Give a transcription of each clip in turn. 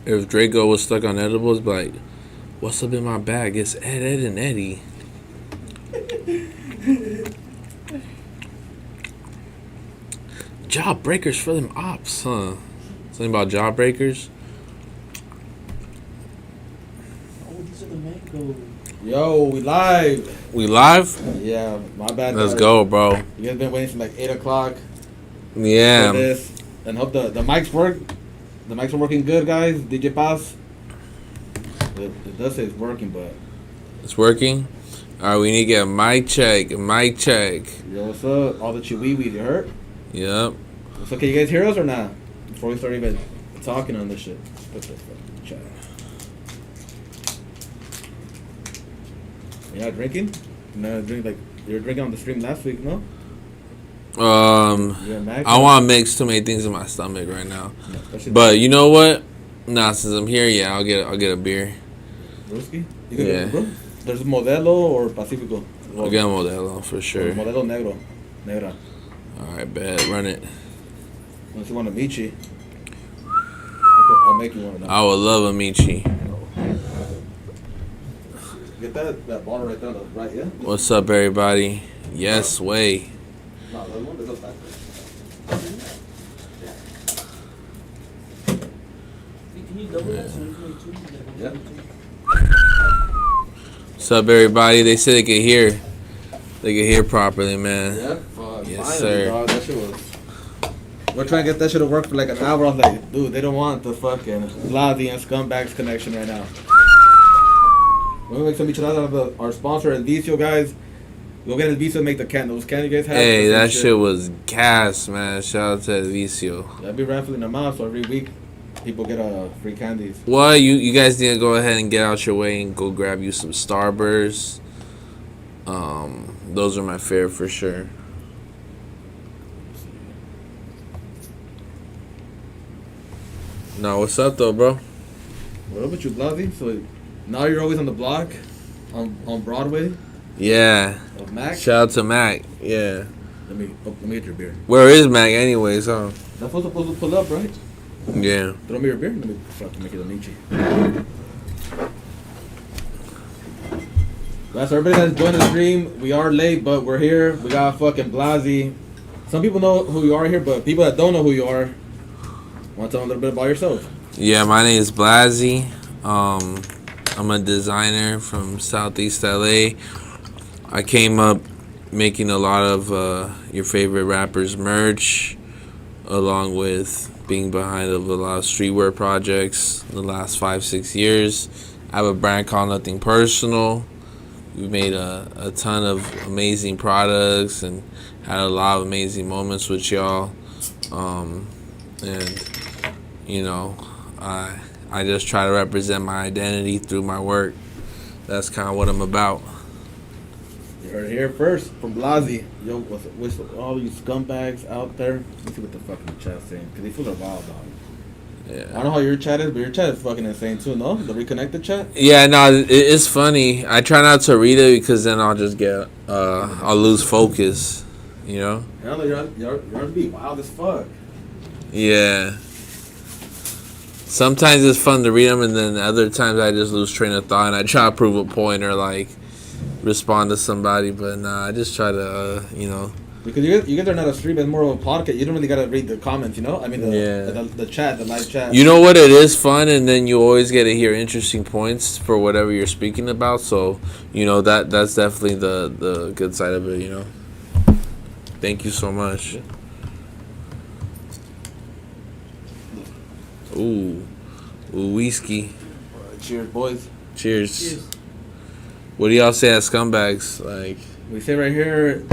If Draco was stuck on edibles, be like, what's up in my bag? It's Ed, and Eddie. Job breakers for them ops, huh? Something about job breakers? Oh, these are the mangoes. Yo, we live. We live? Yeah, my bad. Let's go, bro. You guys been waiting from like 8 o'clock Yeah. for this. And hope the mics work. The mics are working good, guys. DJ Pass. It does say it's working, but... It's working? Alright, we need to get a mic check. Yo, what's up? All the chihuahuas, you heard? Yep. So can you guys hear us or not? Before we start even talking on this shit. Put this fucking chat. You're not drinking? No, drink like you were drinking on the stream last week, no? I want to mix too many things in my stomach right now. Yeah, but you know what? Nah, since I'm here, yeah, I'll get a beer. Whiskey? Yeah. There's Modelo or Pacifico. I'll get a Modelo for sure. Modelo Negro. Negra. Alright, bet. Run it. Unless you want a Michi. I'll make you one. I would love a Michi. Get that bottle right there on the right, yeah? What's up, everybody? Yes, way. No, that one is back Can you double that so you can make two? Yeah. What's up, everybody? They said they could hear. They could hear properly, man. Yeah? Yes, finally, sir. Dog, that shit was... We're trying to get that shit to work for like an hour. I was like, dude, they don't want the fucking Blazzy and Scumbags connection right now. We're gonna make some micheladas out of our sponsor, El Vicio, guys. Go get El Vicio and make the can. Those can you guys have. Hey, that shit was gas, man. Shout out to El Vicio. Yeah, I'll be raffling them out, so every week people get free candies. Well, you guys need to go ahead and get out your way and go grab you some Starbursts. Those are my favorite for sure. No, what's up though, bro? What up with you, Blazzy? So now you're always on the block, on Broadway. Yeah. Of Mac. Shout out to Mac. Yeah. Let me get your beer. Where is Mac anyways, huh? That's supposed to pull up, right? Yeah. Throw me your beer. Let me fucking make it a Nietzsche. Guys, so everybody that's joined the stream, we are late, but we're here. We got fucking Blazzy. Some people know who you are here, but people that don't know who you are, want to tell them a little bit about yourself? Yeah, my name is Blazy. I'm a designer from Southeast LA. I came up making a lot of your favorite rappers' merch, along with being behind a lot of streetwear projects in the last 5-6 years. I have a brand called Nothing Personal. We made a ton of amazing products and had a lot of amazing moments with y'all. And you know, I just try to represent my identity through my work. That's kind of what I'm about. You heard it here first from Blazzy. Yo, what's all you scumbags out there? Let's see what the fucking chat's saying, because these fools are wild, dog. Yeah. I don't know how your chat is, but your chat is fucking insane too, no? The reconnected chat? Yeah, no, it's funny. I try not to read it because then I'll just get, I'll lose focus, you know? Hell, you're on be wild as fuck. Yeah. Sometimes it's fun to read them, and then other times I just lose train of thought and I try to prove a point or like respond to somebody, but nah, I just try to, you know. Because you guys are not a stream, it's more of a podcast. You don't really gotta read the comments, you know? I mean, the chat, the live chat. You know what? It is fun, and then you always get to hear interesting points for whatever you're speaking about. So, you know, that's definitely the good side of it, you know. Thank you so much. Ooh, whiskey. Cheers, boys. Cheers. What do y'all say at Scumbags? Like, We say right here,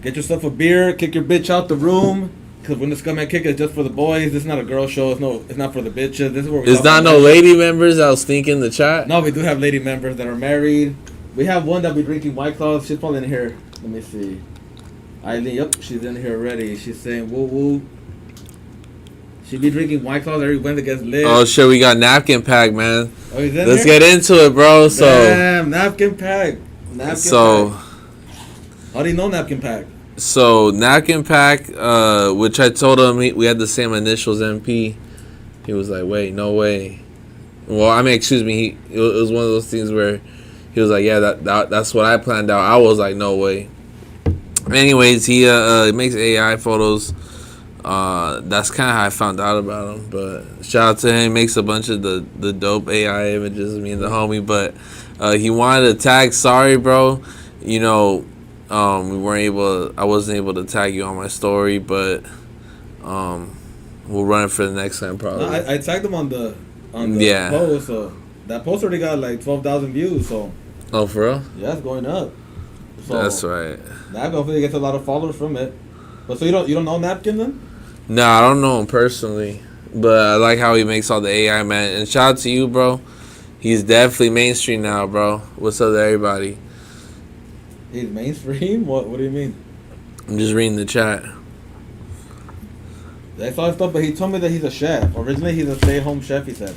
get yourself a beer, kick your bitch out the room. Because when the Scumman kick is just for the boys. This is not a girl show. It's not for the bitches. This is where we there's not no lady members that was thinking the chat. No, we do have lady members that are married. We have one that be drinking White Claws. She's probably in here. Let me see. Eileen, yep, she's in here already. She's saying woo woo. She be drinking White Claws every Wednesday gets lit. Oh shit, we got napkin pack, man. Oh, he's in Let's there? get into it, bro. So, damn, napkin pack. so. Pack. How do you know napkin pack? So napkin pack, which I told him we had the same initials, MP. He was like, wait, no way. Well, I mean, excuse me. It was one of those things where he was like, yeah, that's what I planned out. I was like, no way. Anyways, he makes AI photos. That's kind of how I found out about him. But shout out to him. He makes a bunch of the dope AI images of me and the homie. But he wanted to tag. Sorry, bro. We weren't able. I wasn't able to tag you on my story, but we'll run it for the next time probably. No, I tagged him on the post. So that post already got like 12,000 views. So. Oh, for real? Yeah, it's going up. So that's right. Napkin hopefully gets a lot of followers from it. But so you don't know Napkin then? No, I don't know him personally, but I like how he makes all the AI, man. And shout out to you, bro. He's definitely mainstream now, bro. What's up to everybody? He's mainstream? What do you mean? I'm just reading the chat. I saw his stuff, but he told me that he's a chef. Originally, he's a stay-at-home chef, he said.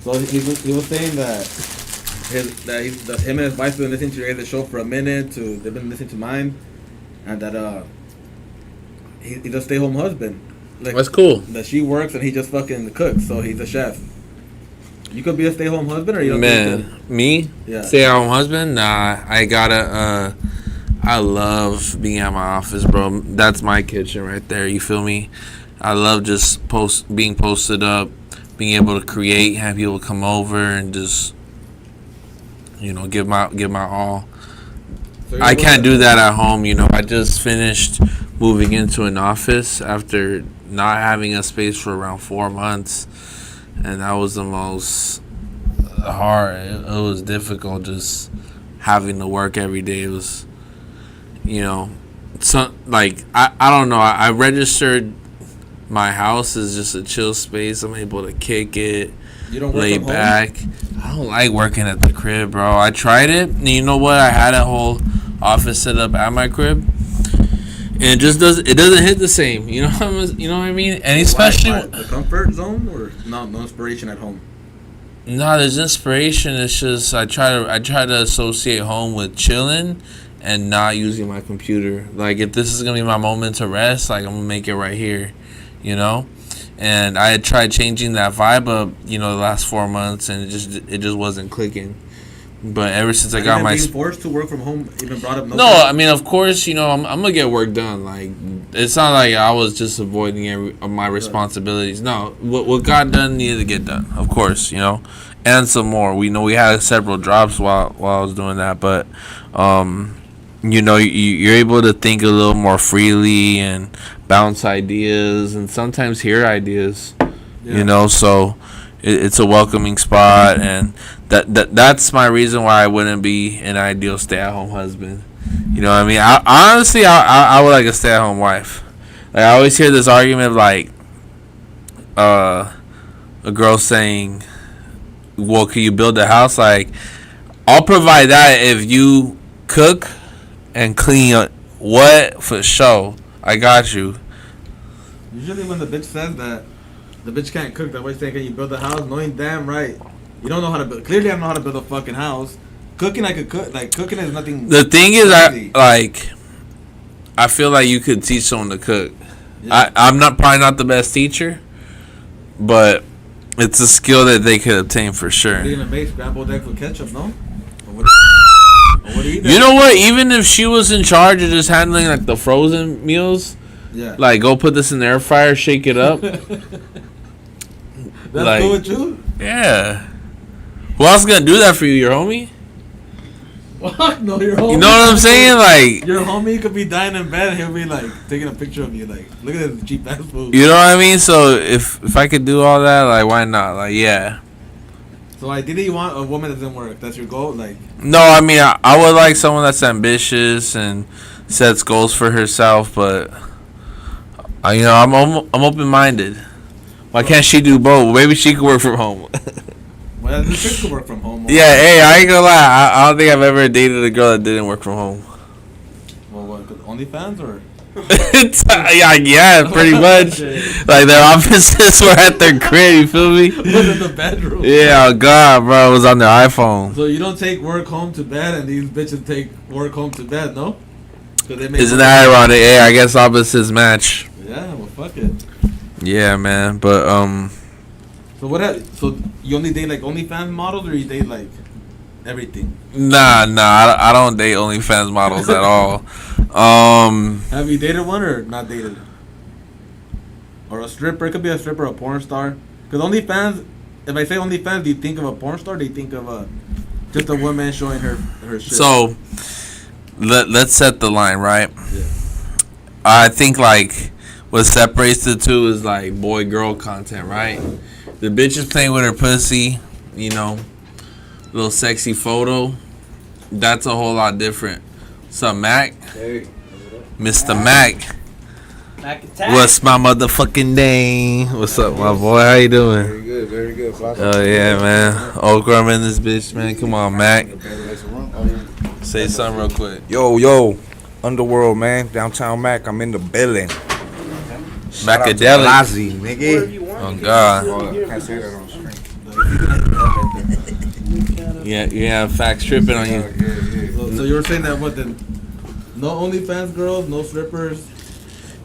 So he was saying that him and his wife's been listening to your guys' show for a minute. They've been listening to mine, and that he's a stay-home husband. Like, that's cool. That she works and he just fucking cooks, so he's a chef. You could be a stay-home husband, or you don't? Man, me? Yeah. Stay-at-home husband? Nah, I gotta. I love being at my office, bro. That's my kitchen right there. You feel me? I love just being posted up, being able to create, have people come over and just, give my all. So I can't do that at home. I just finished moving into an office after not having a space for around 4 months, and that was the most hard. It was difficult just having to work every day. It was, I don't know. I registered my house as just a chill space. I'm able to kick it, you don't work lay from back. Home? I don't like working at the crib, bro. I tried it, and you know what? I had a whole office set up at my crib, and it doesn't hit the same. You know what I mean? And especially why? The comfort zone, or no inspiration at home. No, there's inspiration. It's just I try to associate home with chilling and not using my computer. Like, if this is gonna be my moment to rest, like, I'm gonna make it right here, And I had tried changing that vibe up, the last 4 months, and it just wasn't clicking. But ever since I got my being forced to work from home even brought up no. I mean, of course, I'm gonna get work done. Like, it's not like I was just avoiding my responsibilities. No, what got done needed to get done, of course, and some more. We had several drops while I was doing that, but you're able to think a little more freely and bounce ideas and sometimes hear ideas. So it's a welcoming spot, and that's my reason why I wouldn't be an ideal stay-at-home husband. You know what I mean? I would like a stay-at-home wife. Like, I always hear this argument of, like, a girl saying, well, can you build a house? Like, I'll provide that if you cook and clean. What? For sure. I got you. Usually when the bitch says that, the bitch can't cook, that way saying, can you build a house? Knowing damn right you don't know how to build. Clearly I don't know how to build a fucking house. Cooking, I could cook. Like, cooking is nothing. The thing is, I feel like you could teach someone to cook. Yeah. I'm probably not the best teacher, but it's a skill that they could obtain for sure. You're gonna make scrambled eggs with ketchup, no? What do you know what? Even if she was in charge of just handling, like, the frozen meals, yeah, like, go put this in the air fryer, shake it up. That's cool with you? Yeah. Who else is gonna do that for you? Your homie? Fuck no, your homie. You know what I'm saying? Like, your homie could be dying in bed and he'll be like taking a picture of you, like, look at this cheap ass food. You know what I mean? So if I could do all that, like, why not? Like, yeah. So ideally you want a woman that doesn't work. That's your goal? Like, no, I mean, I would like someone that's ambitious and sets goals for herself, but I'm open-minded. Why can't she do both? Maybe she could work from home. Well, the chick could work from home. Yeah, hey, I ain't gonna lie. I don't think I've ever dated a girl that didn't work from home. Well, what? OnlyFans or? yeah, pretty much. Like, their offices were at their crib. You feel me? Was in the bedroom. Yeah, oh God, bro, it was on their iPhone. So you don't take work home to bed, and these bitches take work home to bed, no? Isn't that ironic? Yeah, I guess opposites match. Yeah, well, fuck it. Yeah, man, but So so you only date like OnlyFans models, or you date like everything? Nah, I don't date OnlyFans models at all. Have you dated one or not dated? Or a stripper? It could be a stripper, or a porn star. Because OnlyFans, if I say OnlyFans, do you think of a porn star? Or do you think of just a woman showing her shit? So let's set the line, right? Yeah. I think like what separates the two is like boy girl content, right? The bitch is playing with her pussy, you know, little sexy photo. That's a whole lot different. What's up, Mac? Hey. Mr. Mac. Mac attack. What's my motherfucking name? What's up, my boy? How you doing? Very good, very good. Oh yeah, man. Okra, I'm in this bitch, man. Come on, Mac. Say something real quick. Yo, Underworld, man. Downtown Mac, I'm in the building. Macadelic. Blazzy, Whatever nigga. you want, Oh, you can God. do it Oh, here, can't say bro. that on stream. Yeah, you have facts tripping on you. So you were saying that what then? No OnlyFans girls, no strippers.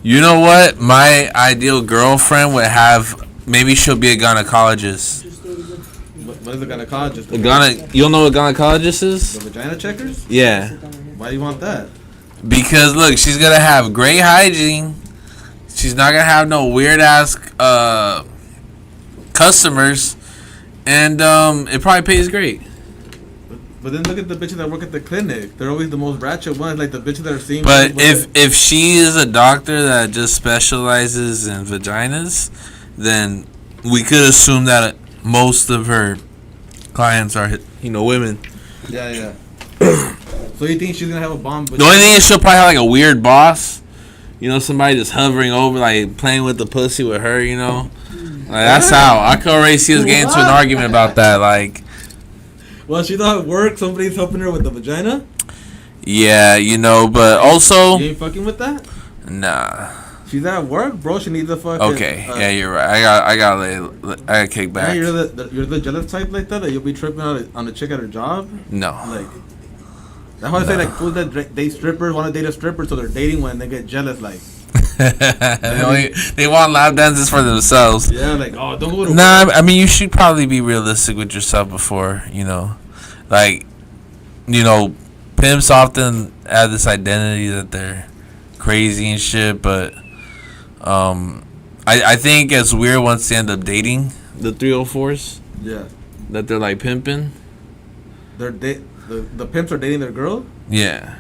You know what? My ideal girlfriend would have. Maybe she'll be a gynecologist. What is a gynecologist? You don't know what gynecologist is? The vagina checkers? Yeah. Why do you want that? Because look, she's gonna have great hygiene. She's not gonna have no weird ass customers, and it probably pays great. But then look at the bitches that work at the clinic. They're always the most ratchet ones, like the bitches that are seeing. But if she is a doctor that just specializes in vaginas, then we could assume that most of her clients are, women. Yeah. So you think she's gonna have a bomb? The only thing is she'll probably have like a weird boss. Somebody just hovering over, like playing with the pussy with her. Like that's how I could already see us getting into an argument about that. Like, well, she's not at work. Somebody's helping her with the vagina. yeah, but also, You ain't fucking with that. nah. She's at work, bro. She needs a fucking. Okay, yeah, you're right. I gotta kick back. Yeah, you're the jealous type like that you'll be tripping on a chick at her job. No. Like that's why I say like fools that date strippers want to date a stripper, so they're dating when they get jealous. Like they want lap dances for themselves. yeah, like oh don't go to Nah, work. I mean you should probably be realistic with yourself before like pimps often have this identity that they're crazy and shit, but I think it's weird once they end up dating the 304s Yeah, that they're like pimping. The pimps are dating their girl Yeah,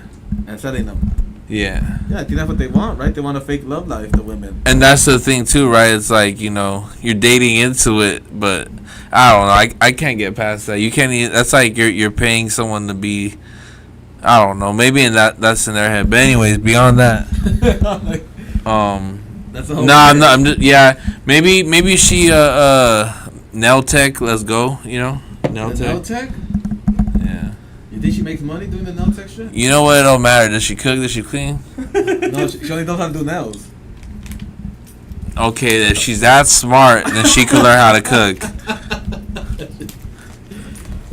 and selling them. yeah. Yeah, I think that's what they want, right? They want a fake love life, the women. And that's the thing too, right? It's like you're dating into it, but I don't know. I can't get past that. You can't. That's like you're paying someone to be. I don't know. Maybe that's in their head. But anyways, beyond that, That's the whole. no, I'm not. I'm just Maybe she nail tech. Let's go. Nail Nail tech. tech? Yeah. You think she makes money doing the nail tech shit? You know what? It don't matter. Does she cook? Does she clean? No, she only knows how to do nails. Okay, if she's that smart, then she could learn how to cook.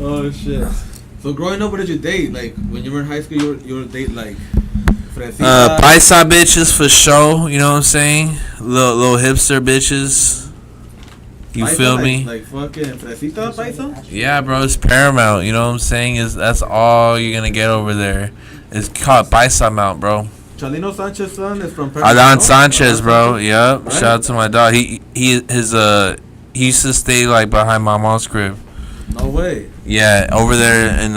Oh shit! So growing up, what did you date? Like when you were in high school, you were date like. Paisa bitches for sure. You know what I'm saying? Little hipster bitches. You Paisa, feel me? Like fucking fresita paisa? Yeah, bro. It's paramount. You know what I'm saying? That's all you're gonna get over there. It's called Paisa Mount, bro. Chalino Sanchez's son is from Paramount. Adan Sanchez, bro. Yep. Right. Shout out to my dog. He used to stay like behind my mom's crib. No way. Yeah, over there in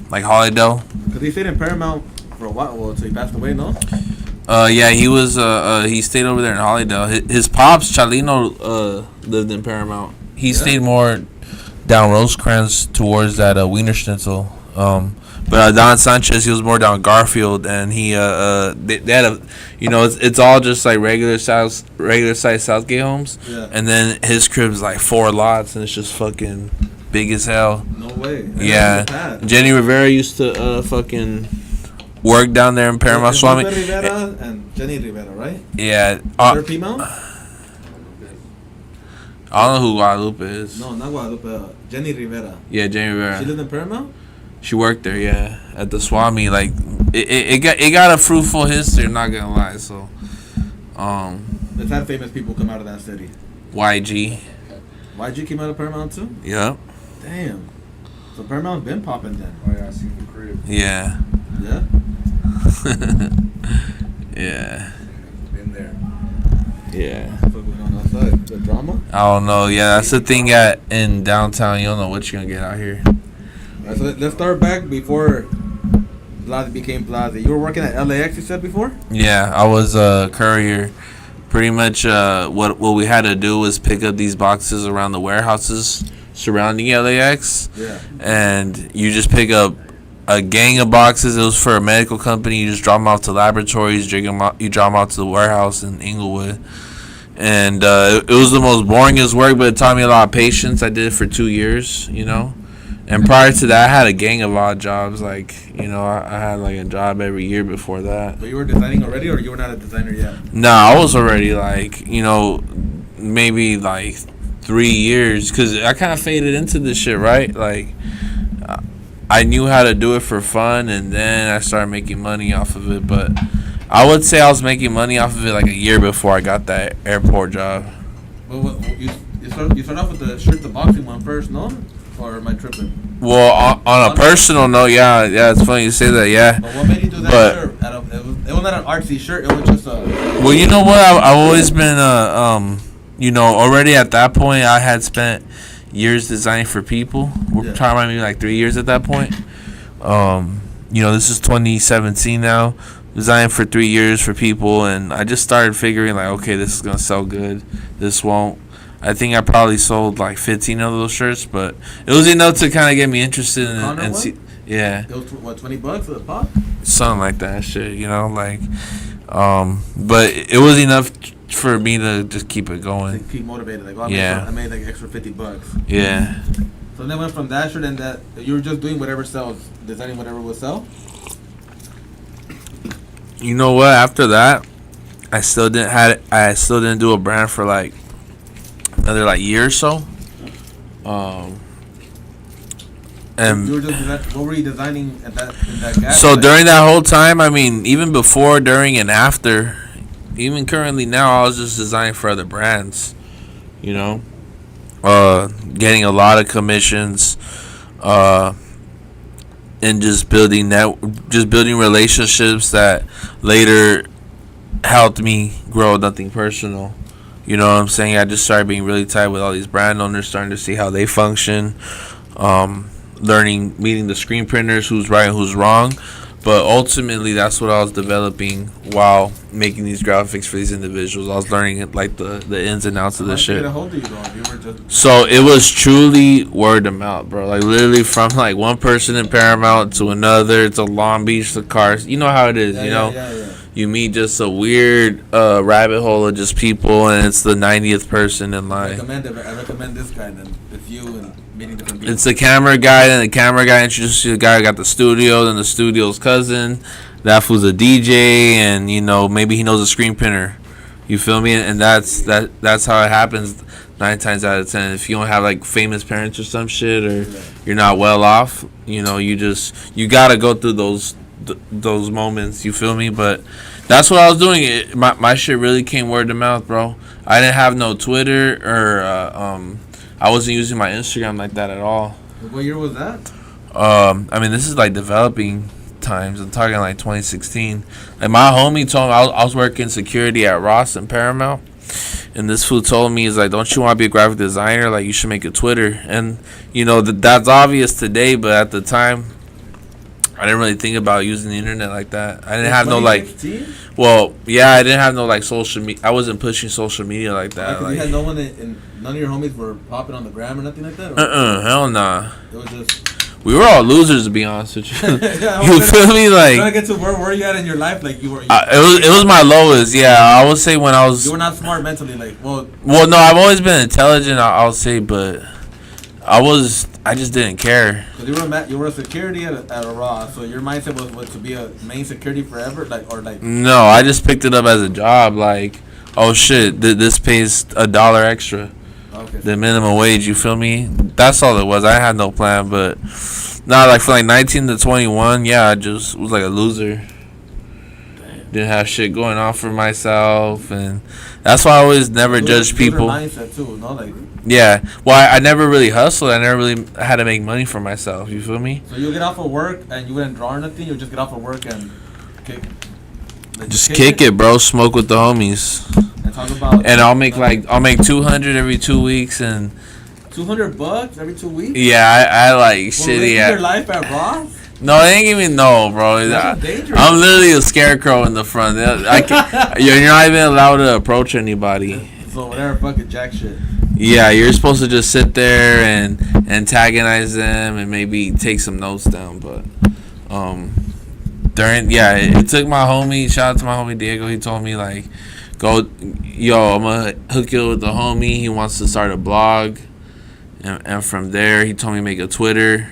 like Hollydale. Cause he stayed in Paramount for a while. Well, until he passed away, no? Yeah, he was. He stayed over there in Hollydale. His pops, Chalino, lived in Paramount. He stayed more down Rosecrans towards that Wiener Schnitzel. But Don Sanchez, he was more down Garfield, and he they had a, it's all just like regular size Southgate homes, Yeah. and then his crib's like 4 lots, and it's just fucking big as hell. No way. Yeah, Jenny Rivera used to fucking work down there in Paramount Swami. Rivera and Jenny Rivera, right? Yeah, They're female? I don't know who Guadalupe is. No, not Guadalupe. Jenny Rivera. Yeah, Jenny She Rivera. lived in Paramount? She worked there, yeah, at the Swami. Like it got a fruitful history. I'm not gonna lie. So, Let's have famous people come out of that city. YG. YG came out of Paramount too? Yep. Damn. So Paramount's been popping then. Oh yeah, I seen the crib. Yeah. Yeah? Yeah. Been there. Yeah. What's going on outside? The drama? I don't know. Yeah, that's the thing in downtown. You don't know what you're gonna get out here. Alright, so let's start back before Blazy became Blazy. You were working at LAX, you said before? Yeah, I was a courier. Pretty much, what we had to do was pick up these boxes around the warehouses surrounding LAX, Yeah. and you just pick up a gang of boxes. It was for a medical company. You just drop them off to laboratories. You drop them off to the warehouse in Inglewood. And it was the most boringest work, but it taught me a lot of patience. I did it for 2 years, you know. And prior to that, I had a gang of odd jobs. Like, you know, I had like a job every year before that. But you were designing already, or you were not a designer yet? No, I was already like, you know, maybe like 3 years, because I kind of faded into this shit, right? Like, I knew how to do it for fun, and then I started making money off of it. But I would say I was making money off of it like a year before I got that airport job. Well, you start off with the boxing one first, no? Or am I tripping? Well, on a personal note, yeah, it's funny you say that, yeah. But what made you do that But- shirt? It was not an artsy shirt. It was just a. Well, you know what? I've always been, you know, already at that point, I had spent years designing for people. We're Yeah. talking about maybe like 3 years at that point. You know, this is 2017 now. Designing for 3 years for people, and I just started figuring like, okay, this is gonna sell good. This won't. I think I probably sold like 15 of those shirts, but it was enough to kind of get me interested in Conor and one? see. Yeah, It was what, $20 a pop? something like that shit, you know, like, but it was enough for me to just keep it To going. keep motivated, like, oh, Yeah. I made like extra $50. Yeah. So then went from that shirt and that you were just doing whatever sells, designing whatever would sell. You know what? After that, I still didn't do a brand for like another like year or so. And You were just what were you designing in that gas? so during that whole time, I mean, even before, during, and after, even currently now, I was just designing for other brands. You know, getting a lot of commissions, and just building relationships that later helped me grow nothing personal. You know what I'm saying? I just started being really tight with all these brand owners, starting to see how they function, meeting the screen printers, who's right and who's wrong. But ultimately, that's what I was developing while making these graphics for these individuals. I was learning like the ins and outs of this shit. How old are you going? You were just So it was truly word of mouth, bro. Like literally from like one person in Paramount to another to Long Beach to cars. You know how it is, you know? Yeah. You meet just a weird rabbit hole of just people, and it's the 90th person in I line. recommend this guy then. It's you and meeting different people. It's the camera guy, then the camera guy introduces you to the guy who got the studio, then the studio's cousin. That fool's a DJ, and you know, maybe he knows a screen printer. You feel me? And that's how it happens 9 times out of 10. If you don't have like famous parents or some shit, or you're not well off, you know, you gotta go through those moments. You feel me? But that's what I was doing. My shit really came word of mouth, bro. I didn't have no Twitter, or I wasn't using my Instagram like that at all. What year was that? I mean, this is like developing times. I'm talking like 2016. Like my homie told me, I was working security at Ross and Paramount, and this fool told me, he's like, don't you want to be a graphic designer? Like, you should make a Twitter. And you know, that's obvious today, but at the time, I didn't really think about using the internet like that. I didn't have no like, 2016? well, yeah, I didn't have no like social media. I wasn't pushing social media like that. Like, you Like, had no one none of your homies were popping on the gram or nothing like that? Or hell nah. It was just. We were all losers, to be honest with you. Yeah, You feel me? Trying to Like, get to where were you at in your life? Like you were. it was my lowest. Yeah, I would say when I was. You were not smart mentally. Like, well, Well, no, I've always been intelligent. I'll say, but I just didn't care. because you were a security at a Raw, so your mindset was to be a main security forever, like. No, I just picked it up as a job. Like, oh shit, this pays $1 extra, Okay. the minimum wage. You feel me? That's all it was. I had no plan, but nah, like from like 19 to 21, yeah, I just was like a loser. Didn't have shit going on for myself, and That's why I always never Loser judge people. mindset too, no, like. Yeah. Well, I never really hustled. I never really had to make money for myself. You feel me? So you get off of work and you wouldn't draw or nothing. You would just get off of work and kick. Like, Just kick it, bro. Smoke with the homies. And talk about. And I'll make 200 every 2 weeks, and $200 every 2 weeks. yeah, I like Well, shitty risking at. your life at Ross. No, they ain't even know, bro. That's dangerous. I'm literally a scarecrow in the front. You're not even allowed to approach anybody. So whatever, fucking jack shit. Yeah, you're supposed to just sit there and antagonize them and maybe take some notes down. But it took my homie. Shout out to my homie Diego. He told me like, I'm gonna hook you with the homie. He wants to start a blog, and from there he told me make a Twitter.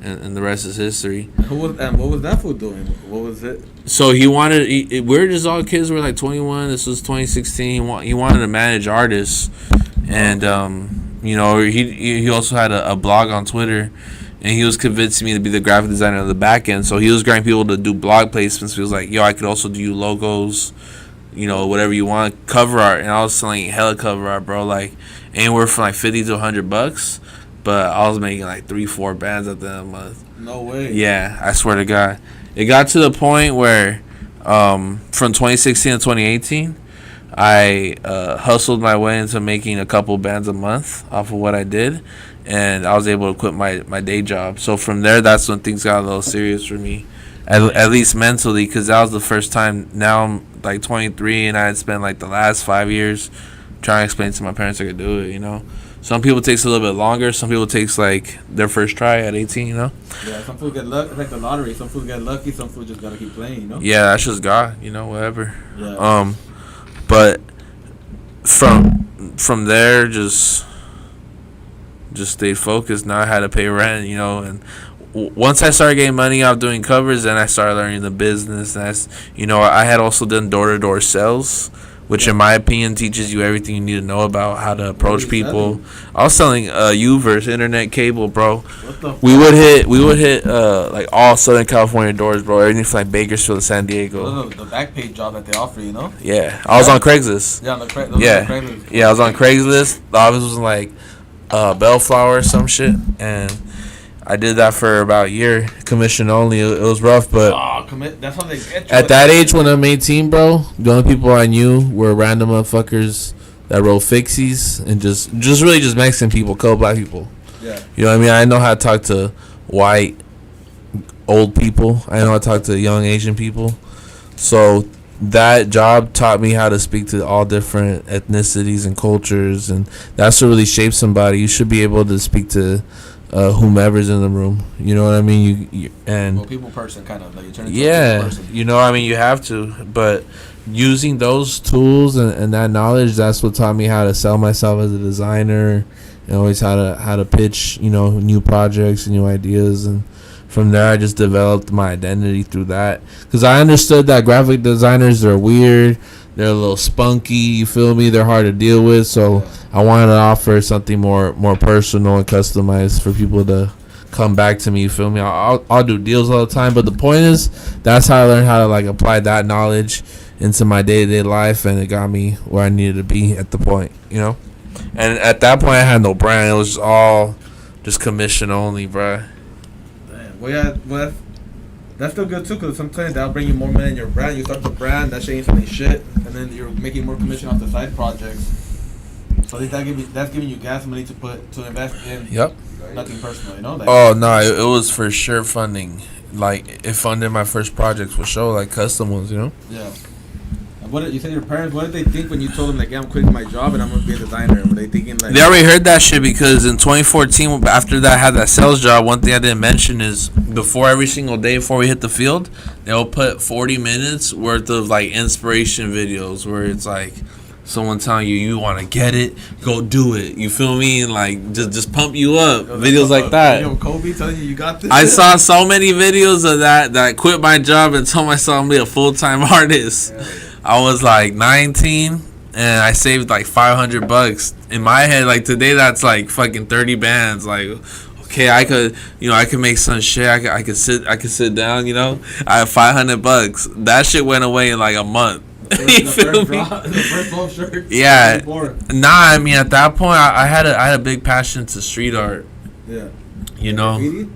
And the rest is history. What was that fool doing? What was it? So he wanted. We're just all kids. We're like 21. This was 2016. He wanted to manage artists, and he also had a blog on Twitter, and he was convincing me to be the graphic designer of the back end. So he was getting people to do blog placements. He was like, "Yo, I could also do logos, whatever you want, cover art." And I was selling hella cover art, bro. Like anywhere from like $50 to $100. But I was making like 3-4 bands at the end of the month. No way. Yeah, I swear to God. It got to the point where from 2016 to 2018, I hustled my way into making a couple bands a month off of what I did. And I was able to quit my day job. So from there, that's when things got a little serious for me. At least mentally, because that was the first time. Now I'm like 23, and I had spent like the last 5 years trying to explain to my parents I could do it, Some people it takes a little bit longer. Some people it takes like their first try at 18, Yeah, some people get lucky. It's like the lottery. Some people get lucky. Some people just gotta keep playing, Yeah, that's just God, whatever. Yeah. But from there, just stayed focused. Now I had to pay rent, and once I started getting money off doing covers, then I started learning the business. And I had also done door-to-door sales, which in my opinion teaches you everything you need to know about how to approach people. I was selling U-verse internet cable, bro. What the We would hit like all Southern California doors, bro. Everything from like Bakersfield to San Diego. The back page job that they offer, Yeah, I was on Craigslist. Yeah, on the Craigslist. Yeah, I was on Craigslist. The office was in like Bellflower or some shit, and I did that for about a year, commission only. It was rough, but That's how they get you. at that age when I'm 18, bro, the only people I knew were random motherfuckers that rode fixies and just really just Mexican people, black people. Yeah. You know what I mean? I know how to talk to white old people. I know how to talk to young Asian people. So that job taught me how to speak to all different ethnicities and cultures, and that's what really shapes somebody. You should be able to speak to whomever's in the room, you know what I mean? People person kind of like you turn into yeah, a person. you have to. But using those tools and that knowledge, that's what taught me how to sell myself as a designer, and always how to pitch, new projects and new ideas. And from there, I just developed my identity through that, because I understood that graphic designers are weird. They're a little spunky, you feel me? They're hard to deal with, so I wanted to offer something more personal and customized for people to come back to me, you feel me? I'll do deals all the time, but the point is, that's how I learned how to like apply that knowledge into my day-to-day life, and it got me where I needed to be at the point, And at that point, I had no brand. It was all just commission only, bruh. Damn. Well, that's still good too, because sometimes that'll bring you more money in your brand. You start the brand, that shit ain't selling shit, and then you're making more commission off the side projects. So I think that's giving you gas money to invest in. Yep. Nothing personal, Like, Oh no, it was for sure funding. Like it funded my first projects for sure, like custom ones, Yeah. And what you said your parents? What did they think when you told them like, yeah, I'm quitting my job and I'm gonna be a designer? Were they thinking like? They already heard that shit, because in 2014, after that I had that sales job, one thing I didn't mention is before every single day before we hit the field, they'll put 40 minutes worth of like inspiration videos where it's like someone telling you want to get it, go do it. You feel me? And like just pump you up. Videos like that. Kobe telling you got this. I saw so many videos of that I quit my job and told myself I'm gonna be a full-time artist. Yeah. I was like 19 and I saved like $500. In my head, like today, that's like fucking 30 bands. Like, okay, I could make some shit. I could sit down. I have $500. That shit went away in like a month. You feel me? The first 12 shirts. Yeah. 24. Nah, I mean at that point I had a big passion to street art. Yeah. You know, Graffiti?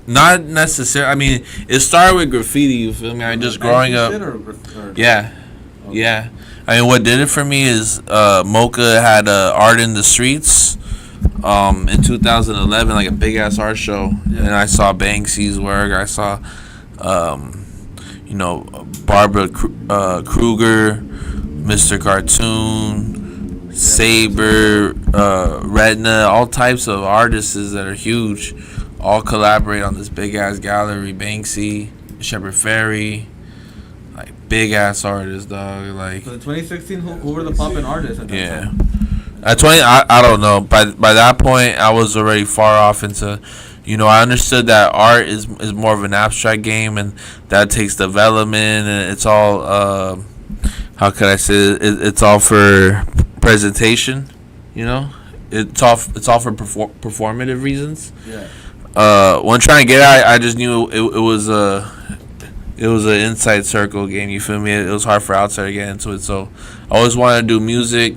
not necessarily. I mean, it started with graffiti. You feel me? I just growing up. Yeah, Okay. yeah. I mean, what did it for me is Mocha had art in the streets. In 2011, like a big ass art show, and I saw Banksy's work. I saw, Barbara Kruger, Mr. Cartoon, Saber, Retina, all types of artists that are huge, all collaborate on this big ass gallery. Banksy, Shepard Fairey, like big ass artists, dog. Like, So in 2016, who were the poppin' artists at that yeah. time? At 20, I don't know. By that point, I was already far off into, I understood that art is more of an abstract game, and that takes development, and it's all, how could I say it? It's all for presentation, It's all for performative reasons. Yeah. When trying to get at it, I just knew it was an inside circle game. You feel me? It was hard for outside to get into it, so I always wanted to do music.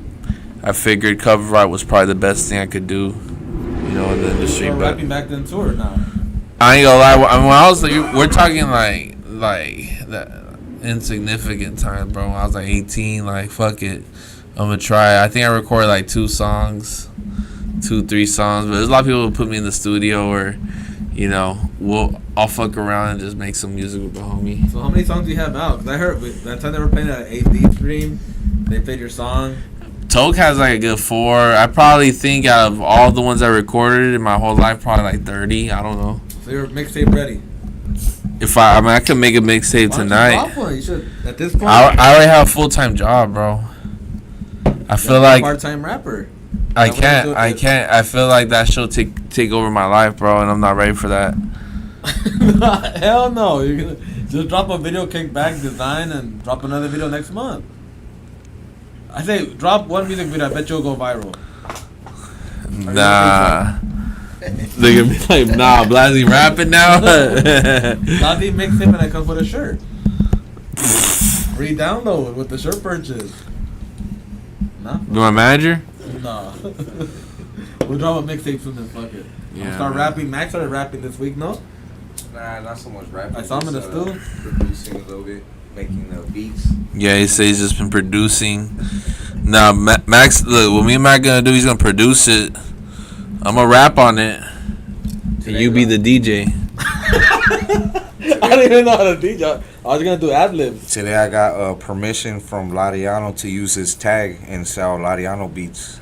I figured cover art was probably the best thing I could do, in the industry. You were But rapping back then too, or not? I ain't gonna lie. I mean, when I was we're talking like that insignificant time, bro. When I was like 18, like fuck it, I'm gonna try. I think I recorded like 3 songs. But there's a lot of people who put me in the studio, or I'll fuck around and just make some music with the homie. So how many songs do you have out? 'Cause I heard that time they were playing at AD stream, they played your song. Toke has like a good 4. I probably think out of all the ones I recorded in my whole life, probably like 30. I don't know. So your mixtape ready? I can make a mixtape tonight. Why don't you drop one? You should, at this point. I already have a full-time job, bro. I feel like part-time rapper. I can't. I feel like that should take over my life, bro, and I'm not ready for that. Hell no! You're gonna just drop a video, kick back, design, and drop another video next month. I say drop one music video. I bet you'll go viral. Nah. They're gonna be like, nah, Blazzy rapping now. Blazzy mixtape and I come with a shirt. Free download with the shirt purchase. Nah. You my manager? Nah. We'll drop a mixtape soon then, fuck it. Yeah, Start man. rapping. Max started rapping this week, no? Nah, not so much rapping. I saw him in the just, stool. producing a little bit, making the beats. Yeah, he says he's just been producing. Nah, Max, look, what me and Mac gonna do, he's gonna produce it. I'm gonna rap on it. And you be the DJ. I don't even know how to DJ. I was gonna do ad libs. Today I got permission from Lariano to use his tag and sell Lariano beats.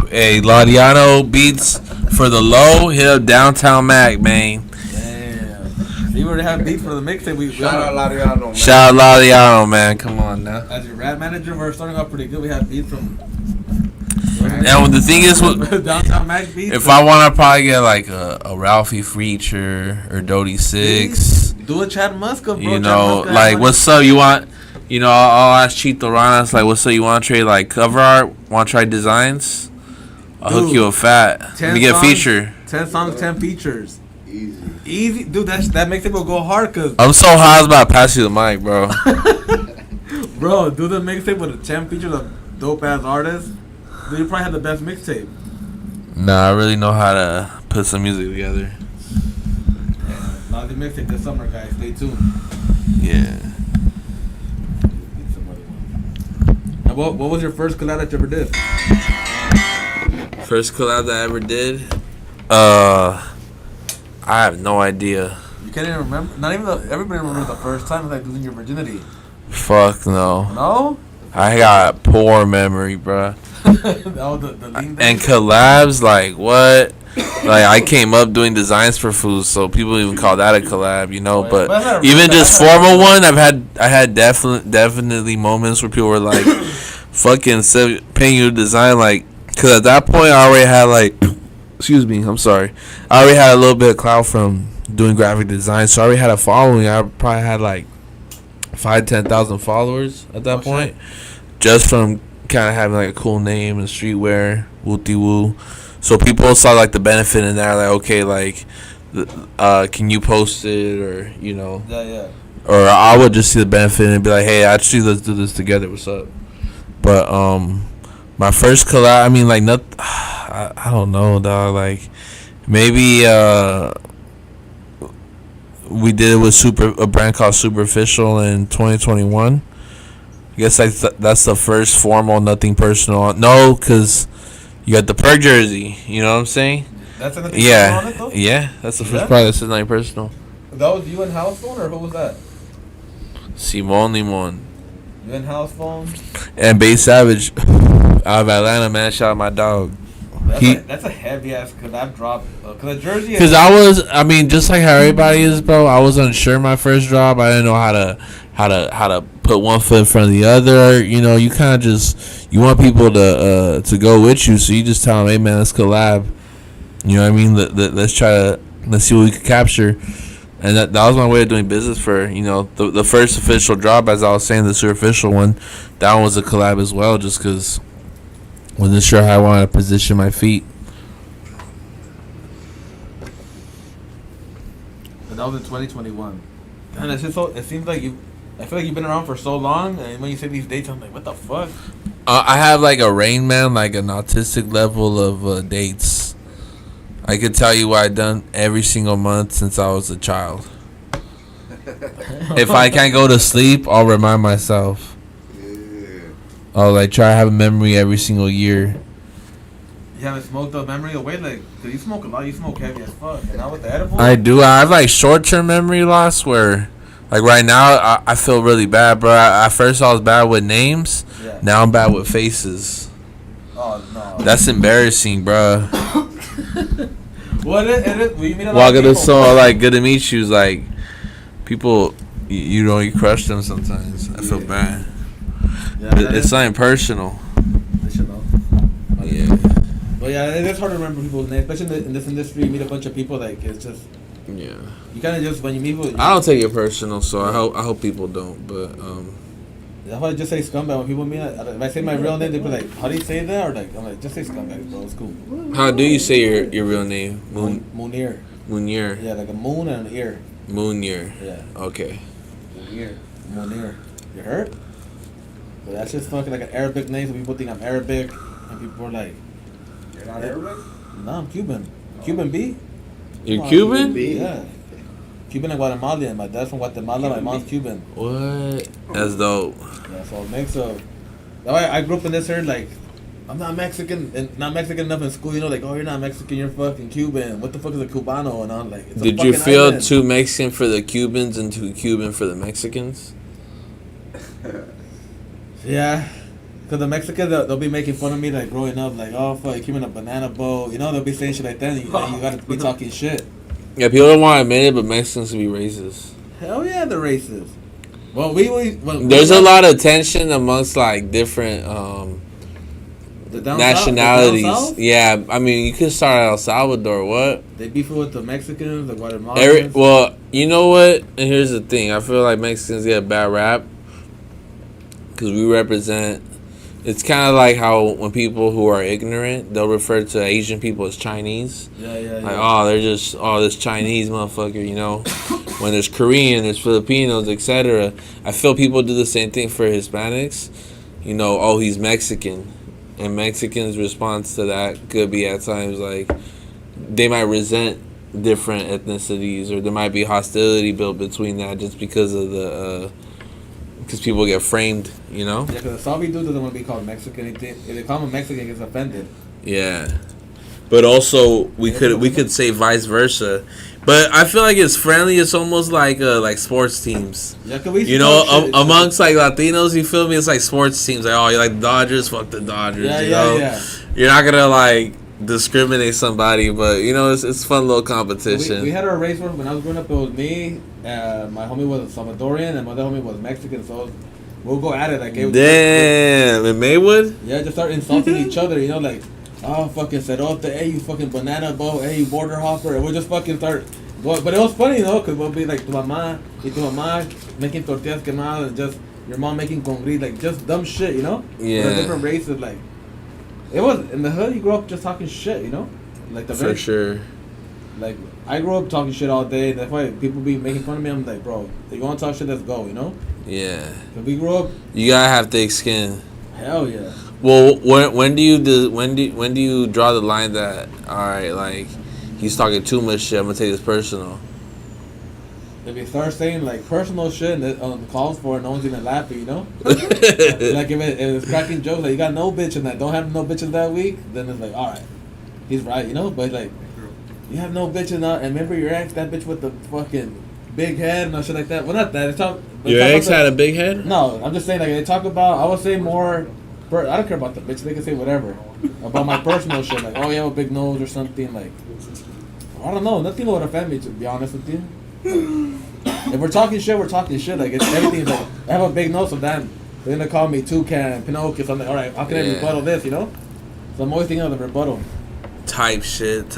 Hey, Ladiano beats for the low. Hit up Downtown Mac, man. Damn. You already have beats for the mixtape. Shout out Lariano, man. Shout out Ladiano, man. Come on now. As your rap manager, we're starting off pretty good. We have beats from. And the thing is, Downtown Mac beats. if I want to probably get like a Ralphie feature or Doty 6. Do a Chad Muska, bro. You know, like, what's up? You want, I'll ask Chito Ranas, like, what's up? You want to trade, like, cover art? Want to try designs? I'll hook you a fat. Let me get a feature. 10 songs, 10 features. Easy. Dude, that makes it go hard, because... I'm so high, I was about to pass you the mic, bro. Bro, do the mixtape with the 10 features of dope-ass artists. Dude, you probably have the best mixtape. Nah, I really know how to put some music together. Not the mixtape this summer, guys. Stay tuned. Yeah. Now, what was your first collab that you ever did? First collab that I ever did? I have no idea. You can't even remember? Not even everybody remembers the first time, like losing your virginity. Fuck no. No? I got poor memory, bruh. That was the lean And collabs, like, what? Like, I came up doing designs for food, so people even call that a collab, But even just formal one, I had definitely moments where people were like, fucking paying you to design, like, because at that point I already had like, excuse me, I'm sorry, I already had a little bit of clout from doing graphic design, so I already had a following. I probably had like 5,000-10,000 followers at that point, just from kind of having like a cool name and streetwear, wooty woo. So people saw like the benefit in that, like, okay, like, can you post it, or Yeah. or I would just see the benefit and be like, hey, actually, let's do this together. What's up? But my first collab, I mean, like, not, I don't know, dog. Like, maybe we did it with a brand called Superficial in 2021. I guess that's the first formal, nothing personal. No, because you got the Perk jersey. You know what I'm saying? That's anything personal on it, though? Yeah. That's the first Yeah? part that says nothing personal. That was you and House Phone, or who was that? Simon Limon. You and House Phone? And Bay Savage out of Atlanta, man. Shout out my dog. That's a heavy ass collab drop. Cause the jersey. Because I mean, just like how everybody is, bro. I was unsure my first drop. I didn't know how to put one foot in front of the other. You know, you kind of just you want people to go with you, so you just tell them, hey man, let's collab. You know what I mean? Let's see what we can capture. And that was my way of doing business for, you know, the first official drop, as I was saying, the superficial one. That one was a collab as well, just because wasn't sure how I wanted to position my feet. And that was in 2021. And it's just so, it seems like I feel like you've been around for so long, and when you say these dates, I'm like, what the fuck? I have like a Rain Man, like an autistic level of dates. I could tell you what I've done every single month since I was a child. If I can't go to sleep, I'll remind myself. I'll like try to have a memory every single year. You haven't smoked the memory away, like, cause you smoke a lot, you smoke heavy as fuck. And now with the edible, I do. I have like short-term memory loss where, like right now, I feel really bad, bro. At first I was bad with names. Yeah. Now I'm bad with faces. Oh no. That's embarrassing, bro. What it is? We meet a lot Walking of the people. song like good to meet you. Like people, you know, you crush them sometimes. I feel bad. Yeah, It's something personal. They should know. Yeah. But yeah, it's hard to remember people's names, especially in this industry. You meet a bunch of people, like it's just Yeah. you kind of just when you meet people. I don't take it personal, so I hope people don't. But That's why I just say scumbag. When people meet, if I say my real name, they be like, "How do you say that?" Or like, I'm like, "Just say scumbag, bro. It's cool." how do you say your real name? Munir. Munir. Yeah, like a moon and an ear. Munir. Yeah. Okay. Munir. You heard? But that's just fucking like an Arabic name, so people think I'm Arabic, and people are like, You're not Arabic? "No, I'm Cuban. Cuban B." You're Cuban? Yeah. Cuban and Guatemalan. My dad's from Guatemala. My mom's Cuban. What? That's dope. Yeah, so it makes a. That way I grew up in this here, like, I'm not Mexican and not Mexican enough in school. You know, like, oh, you're not Mexican, you're fucking Cuban. What the fuck is a Cubano? And I'm like, it's a Did you fucking feel island. too Mexican for the Cubans and too Cuban for the Mexicans? Yeah. Because the Mexicans, they'll be making fun of me, like, growing up, like, oh, fuck, you're keeping a banana boat. You know, they'll be saying shit like that, and you gotta be talking shit. Yeah, people don't want to admit it, but Mexicans can be racist. Hell yeah, they're racist. Well, There's a lot of tension amongst like different the down nationalities. South, the down south, Yeah, I mean, you could start at El Salvador. What? they beef with the Mexicans, the Guatemalans. Well, you know what? And here's the thing. I feel like Mexicans get a bad rap because we represent. It's kind of like how when people who are ignorant, they'll refer to Asian people as Chinese. Yeah. Like, oh, they're just, this Chinese motherfucker, you know. When there's Korean, there's Filipinos, etc. I feel people do the same thing for Hispanics. You know, oh, he's Mexican. And Mexicans' response to that could be at times like, they might resent different ethnicities, or there might be hostility built between that just because of the, because people get framed, you know? Yeah, because the Salvi dude doesn't want to be called Mexican. If they call him Mexican, he gets offended. Yeah, but also we could say vice versa. But I feel like it's friendly. It's almost like sports teams. Yeah, cause we You know, amongst like Latinos, you feel me? It's like sports teams. Like, oh, you like the Dodgers? Fuck the Dodgers. Yeah, you know? yeah. You're not gonna like discriminate somebody, but you know, it's fun little competition. We had our race when I was growing up. It was me, my homie was Salvadorian, and my other homie was Mexican. So we'll go at it like, hey, Damn, in Maywood? yeah, just start insulting each other. You know, like, oh, fucking cerote, hey, you fucking banana boat, hey, you border hopper, and we'll just fucking start. But it was funny though, cause we'll be like tu mamá making tortillas quemadas, and just your mom making congri, like just dumb shit, you know? Yeah. With different races, like it was in the hood. You grew up just talking shit, you know? Like the For sure. Like, I grew up talking shit all day. That's why people be making fun of me. I'm like, bro, if you want to talk shit, let's go, you know? Yeah. If we grew up, You gotta have thick skin. hell yeah. Well, when do you draw the line that all right, like he's talking too much shit? I'm gonna take this personal. If you start saying, like, personal shit that calls for it, no one's even laughing, you know? Like, if it's cracking jokes, like, you got no bitch in that, don't have no bitches that week, then it's like, alright, he's right, you know? But, like, you have no bitches now, and remember your ex, that bitch with the fucking big head and shit like that? Well, not that. Your ex had a big head? No, I'm just saying, like, they talk about, I would say more, I don't care about the bitch, they can say whatever. About my personal shit, like, oh, you have a big nose or something, like, I don't know, nothing would offend me, to be honest with you. If we're talking shit, we're talking shit. Like, it's everything's like, I have a big nose, so then they're gonna call me Toucan, Pinocchio, so I'm like, alright, how can I rebuttal this, you know? So I'm always thinking of the rebuttal. Type shit.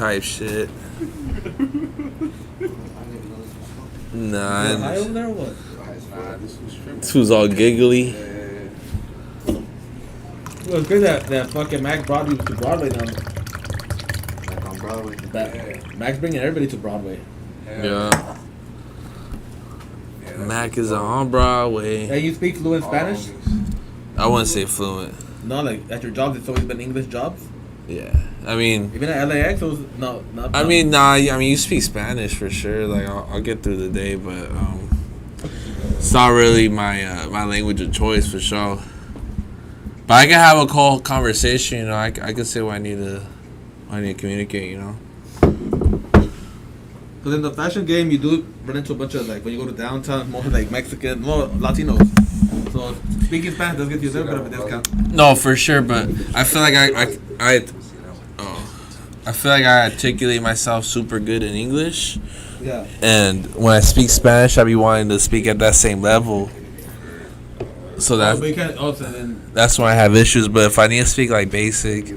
Nah. Is it high over there or what? Nah, this was tripping. This was all giggly. Well, it's good that fucking Max brought you to Broadway now. Like on Broadway. Max bringing everybody to Broadway. Yeah. Mac is on Broadway. Hey, you speak fluent Spanish? I wouldn't say fluent. No, like, at your jobs, it's always been English jobs? Yeah. I mean, Even at LAX, it was, no, not. I mean, nah. I mean, you speak Spanish for sure. Like, I'll get through the day, but it's not really my my language of choice for sure. But I can have a whole conversation. You know, I can say what I need to communicate. You know. Because in the fashion game, you do run into a bunch of, like, when you go to downtown, more like Mexican, more Latinos. So speaking Spanish does get you a little bit of a discount. No, for sure. But I feel like I feel like I articulate myself super good in English. Yeah. And when I speak Spanish, I be wanting to speak at that same level. So But you can't also then. that's when I have issues. But if I need to speak like basic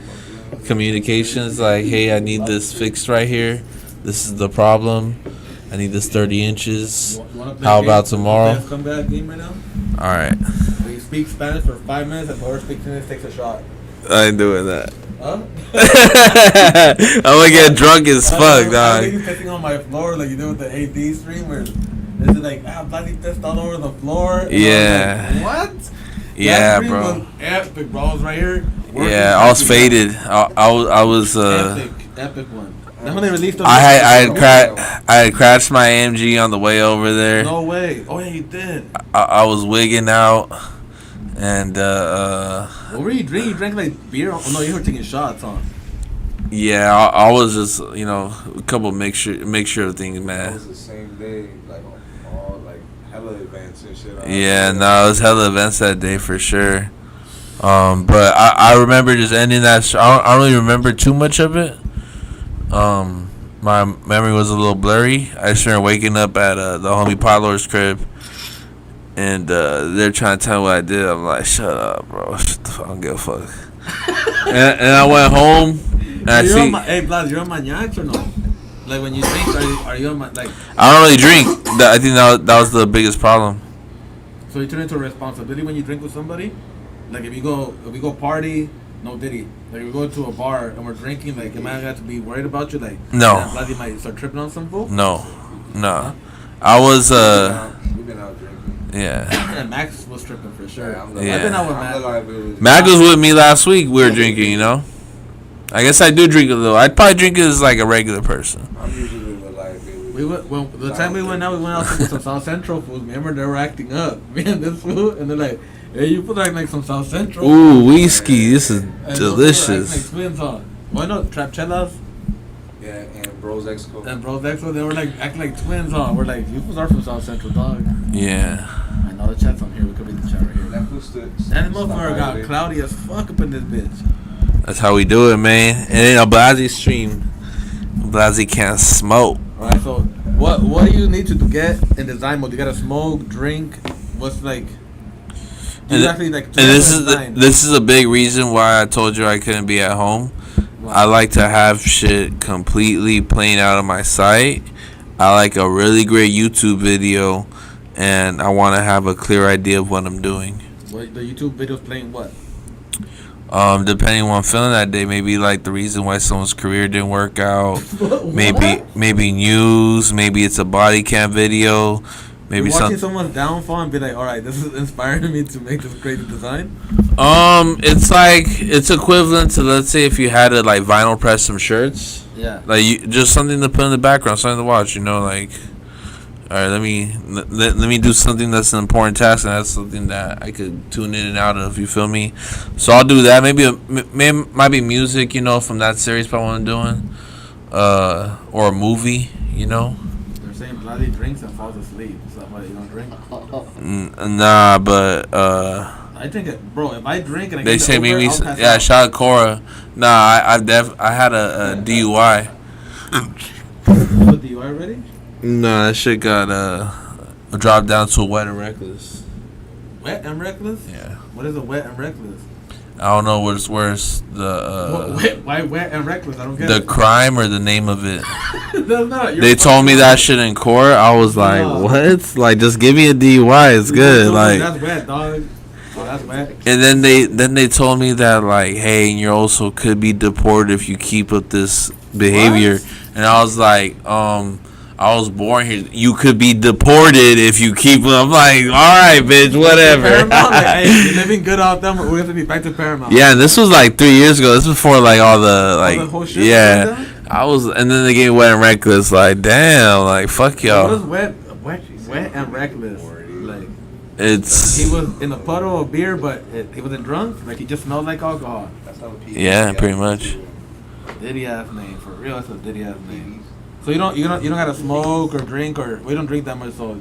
communications, like, hey, I need this fixed right here. This is the problem. I need this 30 inches. You wanna play How a game? about tomorrow? You wanna play a Scumbags game right now? All right. Where you speak Spanish for 5 minutes, and whoever speaks Spanish takes a shot. I ain't doing that. Huh? I'm gonna get drunk as fuck, I dog. think he's pissing on my floor like you did with the AD stream where it's like, Blazzy pissed all over the floor. And Yeah. I was like, what? Yeah, That stream bro. was epic, bro. I was right here. working Yeah, I was happy. faded. I was Epic one. Then when they released the I had crashed my AMG on the way over there. No way. Oh yeah, you did. I was wigging out, and What were you drinking? You drank like beer? Oh no, you were taking shots, huh? yeah, I was just a couple mixture of things, That man. was the same day, like all like hella events and shit. Yeah, no, it was hella events that day for sure. But I remember just ending that. I don't really remember too much of it. My memory was a little blurry. I just remember waking up at the homie Pullover's crib, and they're trying to tell me what I did. I'm like, shut up, bro. Shut the fuck, I don't give a fuck. and I went home. And I see. Hey, Blaz, you're on my nyaks or no? Like when you drink, are you on my like? I don't really drink. I think that was the biggest problem. So you turn into a responsibility when you drink with somebody. Like if we go party, no diddy. Like if we go to a bar and we're drinking, like am I gonna have to be worried about you? Like No. Blazzy might start tripping on some fool. No. I was We've been out drinking. yeah. And Max was tripping for sure. Yeah, I'm I've been out with I'm the Max. liability. Mac was with me last week. We were drinking, you know. I guess I do drink a little. I'd probably drink it as like a regular person. I'm usually the liability. We went well, the time we went out with some South Central fools. Remember they were acting up. Me and this fool, and they're like, "Hey, you put acting like some South Central." Ooh, whiskey. This is And those fools were delicious. acting like twins, huh? Why not Trapchellas Yeah, and Bros Exco. and Bros Exo? They were like acting like twins, huh? We're like, you fools are from South Central, dog. Yeah. I know the chat's on here. We could read the chat right here. That was the. That motherfucker got cloudy as fuck up in this bitch. That's how we do it, man. And then a Blazzy stream. Blazzy can't smoke. Alright, so what do you need to get in design mode? You gotta smoke, drink. What's like? And Exactly like. And this is a big reason why I told you I couldn't be at home. I like to have shit completely playing out of my sight. I like a really great YouTube video, and I want to have a clear idea of what I'm doing. What, the YouTube videos playing what? Depending on what I'm feeling that day, maybe like the reason why someone's career didn't work out. What? Maybe news. Maybe it's a body cam video. Maybe You're watching some. someone's downfall and be like, all right, this is inspiring me to make this crazy design. It's like it's equivalent to, let's say, if you had to like vinyl press some shirts. Yeah. Like just something to put in the background, something to watch. Like, all right, let me do something that's an important task, and that's something that I could tune in and out of. You feel me? So I'll do that. Maybe might be music, from that series probably what I'm doing, or a movie, They're saying Blazzy drinks and falls asleep. So why you don't drink? Nah, but I drink it, bro. If I drink and I they get say over, maybe I'll pass yeah. out. Shout out Cora. Nah, I had a DUI. What, DUI already? Nah, that shit got dropped down to a wet and reckless. Wet and reckless? Yeah. What is a wet and reckless? I don't know what's worse, the Why wet and reckless? I don't get the it. crime or the name of it. That's not. They told me that shit in court. I was like, No. what? Like, just give me a DUI. It's good. Like, That's wet, dog. Oh, that's wet. and then they told me that, like, hey, you also could be deported if you keep up this behavior. What? And I was like, I was born here. You could be deported if you keep. I'm like, all right, bitch, whatever. Paramount, like, hey, you're living good out there. We have to be back to Paramount. Yeah, and this was like 3 years ago. This was before like all the like, the whole shit yeah. was like I was, and then they gave wet and reckless. Like, damn, like fuck What y'all. is wet and reckless? Like, It's he was in a puddle of beer, but he wasn't drunk. Like, he just smelled like alcohol. yeah, pretty much. Diddy ass name, for real. That's a Diddy ass name. So you don't gotta smoke or drink, or we don't drink that much. So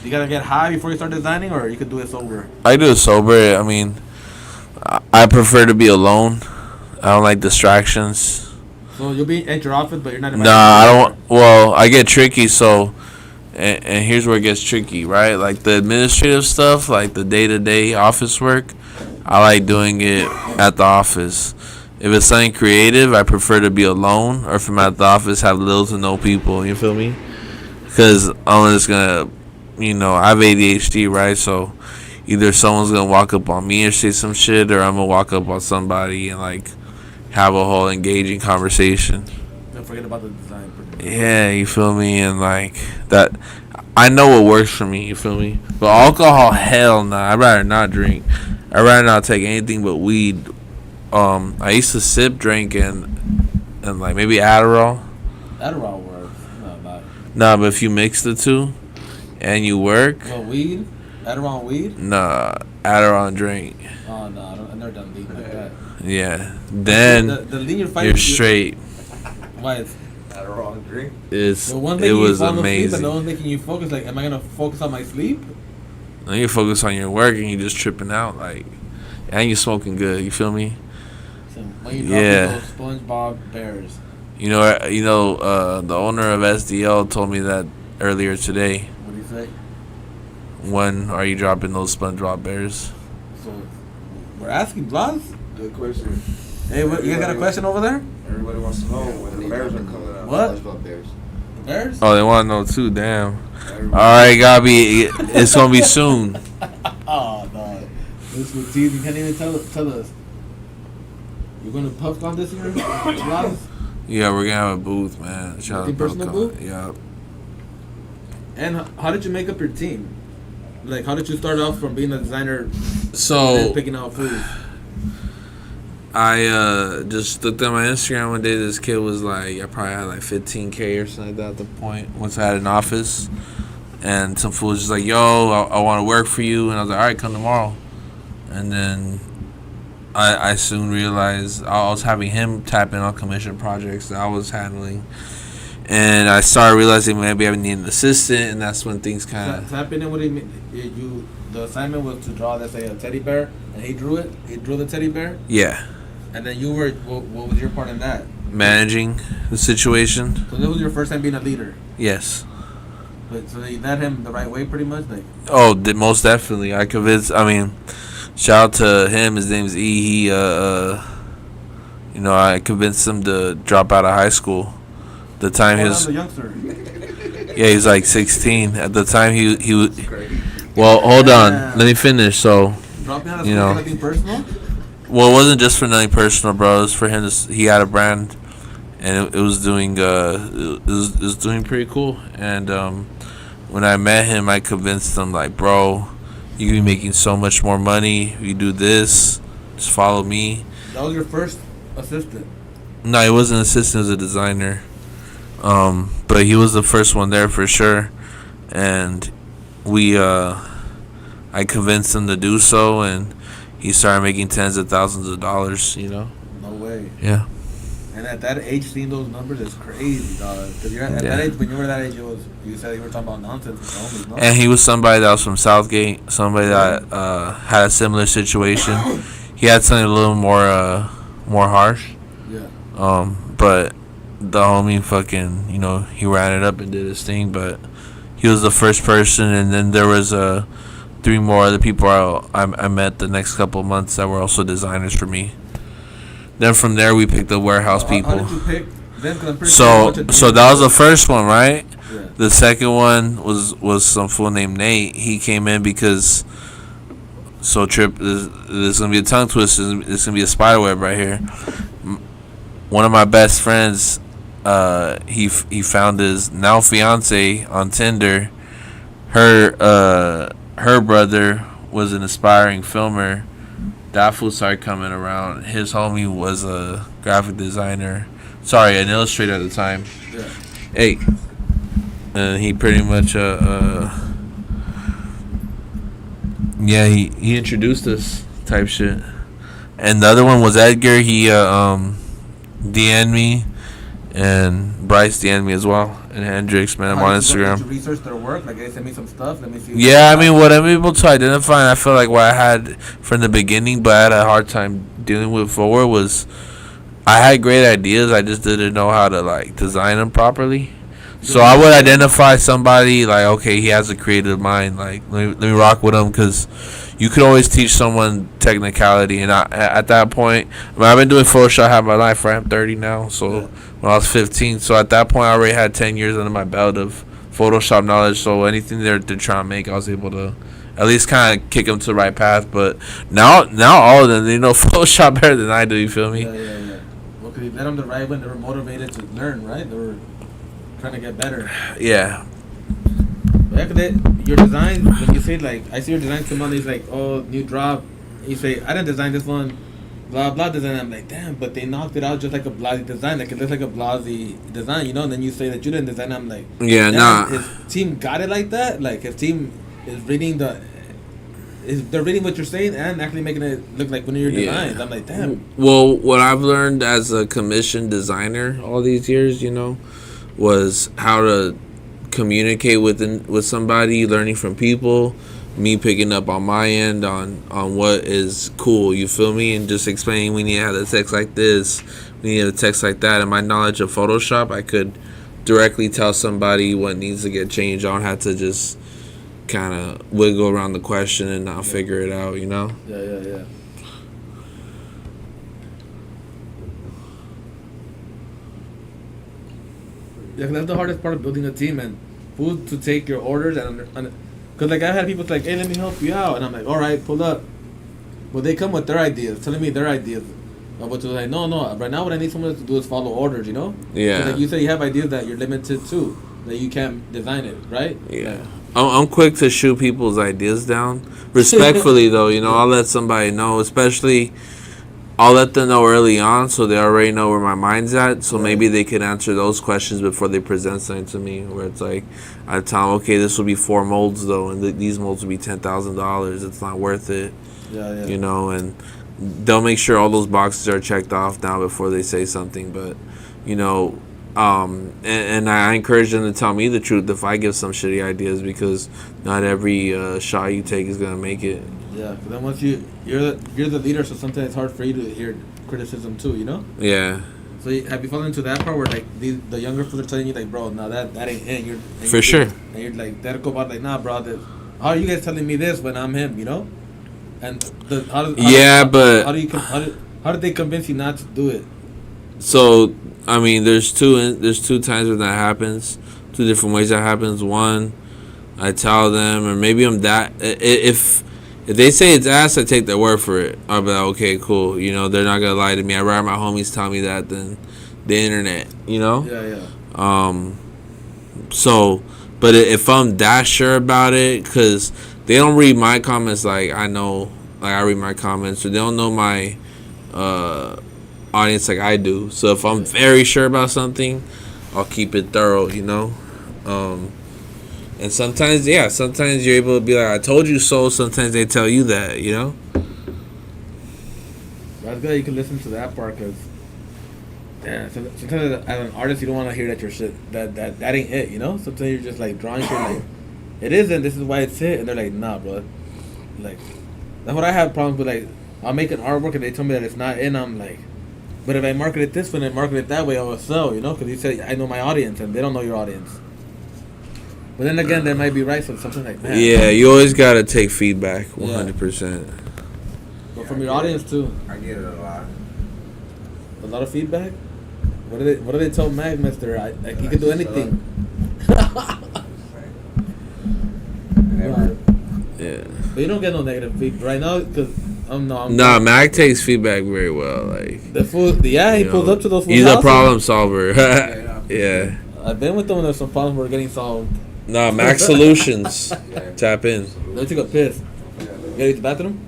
you gotta get high before you start designing, or you could do it sober. I do it sober. I mean, I prefer to be alone. I don't like distractions. So you'll be at your office, but you're not. Nah, I don't. Well, I get tricky. So, and here's where it gets tricky, right? Like the administrative stuff, like the day-to-day office work, I like doing it at the office. If it's something creative, I prefer to be alone, or if I'm at the office, have little to no people. You feel me? Because I'm just gonna, I have ADHD, right? So either someone's gonna walk up on me or say some shit, or I'm gonna walk up on somebody and like have a whole engaging conversation. Don't forget about the design. Yeah, you feel me? And like that, I know what works for me. You feel me? But alcohol, hell nah. I'd rather not drink. I'd rather not take anything but weed. I used to sip, drink, and like maybe Adderall. Adderall works. No, not. Nah, but if you mix the two, and you work, Well, weed. Adderall and weed. nah, Adderall and drink. Oh no, I've never done weed like that. Yeah, then the lean you're fighting. you're straight. Why? It's, Adderall and drink. the one It making you was fall asleep, and amazing. the one making you focus. Like, am I gonna focus on my sleep? Then you focus on your work, and you just tripping out, like, and you smoking good. You feel me? So when you drop Yeah. those SpongeBob bears. The owner of SDL told me that earlier today. What do you say? When are you dropping those SpongeBob bears? So we're asking Blaz. Good question. Hey, what, you guys got a question over there? Everybody wants to know when the bears are coming out. What? Bears? Oh, they want to know too. Damn. All right, it's gonna be soon. Oh no, this was teasing. You can't even tell us. You're gonna PuffCon this year, Blaz? Yeah, we're gonna have a booth, man. Shout Your out personal Puffcon. booth? Yeah. And how did you make up your team? Like, how did you start off from being a designer So and picking out food? I just looked at my Instagram one day. This kid was like, I probably had like 15K or something like that at the point. Once I had an office, and some fool was just like, "Yo, I want to work for you," and I was like, "All right, come tomorrow." And then I soon realized I was having him tap in on commission projects that I was handling, and I started realizing maybe I need an assistant, and that's when things kind of. Tapping in, what do you mean? The assignment was to draw, let's say, a teddy bear, and he drew it. He drew the teddy bear, Yeah, and then you were. What was your part in that? managing the situation. So this was your first time being a leader. Yes. But so you led him the right way, pretty much. Like, Oh, most definitely. I convinced. I mean, shout out to him. His name's E. He, I convinced him to drop out of high school. The time he was, a youngster. yeah, he's like 16. At the time he was. Well, hold on. Let me finish. So, Dropping out of You school, know. nothing personal. Well, it wasn't just for nothing personal, bro. It was for him. He had a brand, and it was doing it was doing pretty cool. And when I met him, I convinced him like, bro, you can be making so much more money. You do this, just follow me. That was your first assistant. No, he wasn't an assistant. He was a designer. But he was the first one there for sure, and I convinced him to do so, and he started making tens of thousands of dollars. No way. Yeah. And at that age, seeing those numbers is crazy, dog. Because you're at that age, when you were that age, you said you were talking about nonsense with homies, no? And he was somebody that was from Southgate, somebody that had a similar situation. He had something a little more harsh. Yeah. But the homie fucking, he ran it up and did his thing. But he was the first person, and then there was 3 more other people I met the next couple of months that were also designers for me. Then from there we picked the warehouse people. How did you pick them? 'Cause I'm pretty So sure that was the first one, right? Yeah. The second one was some fool named Nate. He came in because Trip, there's gonna be a tongue twister. There's gonna be a spider web right here. One of my best friends, he found his now fiance on Tinder. Her brother was an aspiring filmer. That fool started coming around. His homie was a graphic designer. Sorry, an illustrator at the time. Yeah. Hey. And he pretty much, he introduced us type shit. And the other one was Edgar. He, DM'd me. And Bryce DM'd me as well. And Hendrix, man, I'm on Instagram. Did you research their work? Like, they sent me some stuff. Let me see. Yeah, I mean, what I'm able to identify, and I feel like what I had from the beginning, but I had a hard time dealing with forward, was I had great ideas. I just didn't know how to, like, design them properly. So I would identify somebody, like, okay, he has a creative mind. Like, let me rock with him, because you could always teach someone technicality. And at that point, I've been doing Photoshop half my life, right? I'm 30 now, so when I was 15. So at that point, I already had 10 years under my belt of Photoshop knowledge. So anything they're trying to make, I was able to at least kind of kick them to the right path. But now all of them, they know Photoshop better than I do, you feel me? Yeah. Well, because you led them the right way, they were motivated to learn, right? They were trying to get better. Yeah. Yeah, cause your design, when you say, like, I see your design come on, it's like, oh, new drop. You say, I didn't design this one, blah, blah design. I'm like, damn, but they knocked it out just like a Blazzy design. Like, it looks like a Blazzy design, And then you say that you didn't design it. I'm like, yeah, nah. His team got it like that? Like, his team is reading they're reading what you're saying and actually making it look like one of your designs. I'm like, damn. Well, what I've learned as a commissioned designer all these years, was how to communicate with somebody, learning from people, me picking up on my end on what is cool, you feel me, and just explaining we need to have the text like this, we need a text like that. And my knowledge of Photoshop, I could directly tell somebody what needs to get changed. I don't have to just kind of wiggle around the question and not figure it out, Yeah. Yeah, that's the hardest part of building a team, and who to take your orders and because like I had people like, hey, let me help you out, and I'm like, all right, pull up. But they come with their ideas, telling me their ideas. But to like, no, right now what I need someone to do is follow orders, Yeah. Like you say, you have ideas that you're limited to, that you can't design it, right? Yeah. I'm quick to shoot people's ideas down. Respectfully, though, I'll let somebody know, especially I'll let them know early on so they already know where my mind's at. So maybe they can answer those questions before they present something to me, where it's like, I tell them, okay, this will be 4 molds, though, and these molds will be $10,000. It's not worth it. Yeah. And they'll make sure all those boxes are checked off now before they say something. But, and I encourage them to tell me the truth if I give some shitty ideas, because not every shot you take is going to make it. Yeah, but then once you're the leader, so sometimes it's hard for you to hear criticism too, Yeah. So have you fallen into that part where like the younger folks are telling you like, bro, no, that ain't it. For sure. And you're like, that'll go about like, nah, bro, how are you guys telling me this when I'm him, And how did they convince you not to do it? So I mean, there's two times when that happens, 2 different ways that happens. One, I tell them, or maybe I'm that If they say it's ass, I take their word for it. I'll be like, okay, cool. You know, they're not gonna lie to me. I'd rather my homies tell me that than the internet. You know. Yeah. So, but if I'm that sure about it, because they don't read my comments like I know, like I read my comments, or they don't know my audience like I do. So if I'm very sure about something, I'll keep it thorough. You know. And sometimes you're able to be like, I told you so. Sometimes they tell you that, you know? That's good. You can listen to that part because, yeah, sometimes as an artist, you don't want to hear that your shit, that ain't it, you know? Sometimes you're just like drawing shit like, it isn't, this is why it's it. And they're like, nah, bro. Like, that's what I have problems with. Like, I'll make an artwork and they tell me that it's not in. I'm like, but if I market it this way and market it that way, I will sell, you know? Because you say, I know my audience and they don't know your audience. But then again, they might be right, so something like that. Yeah, you always got to take feedback, 100%. But from your audience, too. I get it a lot. A lot of feedback? What do they tell Mag, mister? Like, he can do anything. Yeah. But you don't get no negative feedback right now, because Nah, Mac takes feedback very well. Like the fool, yeah, he pulls up to those fools' He's houses. a problem solver. Yeah. I've been with them when there's some problems were getting solved. Nah, Mac Solutions. Tap in. Let me take a piss. You gotta use the bathroom?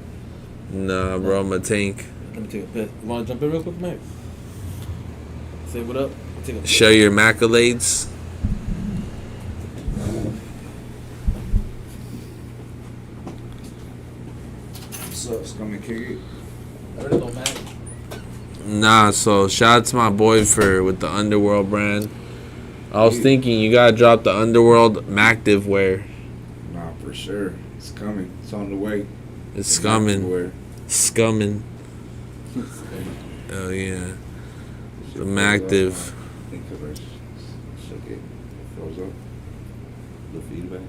Nah, bro, I'm a tank. Let me take a piss. You wanna jump in real quick, Mac? Say what up. Take a piss. Share your maculates. What's up, Scum and Kick It? I already know Mac. Nah, so shout out to my boy with the Underworld brand. I was thinking you gotta drop the Underworld Mactive wear. Nah, for sure. It's coming. It's on the way. It's scumming. Everywhere. Scumming. Oh yeah. The Mactive. I think because I shook it. It froze up. The feedback.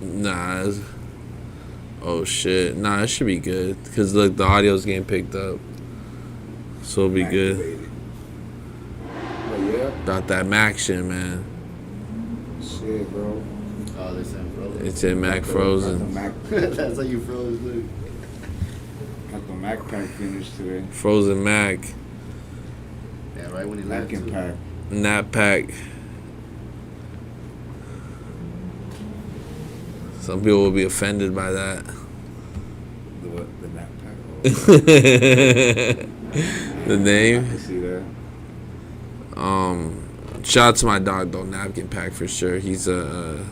Nah. Oh shit. Nah, it should be good. Cause look, the audio's getting picked up. So it'll be good. Activated. But yeah. About that Mac shit, man. Shit, bro. Oh, they said frozen. It's in Mac Got the Frozen. Mac, That's how you froze, look. got the Mac pack finished today. Frozen Mac. Yeah, right when he left. Napkin pack. Nap pack. Some people will be offended by that. The what? The nap pack. Oh. The I name. can see that. Shout out to my dog though, Napkin Pack for sure. He's a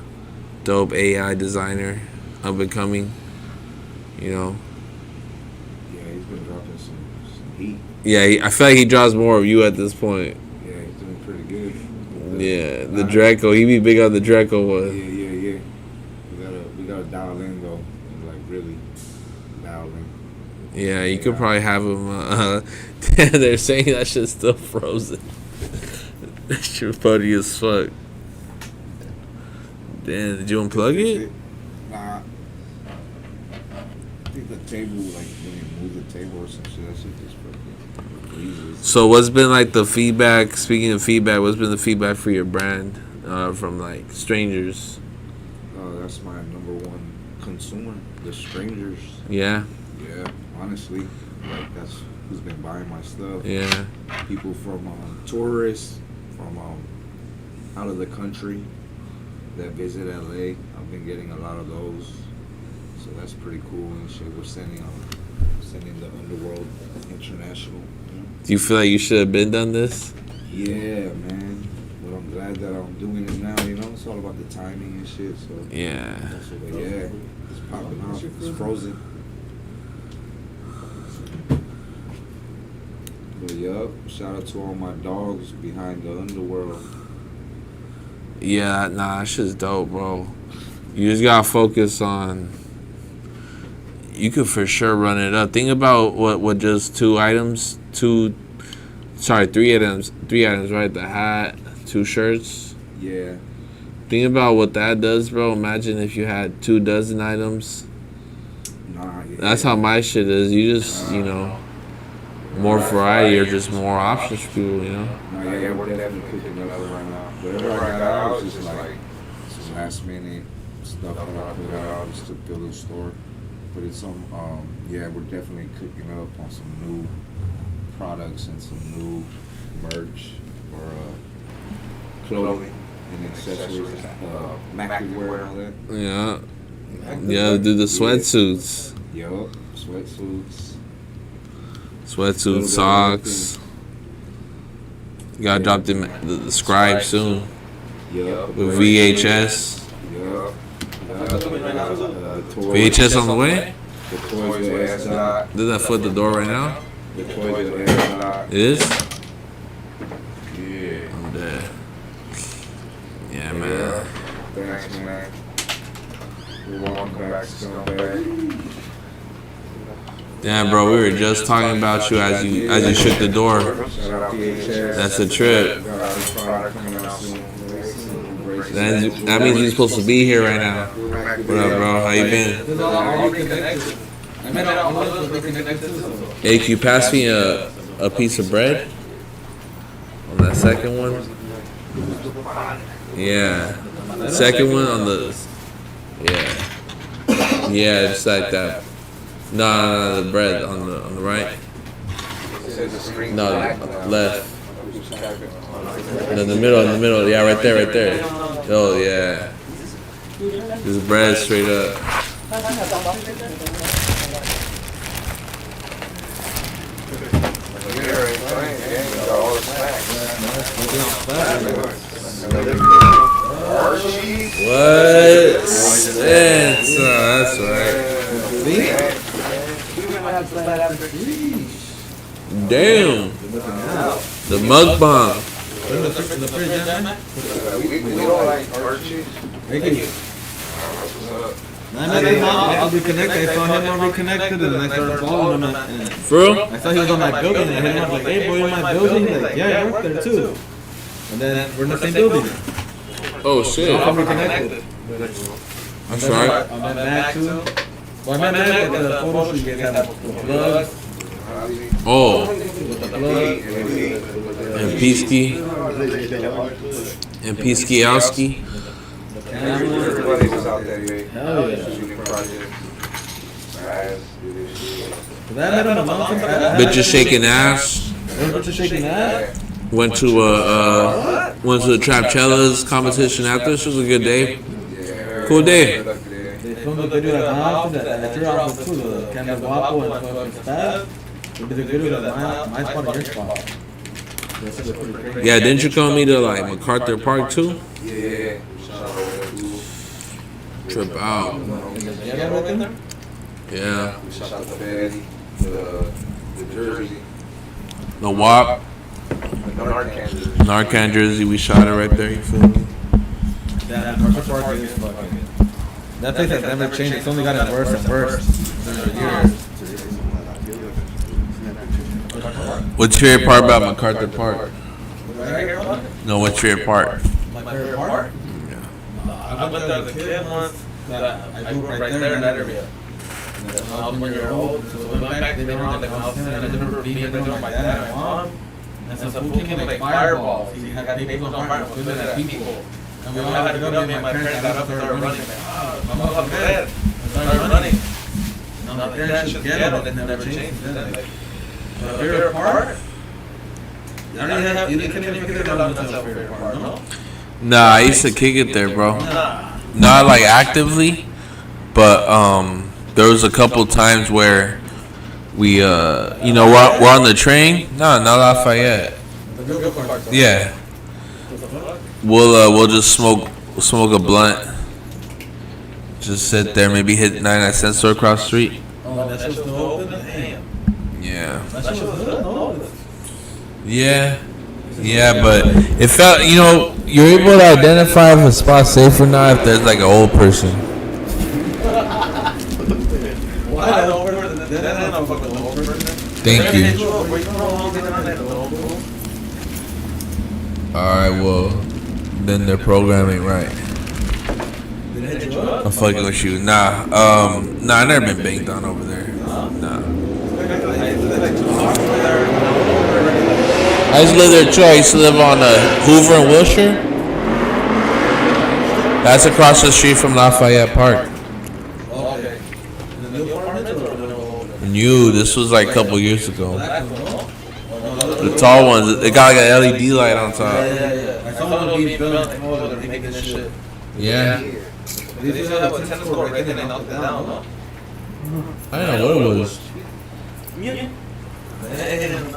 dope AI designer, up and coming. You know. Yeah, he's been dropping some heat. Yeah, I feel like he draws more of you at this point. Yeah, he's doing pretty good. Yeah, the Draco. He be big on the Draco Yeah, one. yeah. We gotta dial in though, and like really dial in. Yeah, you could probably have him. They're saying that shit's still frozen. That shit funny as fuck. Damn, did you unplug it? Nah. I think the table, like when you move the table or some shit, that shit just fucking freezes. So what's been like the feedback? Speaking of feedback, what's been the feedback for your brand from like strangers? That's my number one consumer, the strangers. Yeah, Yeah, honestly, like that's who's been buying my stuff. yeah. People from tourists from out of the country that visit LA. I've been getting a lot of those, so that's pretty cool and shit. We're sending the Underworld International. You know? Do you feel like you should have been done this? Yeah, man. But I'm glad that I'm doing it now. You know, it's all about the timing and shit. So Yeah. but yeah, it's popping off. It's frozen. But yup, shout out to all my dogs behind the Underworld. Yeah, nah, that shit's dope, bro. You just gotta focus on. You could for sure run it up. Think about what just three items, right? The hat, 2 shirts. Yeah. Think about what that does, bro. Imagine if you had 24 items. Nah, yeah. That's how my shit is. You just, more variety or just more options for people, Nah, yeah, we're definitely cooking up right now. Whatever I got out was just like some last minute stuff that I put out just to fill the store. But it's some, yeah, we're definitely cooking up on some new products and some new merch or clothing and accessories, Macri wear and all that. Yeah. Yeah, do the sweatsuits. Yup, sweatsuits. Sweatsuit socks. You gotta drop them the scribe soon. Yup. With VHS. Yup. VHS on the way? The toys with S dot. Did that foot the door right now? The toys with S dot. It is? Yeah. I'm dead. Yeah, man. Thanks, man. Welcome back, Scumbag. Damn, bro, we were just talking about you as you shook the door. Shout out PHS. That's a trip. Got our new product coming out soon. That means you're supposed to be here right now. What up, bro? How you been? Hey, can you pass me a piece of bread? On that second one? Yeah. Second one on the... Yeah. Yeah, just like that. No, the bread on the right. No, left. No, in the middle. Yeah, right there. Oh, yeah. This bread straight up. What? That's right. Damn. The mukbang. We don't like Archie. I'll be connected. I saw him on Reconnected and I started following him. For real? I thought he was on my building and I hit him up like, hey boy, you in my building? He's like, yeah, I work there too. And then we're in the same building. Oh shit. I'm Reconnected. That's right. I met Matt too. Well, I met Matt at the photo shoot you guys had with plugs. Oh. With the plug. And Peasky. And Peaskyowski. Everybody was out there, Hell yeah. shooting projects. That met him a mountain. Bitches shaking ass. Bitches shaking ass. Went to the Trapchella's competition after. This was a good day. Cool day. They filmed the video at my house at your house too. The Camera Guapo and fucking Spaz. They did a video at my spot and your spot. Yeah, didn't you call me to like MacArthur Park too? Yeah. Trip out. Yeah. We shot the Betty, the Jersey, The WAP. the Narcan Jersey. Narcan jersey. We shot it right there. You feel me? That place has never changed. It's only gotten worse and worse. What's your favorite part about MacArthur Park? No, what's your favorite part? My favorite part? I went there as a kid once. I grew up right there in that area. I was 1 year old, so we went back, they were on the house, and I remember being there with my dad and my mom. And some fool came with like fireballs. He had people on fire, shooting at people. And we all had to go up, and my parents got up and started running. My mom was bad. I started running. And my parents should get it, and it never changed. My favorite part? You couldn't even get it on the favorite part, no? Nah, I used to kick it there, bro. Not like actively, but there was a couple times where we we're on the train. No, not Lafayette. Yeah. We'll just smoke a blunt. Just sit there, maybe hit 99 cent store across the street. Oh, that's just the open? Damn. Yeah. That's just the Yeah. Yeah, but it felt, you're able to identify if a spot's safe or not if there's like an old person. Thank you. Alright, well, then their programming right. I'm fucking with you. Nah, I never been banged on over there. Nah. I used to live there too. I used to live on Hoover and Wilshire. That's across the street from Lafayette Park. Okay. In the new part? New. This was like a couple years ago. The tall ones. It got like an LED light on top. Yeah. I saw one being built in Pullover. They're making this shit. Yeah. These used to have a tennis court right there. They knocked it down, no? I don't know what it was. Damn.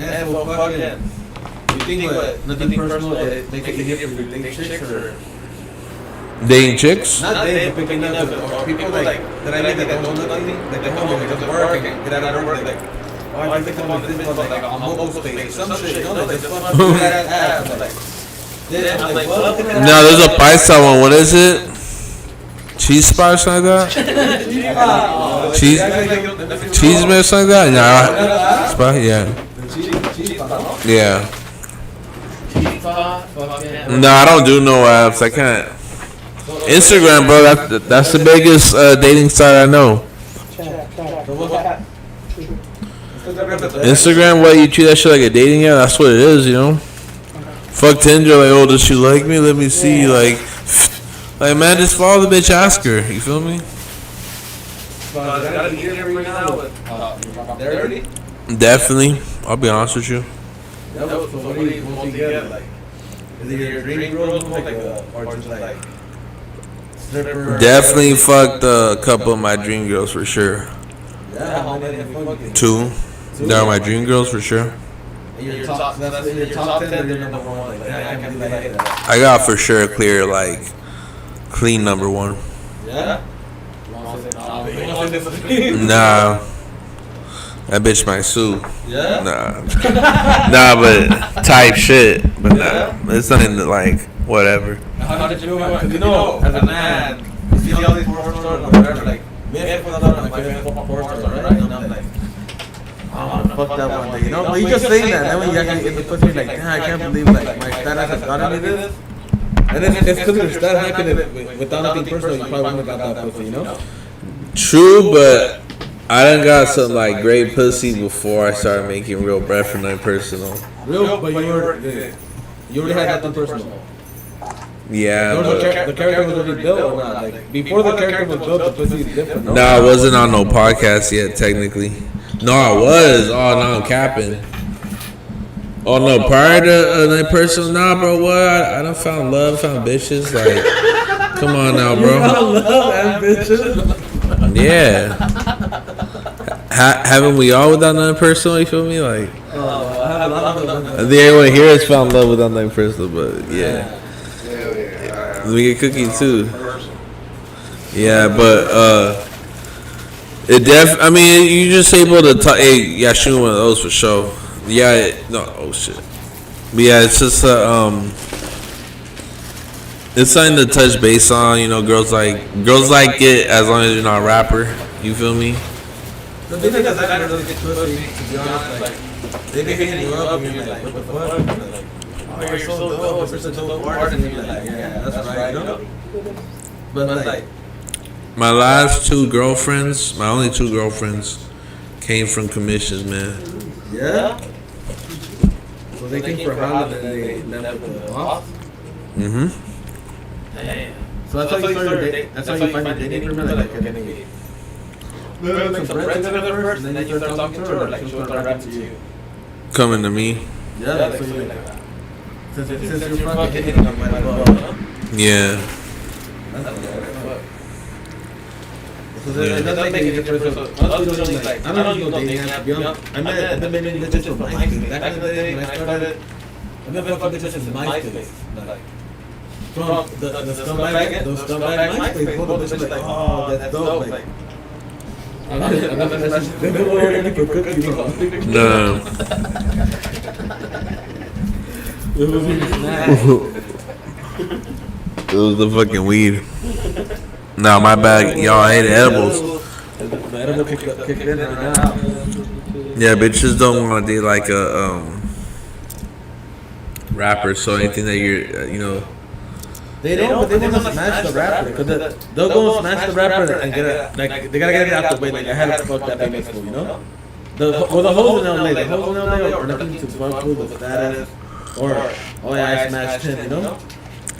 And for fucking, you think what? Nothing personal. It makes it easier for you to date chicks or Dating chicks? not dating, but picking up or people like that I meet that don't know nothing, like they home, they just work and get out of work, like, oh, I think I'm on this, like on mobile space, some shit, you know, they just fucking do that ass, like. Then I'm like, well, No, there's a paisa one. What is it? Cheese spot or something like that? Cheese man or something like that? Nah, spot, yeah. Yeah. No, I don't do no apps. I can't. Instagram, bro. That's the biggest dating site I know. Instagram, what you treat that shit like a dating app? That's what it is, you know. Fuck Tinder, like, oh, does she like me? Let me see, like, man, just follow the bitch, ask her. You feel me? Definitely. I'll be honest with you. So what do you mostly get? Like, is it your dream girl, or just like stripper? Definitely fucked a couple of my dream girls for sure. Yeah, how many fucking? Two. They're my dream girls for sure. Your top 10, they're number one. Like, I can't be like that. I got for sure clear, like, clean number one. Yeah? Nah. That bitch might sue. Yeah? Nah, but type shit. But nah, it's nothing that, like, whatever. How did you do it? Because you know, as a man, you see all these porn stars on there, like, man, for my favorite porn stars, right? And I'm like, oh, fuck that one day, you know? But you just saying that, then when you actually get the pussy, you're like, damn, I can't believe, like, my status has gotten me this. And then it's because your status happened without nothing personal, you probably wouldn't have got that pussy, you know? True, but I done got some, like, great pussy before I started making real bread for nothing personal. Real, but you already had nothing personal. Yeah, but The character was already built or not? Like, before the character was built, the pussy is different, no? nah, I wasn't on no podcast yet, technically. No, I was. Oh, no, I'm capping. Oh, no, prior to nothing personal, nah, bro, what? I done found love, found bitches, like, come on now, bro. Love and bitches. Yeah. Haven't we all without nothing personal, you feel me? Like, I have a lot of I think everyone here has found love without nothing personal, but yeah. Let me get cookie too. Yeah, but I mean, you just able to talk. Hey, yeah, shoot one of those for sure. Yeah, no, oh shit. But yeah, it's just it's something to touch base on. You know, girls like it as long as you're not a rapper. You feel me? The thing is that I don't get pussy, to be honest, like, they be hitting you up and you're like, what the fuck? And they're like, oh, you're so dope, you're such a dope artist, and you're like, yeah, that's right, you know? But like, My last my only two girlfriends, came from commissions, man. yeah? So they came for holiday and they left with the boss? Mm-hmm. Damn. So that's how you started dating, that's how you find your dating for me, like, getting some friends together first, and then you start talking to her, or like she'll start rapping to you? Coming to me. Yeah, so you're like, since you're fucking hitting on my love. Yeah. So it doesn't make any difference. Like, I don't even know dating apps, to be honest. I met many bitches from MySpace. Back in the day when I started, I met fucking bitches in MySpace. Like, from the scumbag, those scumbag MySpace photos, bitches like, oh, that's dope. Like, I never messaged them. They were looking for cookies. No. It was really snack. It was the fucking weed. Nah, my bad. Y'all hated edibles. The edible kicked in and out. Yeah, bitches don't want to do like a rapper. So anything that you're, you know. They don't, but they want to smash the rapper. Cause they'll go and smash the rapper and get it. Like, they gotta get it out the way. Like, I had to fuck that famous fool, you know? The hoes in LA, are looking to fuck with the status. Or, oh yeah, I smashed him, you know?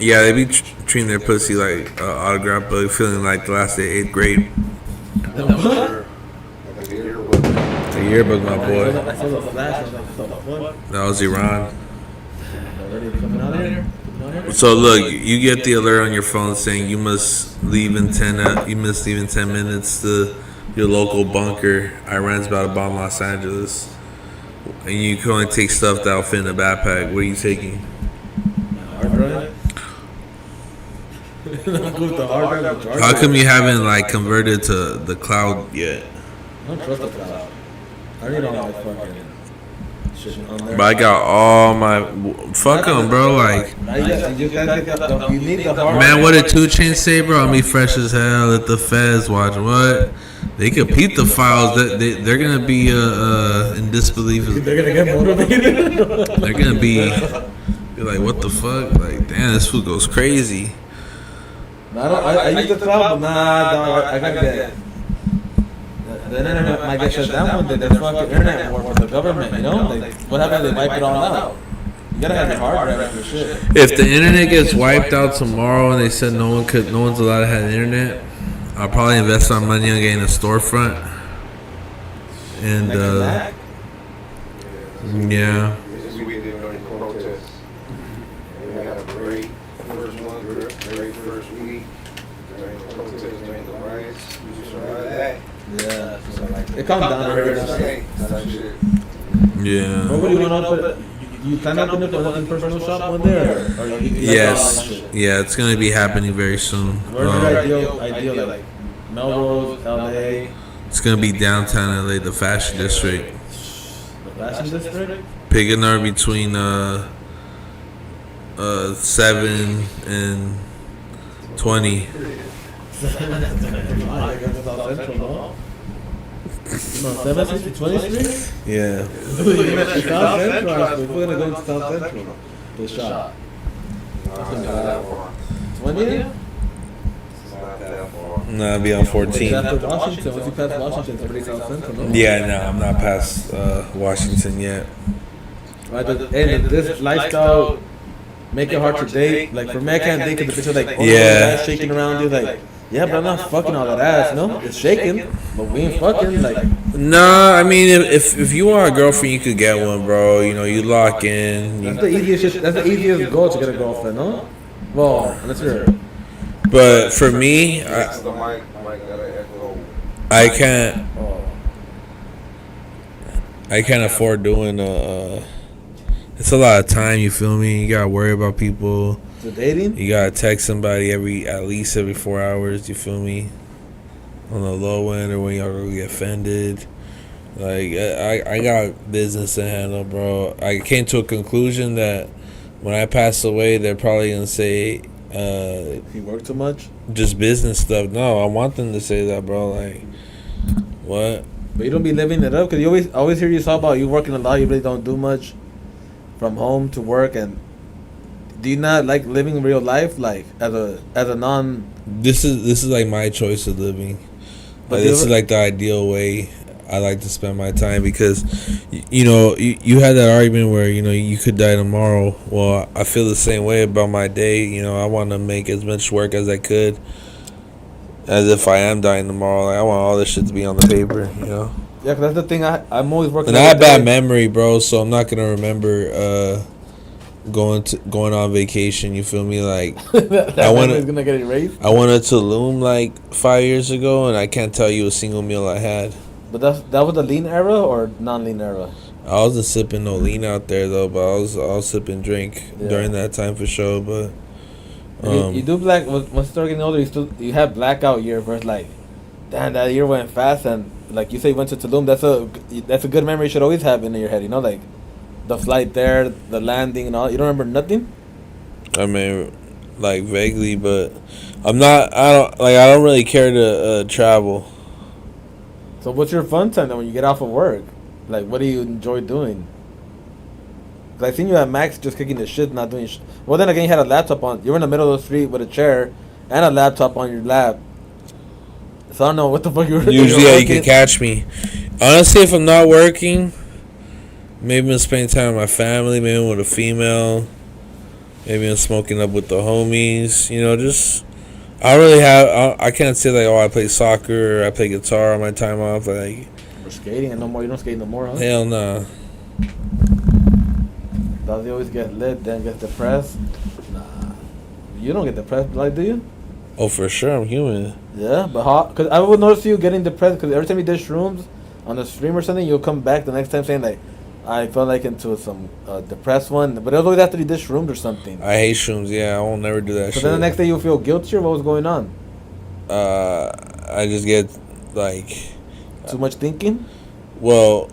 Yeah, they be treating their pussy like autograph book, feeling like the last day of 8th grade. Like a yearbook. The yearbook, my boy. I saw the flash. I was like, what? That was Iran. Already coming out here? So look, you get the alert on your phone saying you must leave in 10. You must leave in 10 minutes to your local bunker. Iran's about to bomb Los Angeles, and you can only take stuff that'll fit in a backpack. What are you taking? Hard drive? How come you haven't like converted to the cloud yet? I don't trust the cloud. I need all my fucking shit on there. But I got all my fuck them, bro. Like, You need the hard man, what did 2 Chainz say, bro? I'll be fresh as hell. Let the feds watch. What? They could peep the files. They're gonna be in disbelief. They're gonna get motivated. They're gonna be like, what the fuck? Like, damn, this food goes crazy. I use the cloud, but nah, dog, I gotta get. The internet might get shut down one day. There's fucking internet war with the government, you know? Like, what happens if they wipe it all out? You gotta have your hard drive for shit. If the internet gets wiped out tomorrow and they said no one's allowed to have the internet, I'll probably invest my money on getting a storefront. And yeah. This is we did during protests. We had a great first month, great first week during the protests, during the riots. We just survived that. Yeah, so like, it comes down to Type it. shit. Yeah. What would you want to open? You plan on opening up a personal shop one day, or you Yes. Yeah, it's gonna be happening very soon. Where's your ideal, like Melrose, LA, It's gonna be downtown LA, the fashion district. the fashion district? Pick a number between 7 and 20. No, 7th to 20th Street? Yeah. We're gonna to South Central. We're gonna go to South Central. The shop. No, it's not that far. 20th? It's not that far. No, I'll be on 14. After Washington, once you pass Washington, it's already South Central, no? Yeah, no, I'm not past Washington yet. Right, and this lifestyle make it hard to date. Like for me, I can't date because the bitch is like, oh, Yeah. ass shaking around you. Like, yeah, but I'm not fucking all that ass. No, it's shaking, but we ain't fucking. Like, Nah, I mean, if you want a girlfriend, you could get one, bro. You know, you lock in. that's the easiest shit. That's the easiest goal to get a girlfriend, no? Well, unless you're. But for me, It's the mic gotta echo. I can't. Oh. I can't afford doing it's a lot of time. You feel me? You gotta worry about people. The dating? You gotta text somebody at least every 4 hours. You feel me? On the low end, or when y'all really get offended. Like I got business to handle, bro. I came to a conclusion that when I pass away, they're probably gonna say, You work too much? just business stuff. No, I want them to say that, bro. Like, what? But you don't be living it up because you always hear you talk about you working a lot. You really don't do much from home to work. And do you not like living real life, like as a non? This is like my choice of living. But Like, do you this is ever- like the ideal way I like to spend my time, because you know you had that argument where you could die tomorrow. Well, I feel the same way about my day. I want to make as much work as I could, as if I am dying tomorrow. Like, I want all this shit to be on the paper. Yeah, because that's the thing. I'm always working. And I have every bad day. memory, bro. So I'm not gonna remember going on vacation. You feel me? Like, that I wanna- memory's gonna get erased. I went to Tulum like 5 years ago, and I can't tell you a single meal I had. But that was the lean era or non-lean era. I wasn't sipping no lean out there though, but I was sipping drink Yeah. during that time for sure. But You do black once you start getting older. You have blackout year versus like, damn, that year went fast, and like you say, you went to Tulum. That's a good memory you should always have in your head. Like the flight there, the landing, and all. You don't remember nothing. I mean, like vaguely, but I don't really care to travel. So what's your fun time then when you get off of work? Like, what do you enjoy doing? 'Cause I seen you at Max just kicking the shit, not doing shit. Well, then again, you had a laptop on. You were in the middle of the street with a chair and a laptop on your lap. So I don't know what the fuck you were doing. Usually, yeah, you can catch me. Honestly, if I'm not working, maybe I'm spending time with my family, maybe with a female. Maybe I'm smoking up with the homies. You know, just I don't really have. I can't say like, oh, I play soccer or I play guitar on my time off. Like, We're skating and no more. You don't skate no more, huh? hell no. Does he always get lit, then get depressed? Nah. You don't get depressed, like, do you? Oh, for sure, I'm human. Yeah, but how? Because I would notice you getting depressed because every time you did shrooms on the stream or something, you'll come back the next time saying, like, I felt like into some depressed one. But it was always after you did shrooms or something. I hate shrooms. Yeah, I won't never do that So shit. then the next day you'll feel guilty or what was going on? I just get like Too much thinking? well.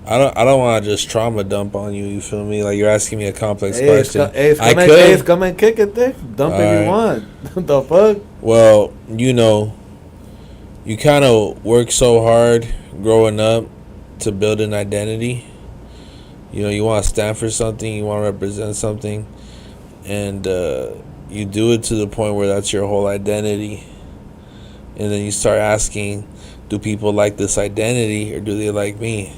I don't want to just trauma dump on you. You feel me? Like you're asking me a complex question. I could. Come and kick it, Dick. Dump if you want. The fuck? Well, you know, you kind of work so hard growing up to build an identity. You know, you want to stand for something. You want to represent something, and you do it to the point where that's your whole identity. And then you start asking, do people like this identity or do they like me?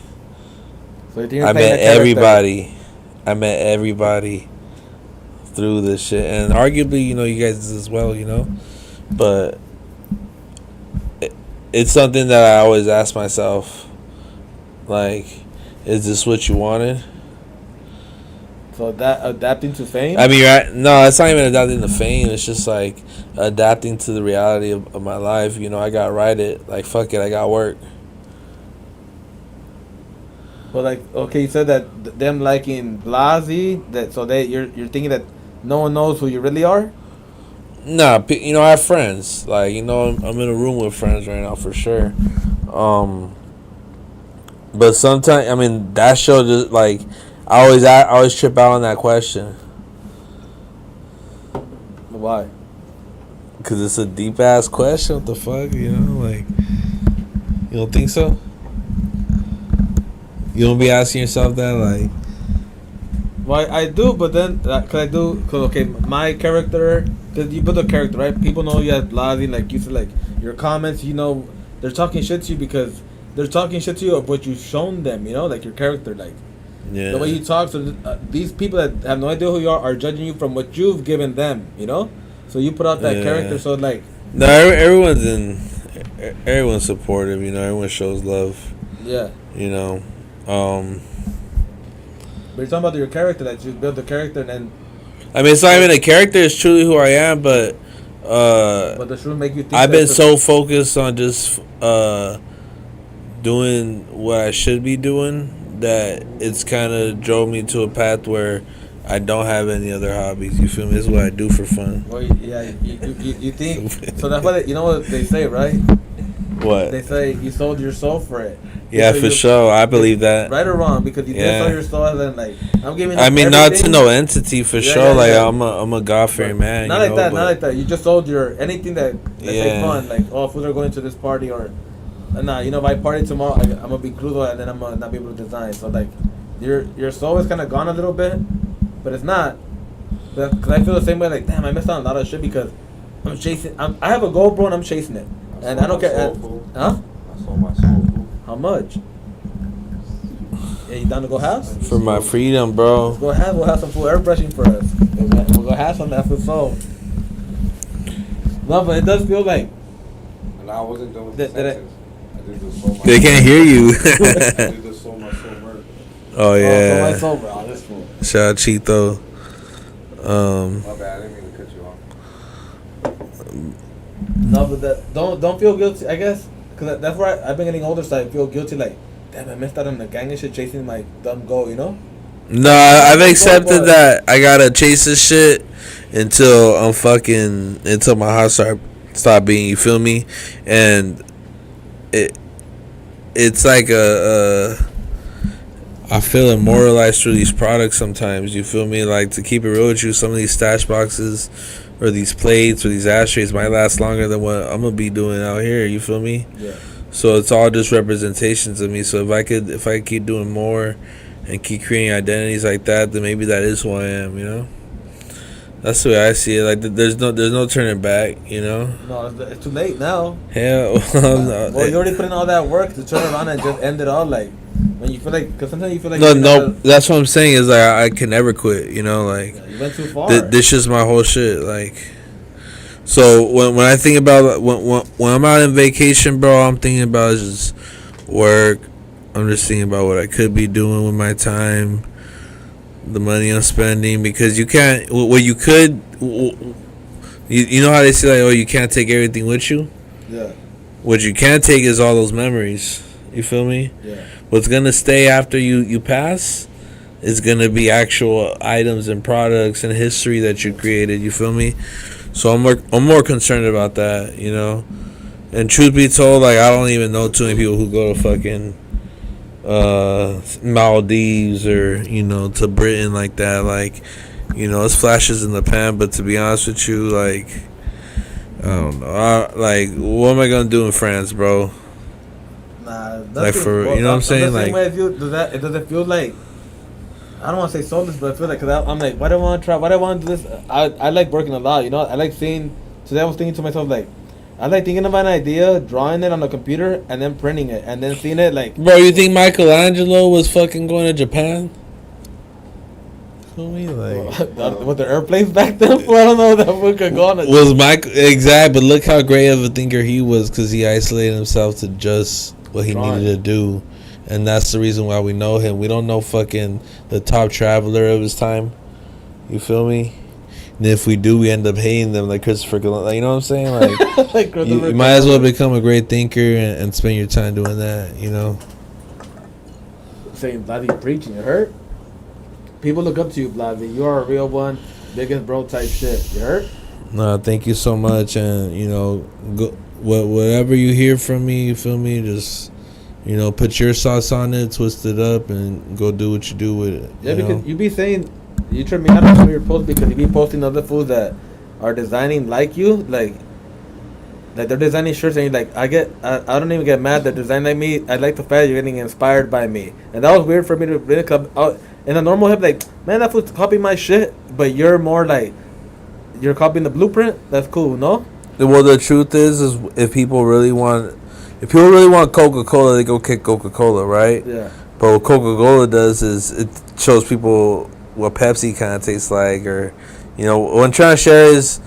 So you think you're I playing met a character? everybody. I met everybody through this shit, and arguably, you know, you guys as well, you know. But it's something that I always ask myself, like, is this what you wanted? So that adapting to fame? I mean, no, it's not even adapting to fame. It's just like adapting to the reality of my life. You know, I got righted. Like, fuck it, I got work. But like, okay, you said that them liking Blazzy, that so you're thinking that no one knows who you really are. Nah, you know, I have friends. Like, you know, I'm in a room with friends right now for sure. But sometimes, I mean, that show just like I always trip out on that question Why? because it's a deep ass question. What the fuck, you know? Like, you don't think so? You don't be asking yourself that, like. Well, I do, but then cause okay, my character, cause you build a character, right? People know you as Blazzy, like you said, like your comments, you know, they're talking shit to you because they're talking shit to you of what you've shown them, you know, like your character, like Yeah. the way you talk. So these people that have no idea who you are judging you from what you've given them, you know. So you put out that character, so like. No, everyone's supportive, you know. Everyone shows love. Yeah. You know. But you're talking about your character, that you build the character and then. I mean, it's not even a character. It's truly who I am, but. But the shroom make you think. I've been so focused on just doing what I should be doing that it's kind of drove me to a path where I don't have any other hobbies. You feel me? This is what I do for fun. Well, yeah, you think. So that's what you know what they say, right? What? They say you sold your soul for it. Yeah, So for you- sure. I believe that. Right or wrong, because you did Yeah. sell your soul, and then like I'm giving. I up mean, not to everything. no entity for Yeah, sure. yeah, Like yeah. I'm a God fearing man. Not you like know, that. but- Not like that. You just sold your anything that say Yeah. fun. Like, oh, fools are going to this party, or nah. You know, if I party tomorrow, I'm gonna be crudo, and then I'm gonna not be able to design. So like, your soul is kind of gone a little bit, but it's not. Because I feel the same way. Like, damn, I missed out on a lot of shit because I'm chasing. I have a goal, bro, and I'm chasing it, and I don't care. Huh? I sold my soul. How much? Yeah, you down to go halves? for my freedom, bro. Let's go halves. We'll have some full airbrushing for us. We'll go halves on that for soul. No, but it does feel like. And I wasn't done with Did- the did I- sentence. I did the soul my They can't hear you. I did the soul my soul murder. Oh Oh, yeah. my soul, bro. This fool. Shout out Chito. My bad, I didn't mean to cut you off. No, but don't feel guilty. I guess because that's where I've been getting older, so I feel guilty. Like, damn, I missed out on the gang and shit, chasing my dumb goal. You know? No, I've accepted that I gotta chase this shit until until my heart stop beating. You feel me? And it's like I feel immortalized through these products sometimes. You feel me? Like, to keep it real with you, some of these stash boxes or these plates or these ashtrays might last longer than what I'm gonna be doing out here. You feel me? Yeah. So it's all just representations of me. So if I could keep doing more and keep creating identities like that, then maybe that is who I am. You know, that's the way I see it. Like, there's no turning back. You know. No, it's too late now. Hell, Well, you already put in all that work to turn around and just end it all. Like, When you feel like, because sometimes you feel like No, you're no, not- that's what I'm saying is like I can never quit. You know, like Yeah, you went too far. this is my whole shit. Like, so when I think about when I'm out on vacation, bro, all I'm thinking about is just work. I'm just thinking about what I could be doing with my time, the money I'm spending, because you can't. What you could, you know how they say like, oh, you can't take everything with you. Yeah. What you can take is all those memories. You feel me? Yeah. What's gonna stay after you pass is gonna be actual items and products and history that you created. You feel me? So I'm more concerned about that, you know. And truth be told, like I don't even know too many people who go to fucking Maldives or to Britain like that. Like, it's flashes in the pan, but to be honest with you, like I don't know. Like, what am I gonna do in France, bro? Nah, Like, for you know what I'm saying? The same Like, way does it feel like, I don't want to say soulless, but I feel like, cause I'm like, why do I want to try? Why do I want to do this? I like working a lot, I like seeing. Today I was thinking to myself, like, I like thinking about an idea, drawing it on the computer, and then printing it, and then seeing it, like. bro, you think Michelangelo was fucking going to Japan? Feel me? Like, With the airplanes back then, I don't know that we could go on. was Mike exact? But look how great of a thinker he was, because he isolated himself to just what he Drawing. needed to do, and that's the reason why we know him. We don't know fucking the top traveler of his time. You feel me? And if we do, we end up hating them like Christopher Columbus. Like, you know what I'm saying? Like, Like you might as well become a great thinker and spend your time doing that. Saying Blazzy preaching, it hurt. People look up to you, Blazzy. You are a real one, biggest bro type shit. You hurt? No, thank you so much, and go, whatever you hear from me, you feel me? Just put your sauce on it, twist it up, and go do what you do with it. Yeah, because you be saying, you trip me out on some of your posts because you be posting other fools that are designing like you, like they're designing shirts, and you're like, I don't even get mad that design like me. I like the fact that you're getting inspired by me, and that was weird for me to really come out in a normal hip. Like, man, that fool's copying my shit, but you're more like you're copying the blueprint. That's cool, no? Well, the truth is if people really want Coca-Cola, they go kick Coca-Cola, right? Yeah. But what Coca-Cola does is it shows people what Pepsi kind of tastes like, or what I'm trying to share is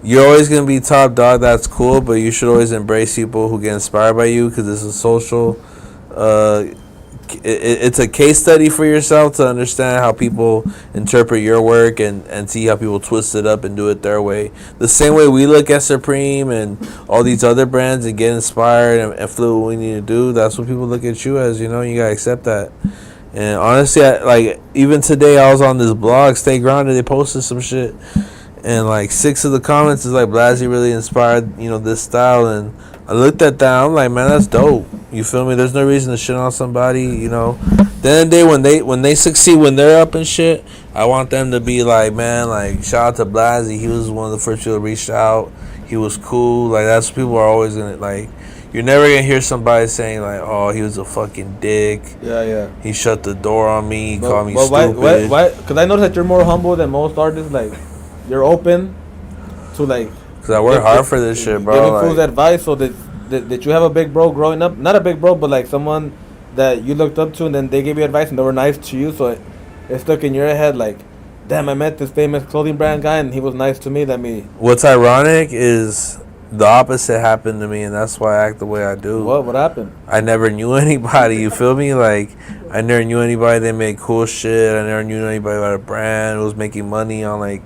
you're always going to be top dog. That's cool, but you should always embrace people who get inspired by you, because it's a social it's a case study for yourself to understand how people interpret your work and see how people twist it up and do it their way. The same way we look at Supreme and all these other brands and get inspired and feel what we need to do, that's what people look at you as. You gotta accept that. And honestly, even today I was on this blog, Stay Grounded, they posted some shit, and like 6 of the comments is like, Blazzy really inspired this style, and I looked at that, I'm like, man, that's dope. You feel me? There's no reason to shit on somebody. Then the day when they succeed, when they're up and shit, I want them to be like, man, like, shout out to Blazzy. He was one of the first people to reach out. He was cool. Like, that's what people are always gonna like. You're never gonna hear somebody saying like, oh, he was a fucking dick. Yeah. He shut the door on me. He called me why, stupid. Why? Because I know that you're more humble than most artists. Like, you're open to like. Because I work hard for this shit, bro. Giving fools advice, so that you have a big bro growing up, not a big bro, but like someone that you looked up to, and then they gave you advice and they were nice to you, so it stuck in your head like, damn, I met this famous clothing brand guy and he was nice to me. What's ironic is the opposite happened to me, and that's why I act the way I do. What happened? I never knew anybody, you feel me? Like, I never knew anybody that made cool shit. I never knew anybody about a brand who was making money on like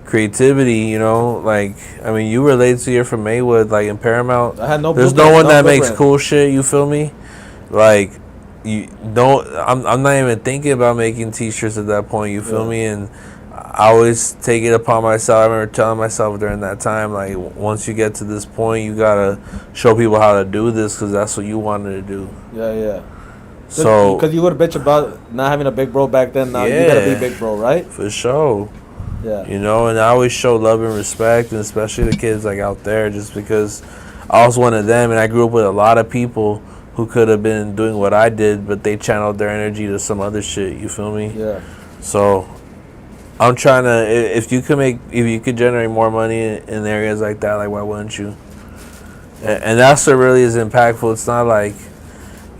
creativity, like, I mean, you relate to, you're from Maywood, like in Paramount, I had no there's no one that makes cool shit, you feel me? Like, I'm not even thinking about making t-shirts at that point, you feel me? And I always take it upon myself. I remember telling myself during that time, like, once you get to this point, you gotta show people how to do this, because that's what you wanted to do. Yeah. So, because you would bitch about not having a big bro back then, now you gotta be big bro, right? For sure. Yeah. And I always show love and respect, and especially the kids like out there, just because I was one of them, and I grew up with a lot of people who could have been doing what I did, but they channeled their energy to some other shit. You feel me? Yeah. So I'm trying to, if you could generate more money in areas like that, like, why wouldn't you? And that's what really is impactful. It's not like,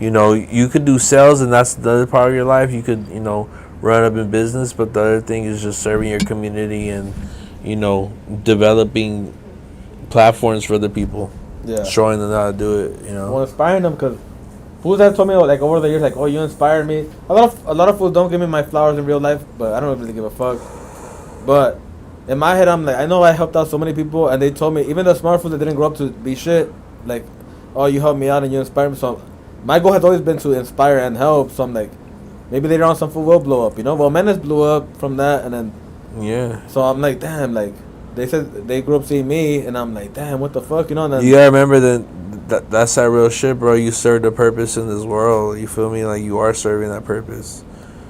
You could do sales, and that's the other part of your life. You could, run up in business, but the other thing is just serving your community and, developing platforms for other people, Yeah. showing them how to do it. Well, inspiring them, because fools have told me like over the years, like, oh, you inspired me. A lot of fools don't give me my flowers in real life, but I don't really give a fuck. But in my head, I'm like, I know I helped out so many people, and they told me, even the smart fools that didn't grow up to be shit, like, oh, you helped me out and you inspired me. So my goal has always been to inspire and help. So I'm like, maybe later on some fool will blow up, Well, Menace blew up from that, and then Yeah. so I'm like, damn, like they said they grew up seeing me, and I'm like, damn, what the fuck, And then You gotta remember that's that real shit, bro. You serve the purpose in this world. You feel me? Like you are serving that purpose.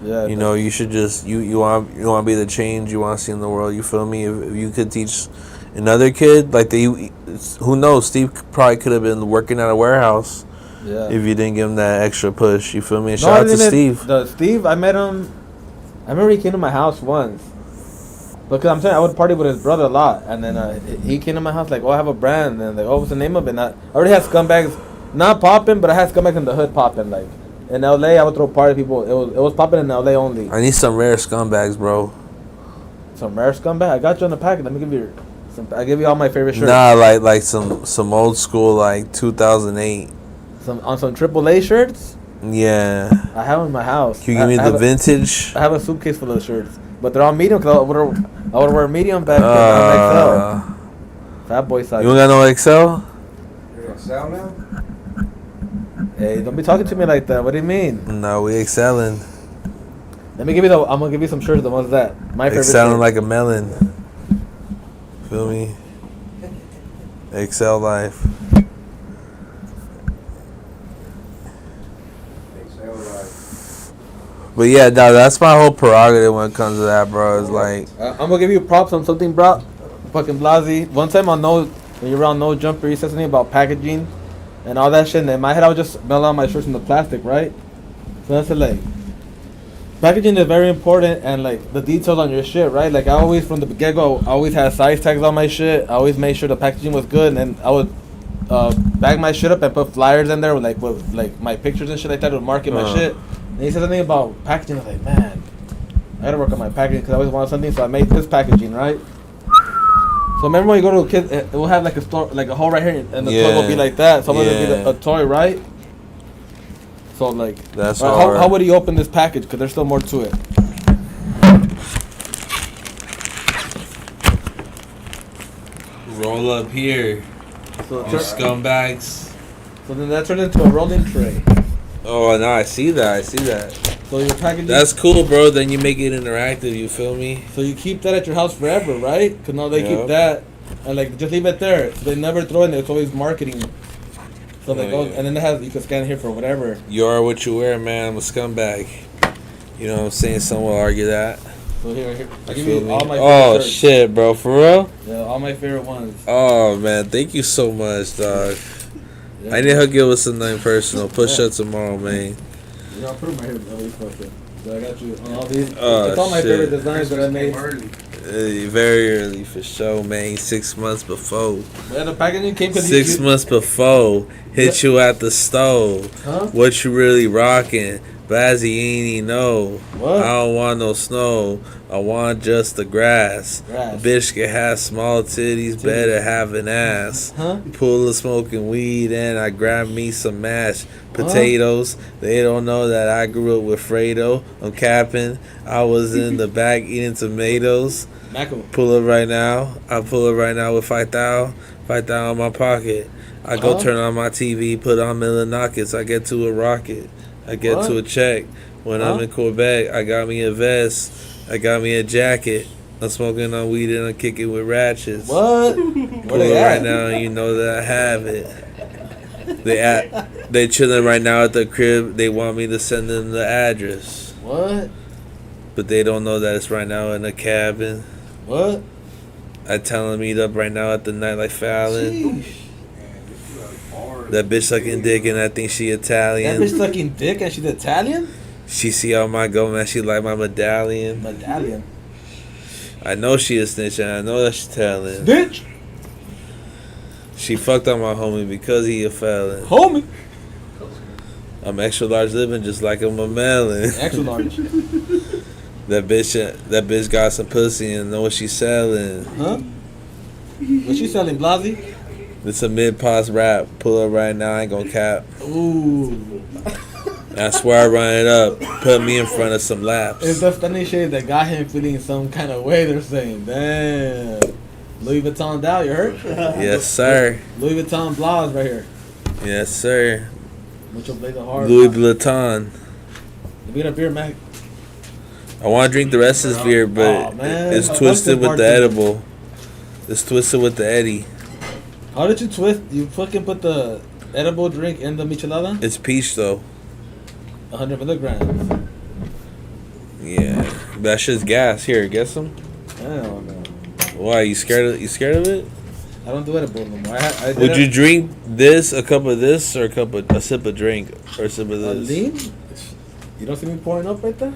yeah, You should just you want to be the change you want to see in the world. You feel me? If you could teach another kid, like who knows? Steve probably could have been working at a warehouse yeah. if you didn't give him that extra push. You feel me? And No, shout I out to didn't- Steve. Steve, I met him. I remember he came to my house once. Because I'm saying I would party with his brother a lot, and then he came to my house like, oh, I have a brand, and like, oh, what's the name of it? And I already had Scumbags, not popping, but I had Scumbags in the hood popping. Like in LA, I would throw party people. It was popping in LA only. I need some rare scumbags, bro. Some rare Scumbag. I got you on the packet. Let me give you some. I give you all my favorite shirts. Nah, like some old school like 2008. Some AAA shirts. Yeah. I have them in my house. Can you give me the vintage? I have a suitcase full of shirts, but they're all medium. Cause I would wear medium back then. I'm XL. Fat boy size. You don't got no XL? You're XL now? Hey, don't be talking to me like that. What do you mean? No, we excelling. Let me give you I'm gonna give you some shirts. The ones that my favorite. Excelling shirt. like a melon. Feel me? Excel life. XL life. But yeah, no, that's my whole prerogative when it comes to that, bro. It's like, I'm gonna give you props on something, bro. Fucking Blazzy. One time on when you're around No Jumper, you said something about packaging and all that shit. And in my head, I would just mail out my shirts in the plastic, right? So I said like, packaging is very important, and like the details on your shit, right? Like I always from the get go, I always had size tags on my shit. I always made sure the packaging was good, and then I would bag my shit up and put flyers in there with like my pictures and shit like that to market my shit. And he said something about packaging. I was like, man, I gotta work on my packaging because I always wanted something. So I made this packaging, right? So remember when you go to a kid, it will have like a store, like a hole right here, and the toy will be like that. So I'm gonna be a toy, right? So like, that's how would he open this package? Because there's still more to it. roll up here. So, You scumbags. so then that turns into a rolling tray. Oh, no, I see that. So your packaging. That's cool, bro. Then you make it interactive, you feel me? So you keep that at your house forever, right? Because now they Yep. keep that, and like just leave it there. So they never throw it. It's always marketing. So like, Oh, yeah. and then it has you can scan here for whatever. You are what you wear, man. I'm a scumbag. You know what I'm saying? Some will argue that. So here, I give Feel you me? all my. Oh, favorite shirts. shit, bro. For real? Yeah, all my favorite ones. Oh, man. Thank you so much, dog. Yeah. I need to hook you up with something personal. Push up tomorrow, man. Yeah, I'll put them right here. Oh, you fucker. So I got you on all these. Oh, it's all my shit. favorite designs that I made. Very early for sure, man. 6 months before. Yeah, the packaging came because 6 months before. Hit you at the stove. Huh? What you really rocking? Blazzy ain't even know. What? I don't want no snow. I want just the grass. Grass. A bitch can have small titties, better have an ass. Huh? Pull the smoking weed and I grab me some mashed potatoes. They don't know that I grew up with Fredo. I'm capping. I was in the back eating tomatoes. Macco. Pull up right now. I pull up right now with 5,000. 5,000 in my pocket. I go turn on my TV, put on Millinockets. I get to a rocket. I get to a check. When I'm in Quebec, I got me a vest. I got me a jacket. I'm smoking on weed and I'm kicking with ratchets. What? Pull Where they up right at? now and you know that I have it. They chilling right now at the crib. They want me to send them the address. What? But they don't know that it's right now in a cabin. What? I tell them meet up right now at the night like Fallon. Sheesh. That bitch sucking dick and I think she That Italian. bitch sucking dick and she's Italian? She see how my go, man. She like my medallion. Medallion. I know she a snitch and I know that she telling. Bitch! She fucked on my homie because he a felon. Homie! I'm extra large living just like I'm a melon. Extra large. That bitch got some pussy and know what she's selling. Huh? What she selling, Blazzy? It's a mid-pause rap. Pull up right now, I ain't gonna cap. Ooh. I swear I run it up. Put me in front of some laps. It's the funny shade that got him feeling some kind of way. They're saying, damn. Louis Vuitton down, you heard? Yes, sir. Louis Vuitton Blaz right here. Yes, sir. Mucho Blazer hard. Louis Vuitton. We get a beer, Mac. I want to drink the rest of this beer, but Aw, man. it's How twisted much with the bartender? edible. It's twisted with the Eddie. How did you twist? You fucking put the edible drink in the michelada? It's peach though. 100 milligrams. Yeah, that shit's gas. Here, get some. Hell no. Why you scared? You scared of it? I don't do edible no more. I Would you drink this, a cup of this, or a sip of drink, or a sip of a this? lean? You don't see me pouring up right there?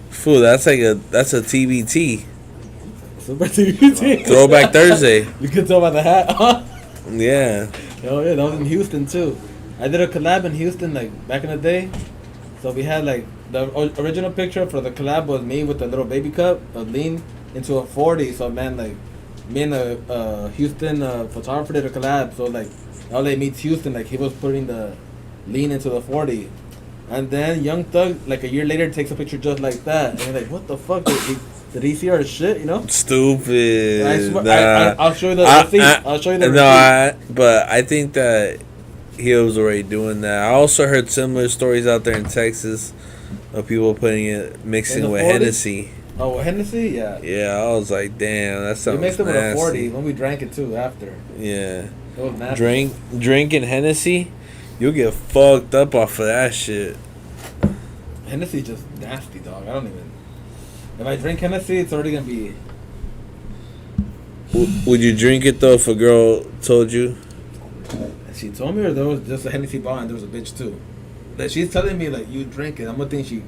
Fool, that's a TBT. Super TBT. Throwback Thursday. You can tell by the hat. Yeah. Oh yeah, that was in Houston too. I did a collab in Houston like back in the day. So we had like the original picture for the collab was me with a little baby cup of lean into a 40. So man, like me and a Houston photographer did a collab. So like LA meets Houston, like he was putting the lean into the 40. And then Young Thug, like a year later, takes a picture just like that. And you're like, what the fuck? Did he see our shit, you know? Stupid. I swear, I'll show you the receipt. I'll show you the receipt. But I think that he was already doing that. I also heard similar stories out there in Texas of people putting it, mixing In the with 40? Hennessy. Oh, Hennessy? Yeah. Yeah, I was like, damn, that sounds We mixed it with a 40 nasty. when we drank it too after. Yeah. It was nasty. Drinking Hennessy, you'll get fucked up off of that shit. Hennessy just nasty, dog. I don't even. If I drink Hennessy, it's already gonna be. Would you drink it though if a girl told you? She told me, or there was just a Hennessy bottle and there was a bitch too. That she's telling me like you drink it. I'm gonna think she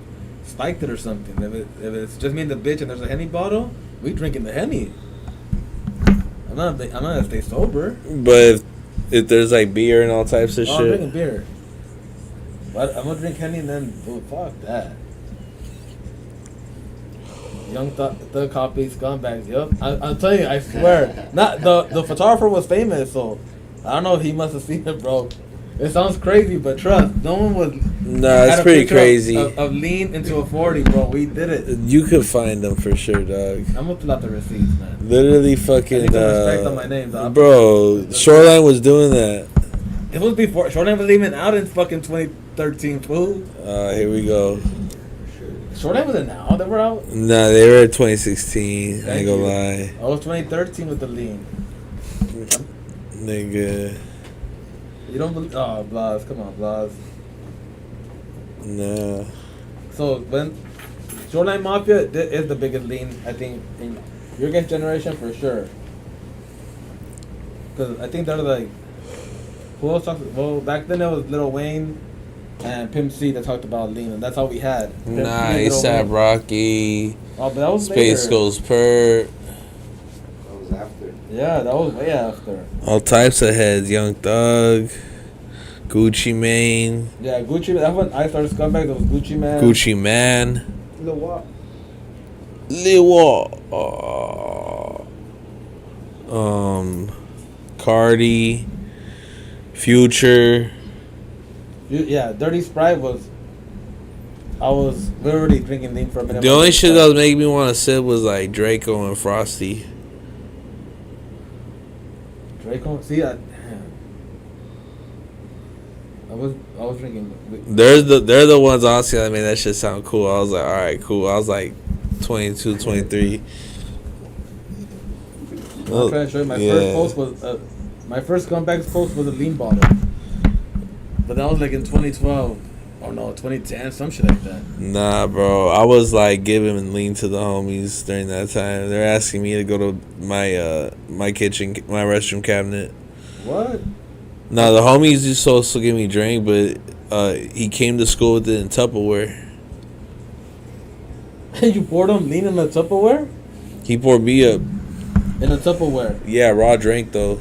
spiked it or something. If it's just me and the bitch and there's a Henny bottle, we drinking the Henny. I'm not gonna stay sober. But if there's like beer and all types of I'm shit. drinking beer. But I'm gonna drink Henny and then, dude, fuck that. Young Thug copy Scumbags, yup. I'll tell you, I swear. Not the photographer was famous, so I don't know if he must have seen it, bro. It sounds crazy, but trust, no one was. Nah, it's had a pretty picture crazy. Of lean into a 40, bro. We did it. You could find them for sure, dog. I'm gonna pull out the receipts, man. Literally I fucking. need some respect on my name, dog. Bro, Shoreline was doing that. It was before Shoreline was even out in fucking 2013, fool. Here we go. Shoreline wasn't out. They were out. Nah, they were 2016. I ain't Thank gonna you. lie. I was 2013 with the lean. Nigga. You don't believe? Oh, Blas, come on, Blas. Nah. So when Shoreline Mafia is the biggest lean, I think, in your guys' generation for sure. Because I think they're like, who else talks? Well, back then it was Lil Wayne and Pimp C that talked about lean, and that's all we had. Pimp C Nah, and Lil ASAP Wayne. Rocky. Oh, but that was Space later. Goes Pert. That was after. Yeah, that was way after. All types of heads. Young Thug. Gucci Mane. Yeah, Gucci. That when I started Scumbags, it was Gucci Man. Gucci Man. Lil Wap. Lil Cardi. Future. Yeah, Dirty Sprite was. We were already drinking lean for a minute. The only shit that was making me want to sip was like Draco and Frosty. Draco. See, damn. I was drinking. They're the ones honestly that made that shit sound cool. I was like, all right, cool. I was like 22, 23. I'm trying to show you my first post was my first Scumbags post was a lean bottle, but that was like in 2012 or no 2010, some shit like that. Nah, bro. I was like giving lean to the homies during that time. They're asking me to go to my kitchen, my restroom cabinet. What? Nah, the homies used to also give me drink, but he came to school with it in Tupperware. You poured them lean in a Tupperware? He poured me up. In a Tupperware. Yeah, raw drink though.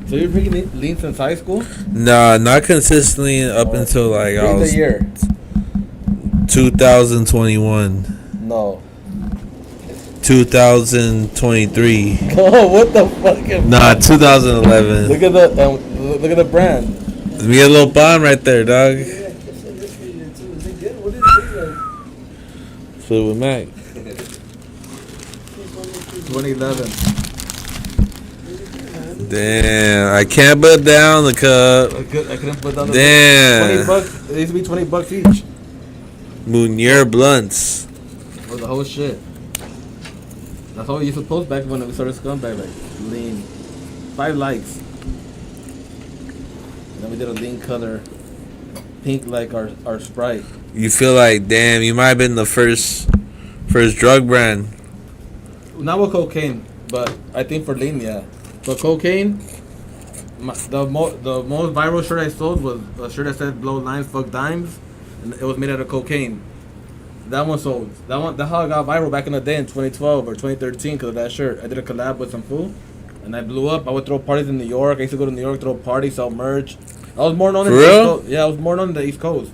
So you're drinking lean since high school? Nah, not consistently up until like I was the year? 2021, No. 2023. Oh, what the fuck? Nah, 2011. Look at the brand. Let me get a little bomb right there, dog. Flew with Mac. 2011. Damn, I can't put down the cup. I couldn't put down the Damn. $20. It used to be $20 each. Munier blunts. For the whole shit. That's all we used to post back when we started Scumbag, like lean. 5 likes. And then we did a lean color. Pink like our Sprite. You feel like, damn, you might have been the first drug brand. Not with cocaine, but I think for lean, yeah. But cocaine, the most viral shirt I sold was a shirt that said "Blow lines, fuck dimes," and it was made out of cocaine. That one sold. That's how I got viral back in the day in 2012 or 2013 because of that shirt. I did a collab with some fool, and I blew up. I would throw parties in New York. I used to go to New York, throw parties, sell merch. I was more known in the East Coast. Yeah, I was more known in the East Coast.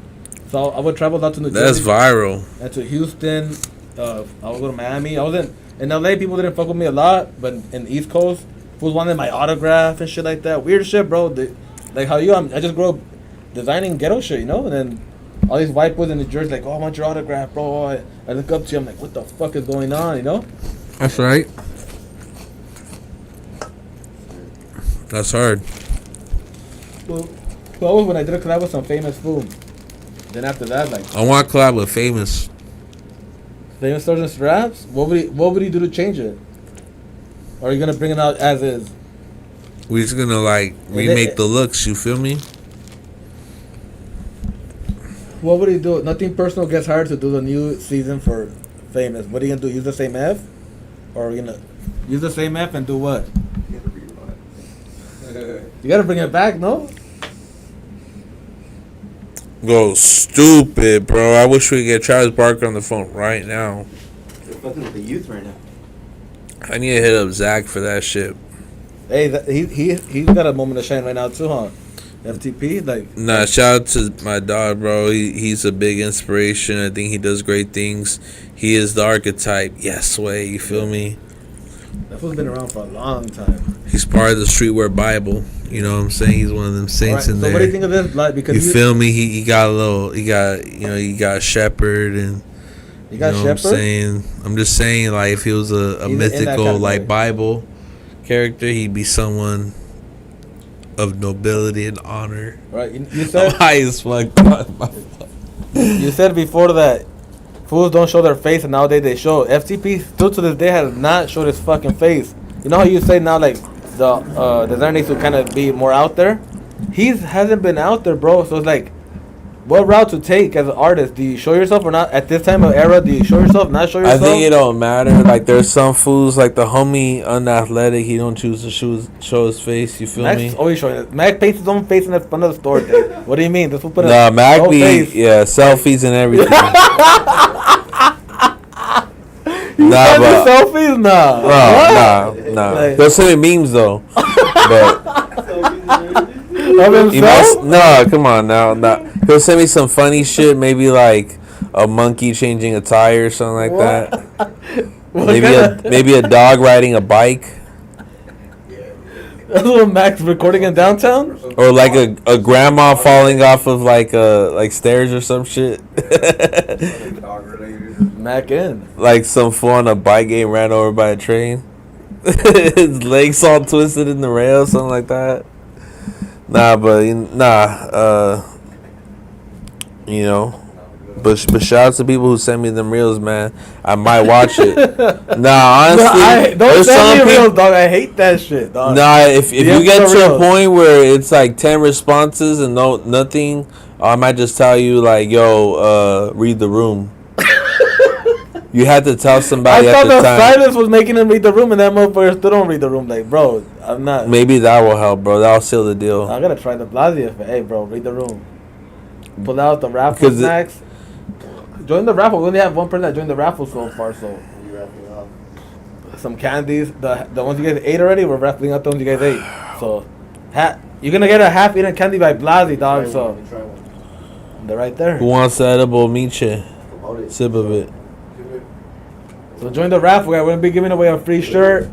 So I would travel out to New Jersey. That's viral. And to Houston. I would go to Miami. I was in LA. People didn't fuck with me a lot, but in the East Coast, fools wanted my autograph and shit like that. Weird shit, bro. Like how I just grew up designing ghetto shit, you know, and then all these white boys in New Jersey like, oh, I want your autograph, bro. I look up to you. I'm like, what the fuck is going on, you know? That's right. That's hard. Well, that was when I did a collab with some famous food. Then after that, like, I want to collab with Famous. Famous Sergeant Straps. What would he do to change it? Or are you gonna bring it out as is? We're just gonna like remake the looks. You feel me? What would he do? Nothing Personal gets hired to do the new season for Famous. What are you gonna do? Use the same F, or are you gonna use the same F and do what? You gotta bring it back, no? Go stupid, bro. I wish we could get Travis Barker on the phone right now. You're fucking with the youth right now. I need to hit up Zach for that shit. Hey, he's got a moment of shine right now too, huh? FTP, like. Nah, shout out to my dog, bro. He's a big inspiration. I think he does great things. He is the archetype. Yes, way. You feel me? That fool's been around for a long time. He's part of the streetwear Bible. You know what I'm saying? He's one of them saints in so there. what do you think of this? Like, because you feel me? He got a little. He got Shepherd and. You got know Shepherd. I'm just saying, like, if he was a mythical like Bible character, he'd be someone of nobility and honor. Right. You said. I'm high as fuck. You said before that fools don't show their face, and nowadays they show. FTP still to this day has not showed his fucking face. You know how you say now, like, the designer needs to kind of be more out there? He hasn't been out there, bro. So it's like, what route to take as an artist? Do you show yourself or not? At this time of era, do you show yourself, not show yourself? I think it don't matter. Like, there's some fools, like the homie unathletic, he don't choose to show his face. You feel me? Mac's always showing it. Mac paints his own face in the front of the store. Dude. What do you mean? This will put Nah, Mac no be, face. yeah, selfies and everything. You Nah, but selfies? Nah. nah. Like, They'll send me memes though. But of himself? no, come on now. Nah. He'll send me some funny shit, maybe like a monkey changing a tire or something like that. Maybe a dog riding a bike. That's what Mac's recording in downtown? Or like a grandma falling off of like stairs or some shit. Mac in. Like some fool on a bike getting ran over by a train. His legs all twisted in the rail, something like that. Nah, but you know. But shout out to people who send me them reels, man. I might watch it. Nah, honestly, don't send me reels, dog. I hate that shit, dog. Nah, if you get to a point where it's like 10 responses and nothing, I might just tell you like, yo, read the room. You had to tell somebody at the time. I thought the silence was making him read the room, and that motherfucker still don't read the room. Like, bro, I'm not. Maybe that will help, bro. That'll seal the deal. I gotta try the Blazzy effect. Hey, bro, read the room. Pull out the raffle snacks. Join the raffle. We only have one person that joined the raffle so far, so. You raffling off? Some candies. The ones you guys ate already, we're raffling out the ones you guys ate. So. You're gonna get a half-eaten candy by Blazzy, dog. So Try one. they're right there. Who wants the edible miche? Promote it. Sip of it. So join the raffle. We're gonna be giving away a free shirt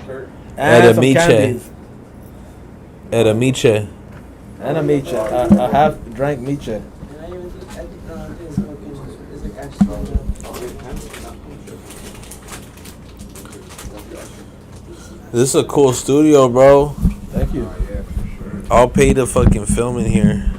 and some Edamiche. candies. At a miche. And a miche, a half-drank miche. And I even think, it's like actually. This is a cool studio, bro. Thank you. Oh, yeah, for sure. I'll pay to fucking film in here.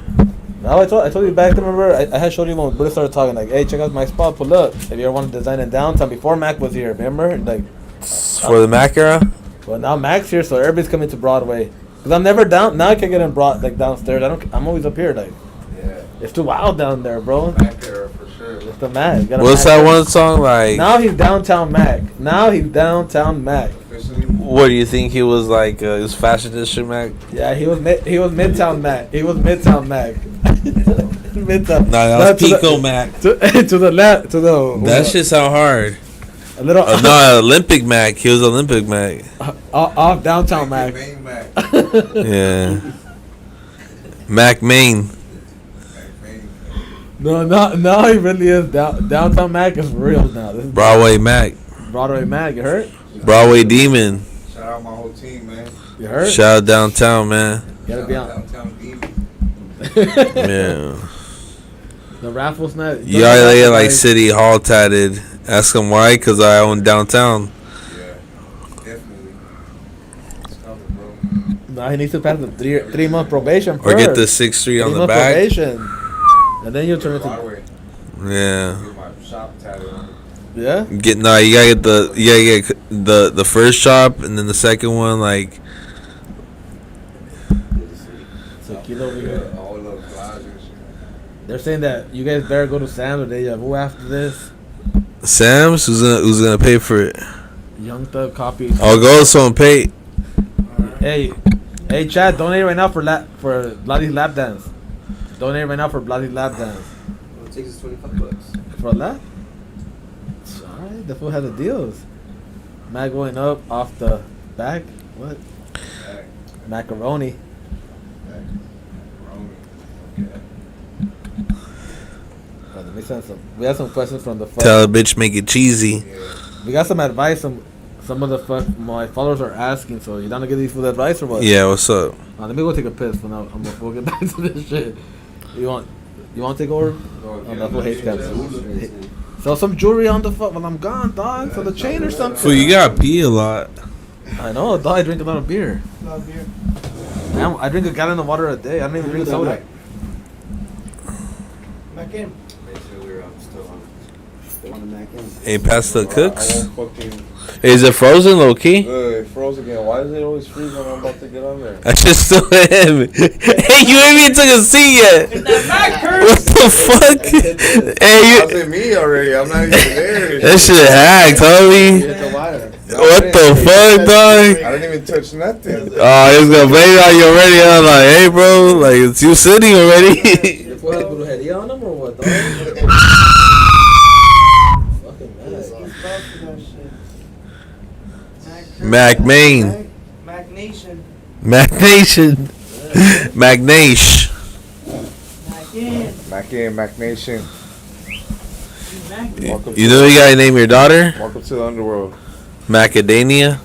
Now I told you back then, remember I had showed you when we started talking like, hey, check out my spot, pull up. If you ever want to design in downtown before Mac was here, remember? Like, For the Mac era? well now Mac's here, so everybody's coming to Broadway. Cause I'm never down. Now I can get in downstairs. I'm always up here. Like, Yeah. it's too wild down there, bro. Back there for sure. It's the Mac. You gotta What's Mac that it. one song like? Now he's downtown Mac. Now he's downtown Mac. Officially. What do you think he was like? His fashion district Mac? Yeah, he was Midtown Mac. He was Midtown Mac. Midtown. Nah, that No, was Pico Mac. To the left, to the. That shit sound hard. A little. No, Olympic Mac. He was Olympic Mac. Off downtown Mac. Bang, Mac. Yeah. Mac Main. No, he really is downtown Mac is real now. This is Broadway Mac. Broadway Mac. You heard? Broadway Demon. Shout out my whole team, man. You heard? Shout out downtown, man. Gotta be on. Downtown Demon. Yeah. The raffle's not. You already get like City Hall tatted. Ask him why, because I own downtown. Yeah, definitely. It's coming, bro. No, he needs to pass the 3-month probation Or get the first. 6'3" on the 3-month back. probation. And then you turn it to. Broadway. Yeah. Get my shop tatted on it. Yeah? You gotta get the first shop and then the second one like So Kilo over here. Yeah, all of Blazzy and shit. They're saying that you guys better go to Sam's or Deja Vu after this. Sam's. Who's gonna pay for it? Young Thug copies. I'll go so and pay. Hey, Chad, donate right now for Blazzy's lap dance. Donate right now for Blazzy's lap dance. Well, it takes us $25. For a lap? Alright, the fool has the deals. Mac going up off the back. What? Back, Macaroni. back. Wrong. Okay. Let me send some. We have some questions from the. Tell a bitch make it cheesy. Yeah. We got some advice. Some of the my followers are asking. So you down to give these food advice or what? Yeah, what's up? Let me go take a piss. For now, we'll get back to this shit. You want to take over? Go that fool hates get cats. Sell some jewelry on the fuck when I'm gone, dog. For the chain or something. Fool, you gotta pee a lot. I know, dog. I drink a lot of beer. Not beer. Man, I drink a gallon of water a day. I don't even drink soda. Back in. Make sure we're still on the Mac in. Hey, pass the cooks. I won't fucking Is it frozen, low key? it froze again. Why does it always freeze when I'm about to get on there? That shit's still heavy. Hey, you ain't even took a seat yet. What the fuck? Hey, How's it me already? I'm not even there. that shit hacked, homie. Hit the wire. What the fuck, dog? I didn't even touch nothing. Oh, he's gonna blame it on you already. I'm like, hey, bro, like it's you sitting already. Your foot has brujeria on them or what, dog? Fucking mad. Mac Main, Mac Nation. Mac Nation, Mac Nash. Mac in. Mac in, Mac Nation. Mac. Welcome You know you gotta name your daughter Welcome to the underworld. Macadamia.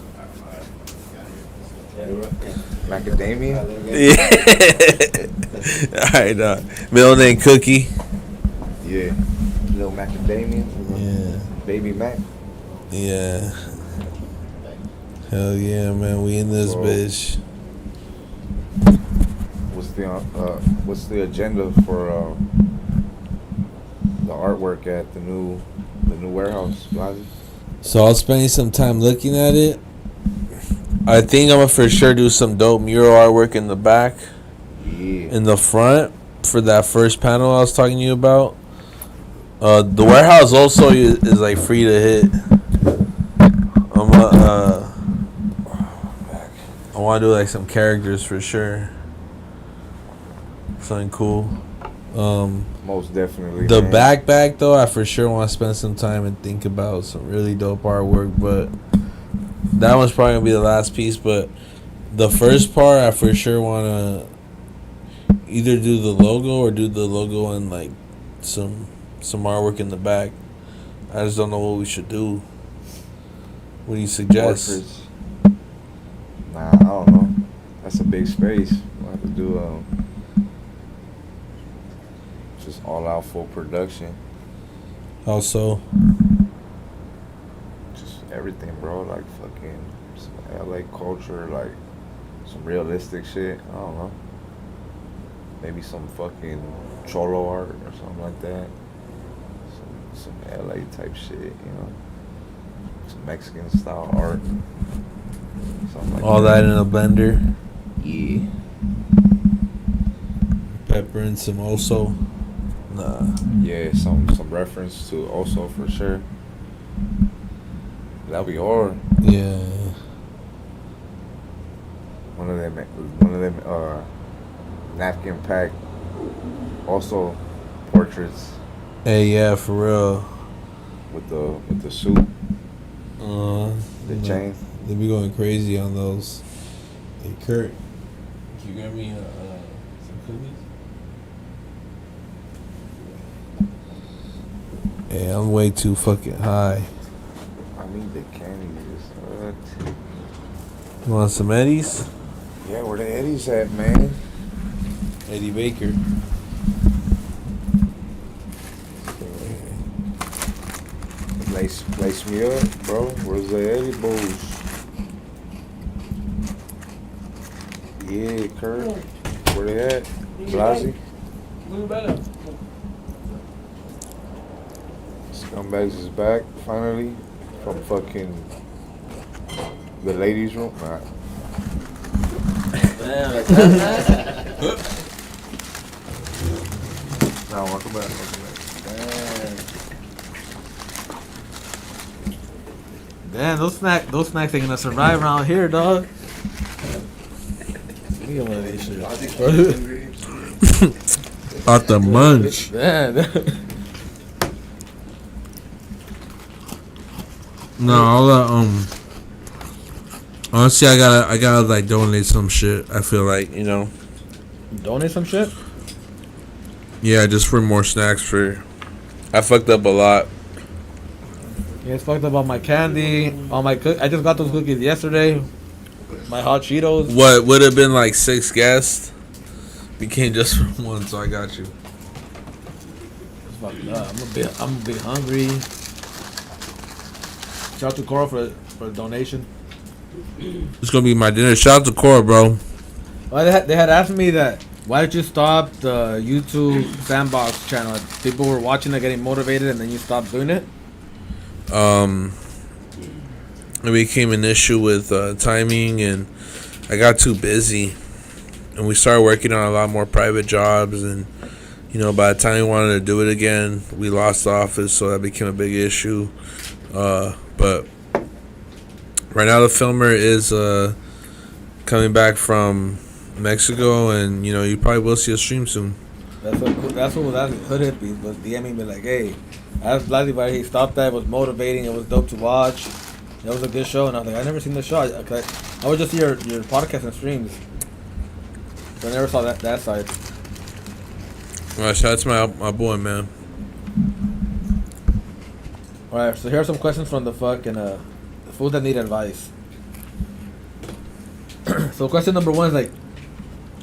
Macadamia. Yeah. All right, middle name Cookie. Yeah. Little macadamia. Yeah, Baby Mac. yeah. Hell yeah, man, we in this Bro. bitch. What's the agenda for the artwork at the new warehouse, Blazy? So I was spending some time looking at it. I think I'm gonna for sure do some dope mural artwork in the back, Yeah. in the front for that first panel I was talking to you about. The warehouse also is like free to hit. I want to do like some characters for sure. Something cool. Most definitely. The man. backpack though, I for sure want to spend some time and think about some really dope artwork, but that one's probably gonna be the last piece. But The first part, I for sure want to either do the logo or do the logo and like some artwork in the back. I just don't know what we should do. What do you suggest? Portraits. Nah, I don't know. That's a big space. We'll have to do just all out full production. Also, Just everything, bro. Like fucking some LA culture, like some realistic shit. I don't know. Maybe some fucking cholo art or something like that. Some LA type shit, you know. Some Mexican style art. Something like all that in a blender, Yeah. pepper and some also. Nah. Yeah, some reference to also for sure. That'll be hard. Yeah. One of them napkin pack also portraits Hey, yeah, for real. with the suit, the no, chain. They be going crazy on those. Hey, Kurt, can you grab me some cookies? Hey, I'm way too fucking high. I mean the candy is what? You want some Eddies? Yeah, where the Eddie's at, man? Eddie Baker. Lace me up, bro. Where's the Eddie Bows? Yeah, Kurt. Where they at? Blazzy? Scumbags is back, finally. From fucking the ladies' room. Nah. Damn, like that. No, welcome back. Damn, those snacks ain't gonna survive around here, dog. Look at one of these shit. Out the munch. Damn. No, I'll honestly, I gotta like donate some shit. I feel like, you know. Donate some shit? Yeah, just for more snacks for. I fucked up a lot. Yeah, it's fucked up on my candy, on my I just got those cookies yesterday. My hot Cheetos. What would have been like 6 guests became just for one, so I got you. It's fucked up. I'm a bit hungry. Shout out to Coral for the donation. It's gonna be my dinner. Shout out to Cora, bro. Well, they had asked me that. Why did you stop the YouTube Sandbox channel? People were watching it, getting motivated, and then you stopped doing it. It became an issue with timing, and I got too busy, and we started working on a lot more private jobs, and you know, by the time we wanted to do it again, we lost the office, so that became a big issue. But right now the filmer is coming back from Mexico, and you know, you probably will see a stream soon. That's what Hood Hippies was DMing me like, hey, I asked Blazzy why he stopped that. It was motivating. It was dope to watch. It was a good show. And I was like, I never seen the show. I would just see your podcast and streams. So I never saw that side. Well, shout out to my boy, man. Alright, so here are some questions from the fucking fools that need advice. So question number 1 is like,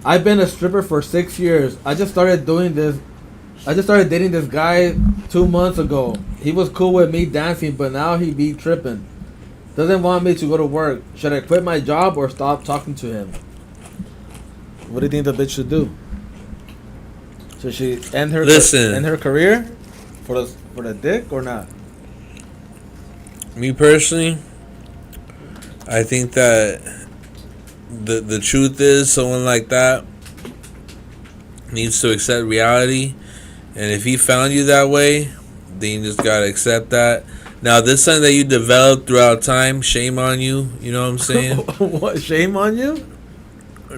I've been a stripper for 6 years. I just started dating this guy 2 months ago. He was cool with me dancing, but now he be tripping. Doesn't want me to go to work. Should I quit my job or stop talking to him? What do you think the bitch should do? Should she end her career for the dick or not? Me personally, I think that the truth is someone like that needs to accept reality, and if he found you that way, then you just gotta accept that. Now, this is something that you developed throughout time. Shame on you. You know what I'm saying? What? Shame on you?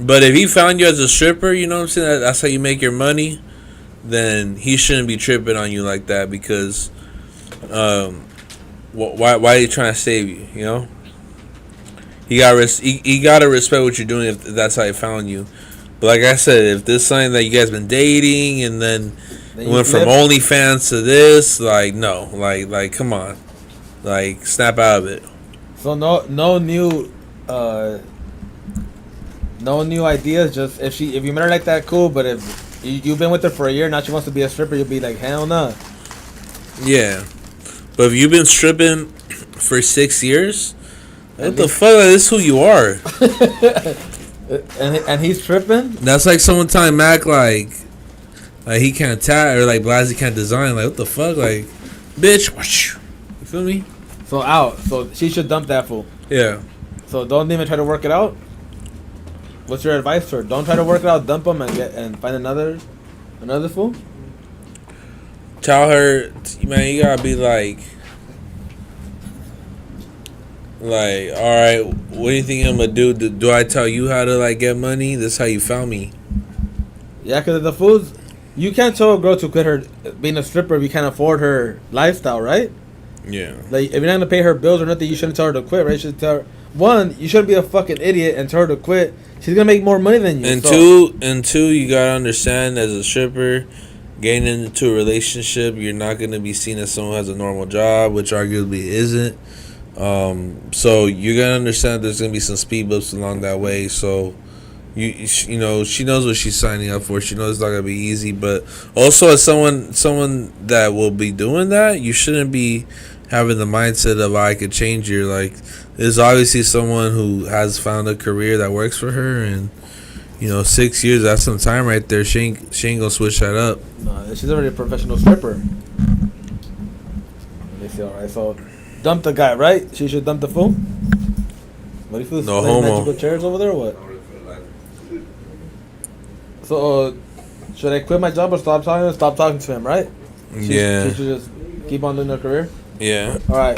But if he found you as a stripper, you know what I'm saying? That's how you make your money. Then he shouldn't be tripping on you like that, because why are you trying to save you? You know, you gotta respect what you're doing if that's how he found you. But like I said, if this is something that you guys been dating and then Then you went from flip. OnlyFans to this, like no, like come on, like snap out of it. So no new ideas. Just if you met her like that, cool. But if you've been with her for a year, now she wants to be a stripper, you'll be like, hell no. Yeah, but if you've been stripping for 6 years, what the fuck? Like, this is who you are. And he's tripping. That's like someone telling Mac like he can't tat or like Blazy can't design. Like what the fuck? Like, bitch, you feel me? So out. So she should dump that fool. Yeah. So don't even try to work it out. What's your advice to her? Don't try to work it out. Dump him and find another fool. Tell her, man, you gotta be like, all right, what do you think I'm gonna do? Do I tell you how to like get money? This is how you found me. Yeah, because the fools, you can't tell a girl to quit her being a stripper if you can't afford her lifestyle, right? Yeah. Like, if you're not gonna pay her bills or nothing, you shouldn't tell her to quit, right? You should tell her, one, you shouldn't be a fucking idiot and tell her to quit. She's gonna make more money than you. And so. two, you gotta understand as a stripper, getting into a relationship, you're not gonna be seen as someone who has a normal job, which arguably isn't. So you're gonna understand there's gonna be some speed bumps along that way. So you know she knows what she's signing up for. She knows it's not gonna be easy, but also as someone that will be doing that, you shouldn't be having the mindset of I could change her. Like, there's obviously someone who has found a career that works for her, and 6 years, that's some time right there. She ain't gonna switch that up. No, she's already a professional stripper. Let me see. All right, so dump the guy, right? She should dump the fool. What if you No playing homo. magical chairs over there, or what? So should I quit my job or stop talking to him, right? She should just keep on doing her career. Yeah. All right.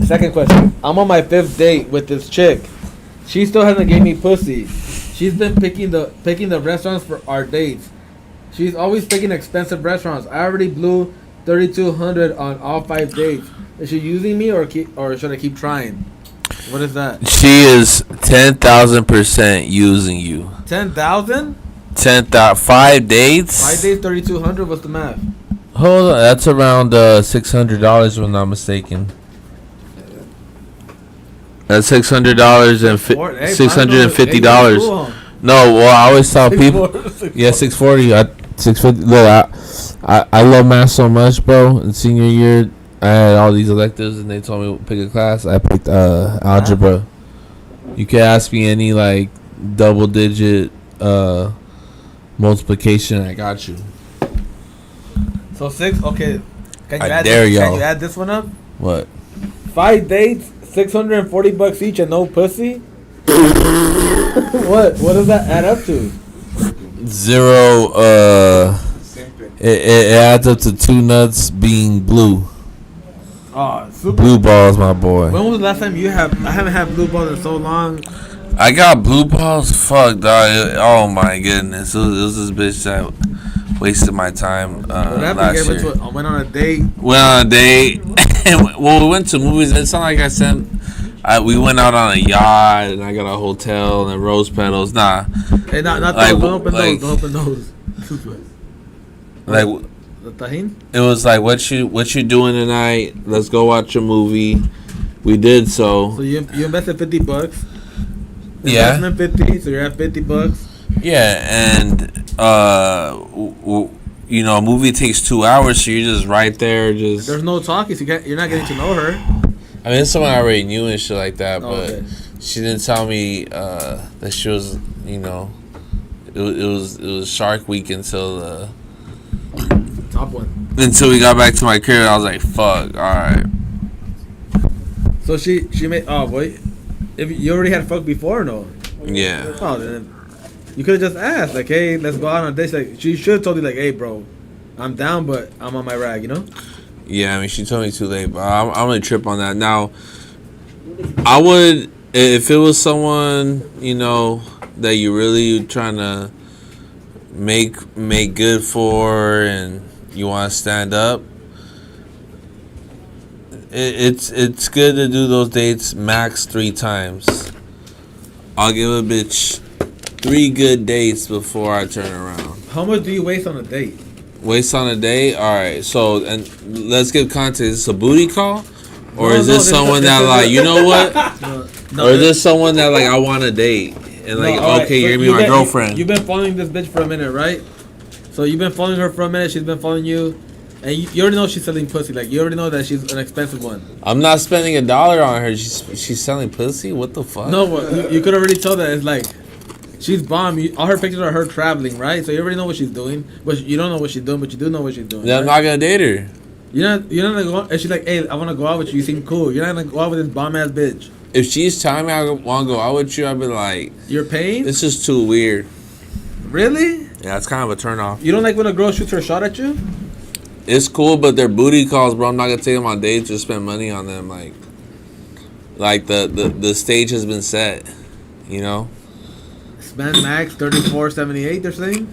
Second question. I'm on my 5th date with this chick. She still hasn't gave me pussy. She's been picking the restaurants for our dates. She's always picking expensive restaurants. I already blew $3,200 on all 5 dates. Is she using me or should I keep trying? What is that? She is 10,000% using you. 10,000? 5 dates. 5 days, 3,200. What's the math? Hold on, that's around $600 if I'm not mistaken. That's $600 and $650. No, well, I always tell people. Yeah, 640. 650. Look, I love math so much, bro. In senior year, I had all these electives, and they told me to pick a class. I picked algebra. You can ask me any like double digit multiplication. I got you. So 6. Okay. Can I dare Can y'all. you add this one up? What? 5 dates, $640 each, and no pussy. What does that add up to? 0. It adds up to 2 nuts being blue. Oh, super. Blue balls, my boy. When was the last time you have? I haven't had blue balls in so long. I got blue balls. Fuck, dog. Oh my goodness, it was this bitch that wasted my time last year. I went on a date. Went on a date. Well, we went to movies. It's not like I said. We went out on a yacht, and I got a hotel and rose petals. Nah. Hey, not like, those. Don't open like, those. Don't open those. Like, The tahini? it was like, what you doing tonight? Let's go watch a movie. We did so. So you invested $50. Yeah. Investment 50. So you're at $50. Yeah, and a movie takes 2 hours, so you're just right there. Just There's no talking. So you're not getting to know her. I mean, it's someone I already knew and shit like that, Oh, but okay. she didn't tell me that she was, it was Shark Week until Top one. we got back to my crib. And I was like, fuck, all right. So she made. Oh boy, if you already had fuck before, or no? Yeah. Oh, then you could have just asked, like, hey, let's go out on a date. Like, she should have told you, like, hey, bro, I'm down, but I'm on my rag, Yeah, I mean, she told me too late, but I'm gonna trip on that. Now, I would, if it was someone, that you really trying to make good for and you want to stand up, it's good to do those dates max 3 times. I'll give a bitch 3 good dates before I turn around. How much do you waste on a date? Waste on a date? Alright, so and let's give context. Is this a booty call? Or No, is no, this someone that like, you know what? No, Or is this someone that like I want to date? And like, alright, okay, so you're gonna be my girlfriend. You've been following this bitch for a minute, right? So you've been following her for a minute. She's been following you, and you already know she's selling pussy. Like you already know that she's an expensive one. I'm not spending $1 on her. She's selling pussy. What the fuck? No, but you could already tell that it's like she's bomb. All her pictures are her traveling, right? So you already know what she's doing, but you don't know what she's doing, but you do know what she's doing. Then I'm right? not gonna date her. You're not gonna go. And she's like, "Hey, I want to go out with you. You seem cool." You're not gonna go out with this bomb ass bitch. If she's telling me I want to go out with you, I'd be like, You're paying? this is too weird. Really? Yeah, it's kind of a turn off. You don't like when a girl shoots her shot at you? It's cool, but they're booty calls, bro. I'm not gonna take them on dates or spend money on them. Like the stage has been set, you know. Spend max 34.78. They're saying.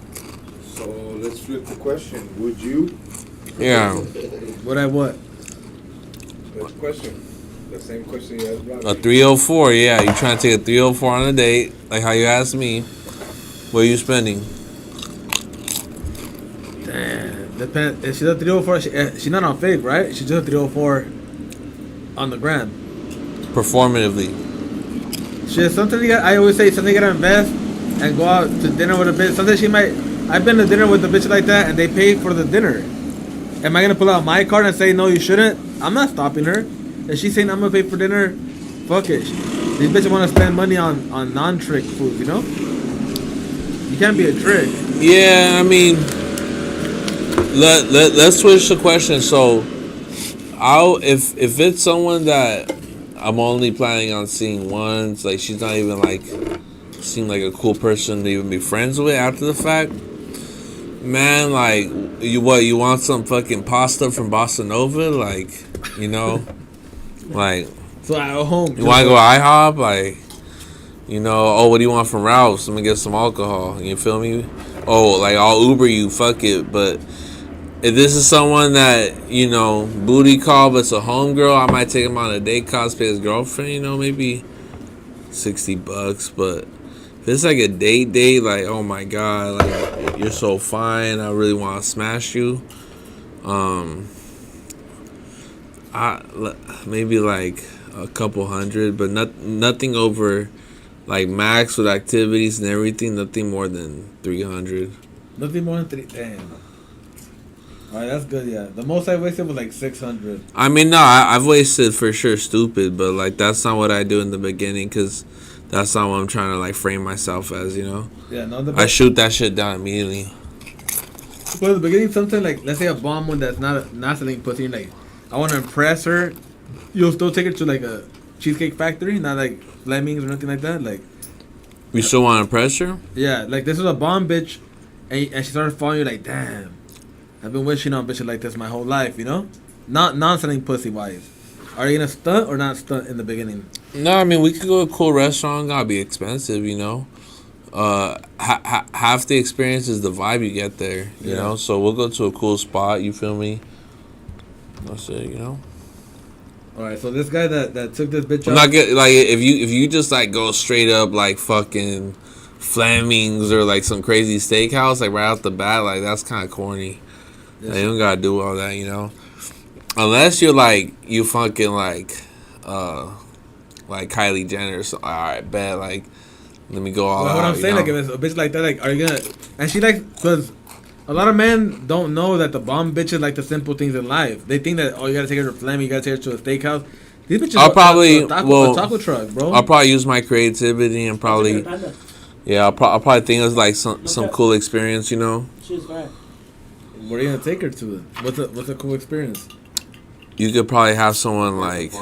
So let's flip the question. Would you? Yeah, What I what? That's the question. The same question you asked a Blazzy. 304. Yeah, you trying to take a 304 on a date, like how you asked me. What are you spending? Damn. Depend. If she's a 304, she's not on fake, right? She's just a 304 on the gram. Performatively. Shit, something you got, I always say something you gotta invest and go out to dinner with a bitch. Sometimes she might. I've been to dinner with a bitch like that and they pay for the dinner. Am I gonna pull out my card and say no, you shouldn't? I'm not stopping her. If she's saying I'm gonna pay for dinner, fuck it. These bitches want to spend money on non-trick food, you know? You can't be a trick. Yeah, I mean, let's switch the question. So, if it's someone that I'm only planning on seeing once, like she's not even like seem like a cool person to even be friends with after the fact, man, like you want some fucking pasta from Bossa Nova, like, you know, like So at home, you want to go IHOP, like, you know, oh, what do you want from Ralph's? Let me get some alcohol. You feel me? Oh, like I'll Uber you, fuck it. But if this is someone that, you know, booty call, but it's a homegirl, I might take him on a date, cosplay his girlfriend, you know, maybe $60. But if it's like a date, like, oh my god, like you're so fine, I really want to smash you. Maybe like a couple hundred, but nothing over. Like max with activities and everything, nothing more than 300. nothing more than 3. Damn. Alright, that's good, yeah. The most I wasted was like 600. I mean, no, I've wasted for sure stupid, but like that's not what I do in the beginning because that's not what I'm trying to like frame myself as, you know? Yeah, no, I shoot that shit down immediately. But at the beginning, something like, let's say a bomb one that's not selling pussy, like, I want to impress her, you'll still take her to like a Cheesecake Factory, not like Lemmings or nothing like that. Like, You still want to press her? yeah, like this was a bomb bitch, and she started following you. Like, damn, I've been wishing on bitches like this my whole life, you know? Not non-selling pussy wise. Are you gonna stunt or not stunt in the beginning? No, I mean we could go to a cool restaurant. Gotta be expensive, you know. Half the experience is the vibe you get there, you know. So we'll go to a cool spot. You feel me? That's it, you know. All right, so this guy that took this bitch I'm out. not get like if you just like go straight up like fucking Fleming's or like some crazy steakhouse like right out the bat, like that's kind of corny. Yes. Like, you don't gotta do all that, you know. Unless you're like you fucking like Kylie Jenner. So all right, bet like let me go all Well, out. what I'm you saying, know? like, if it's a bitch like that, like, are you gonna? And she like, cause a lot of men don't know that the bomb bitches like the simple things in life. They think that you gotta take her to Fleming, you gotta take her to a steakhouse. These bitches I'll go probably- to a taco truck, bro. I'll probably use my creativity and probably I'll probably think it's like some cool experience, you know. She's fine. Where are you gonna take her to? What's a cool experience? You could probably have someone like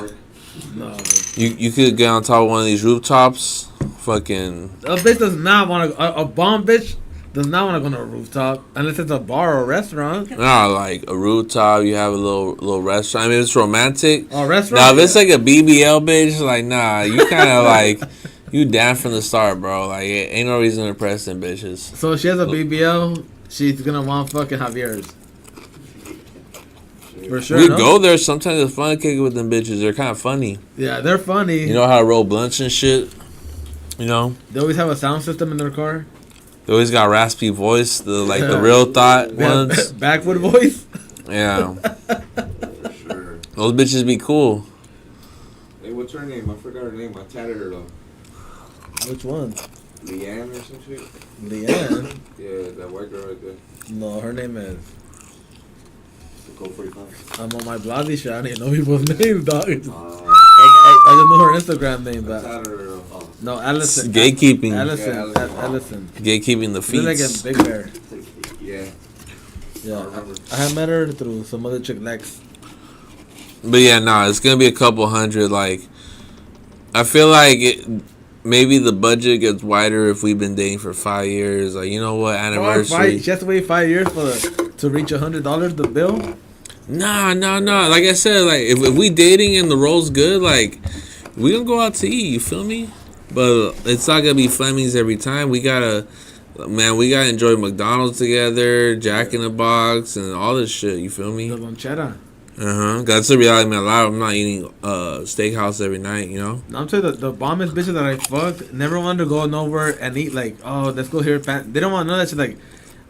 No, you could get on top of one of these rooftops, fucking. a bitch does not want to. A bomb bitch does not want to go to a rooftop unless it's a bar or a restaurant. Nah, like a rooftop. You have a little restaurant. I mean, it's romantic. Oh, restaurant. Now, if it's like a BBL bitch, like nah, you kind of like you down from the start, bro. Like, ain't no reason to press them bitches. So if she has a BBL, she's gonna want fucking Javier's. For sure. We no? go there. Sometimes it's fun to kick it with them bitches. They're kind of funny. Yeah, they're funny. You know how to roll blunts and shit. You know. They always have a sound system in their car. They always got raspy voice. The real thought ones. Backwood voice. Yeah. For sure. Those bitches be cool. Hey, what's her name? I forgot her name. I tatted her though. Which one? Leanne or some shit? Leanne? Yeah, that white girl right there. No, her name is. Go 45. I'm on my Blazzy shit. I didn't know people's names, dog. I just Uh, knew her Instagram name, I but tatted her though. no, Allison. Gatekeeping. Allison. Yeah, Allison. Gatekeeping the She's like a feet. big bear. Yeah. Yeah, I had met her through some other chick, Lex. But yeah, nah, it's gonna be a couple hundred. Like, I feel like maybe the budget gets wider if we've been dating for 5 years. Like, you know what, anniversary. She has to wait 5 years to reach $100 the bill. Nah. Like I said, like if we dating and the role's good, like we gonna go out to eat. You feel me? But it's not gonna be Fleming's every time. We gotta enjoy McDonald's together, Jack in the Box, and all this shit. You feel me? The lonchera. That's the reality. Man, I'm not eating steakhouse every night. You know. I'm telling you, the bombest bitches that I fucked never wanted to go nowhere and eat like, oh, let's go here. They don't want none of that shit. Like,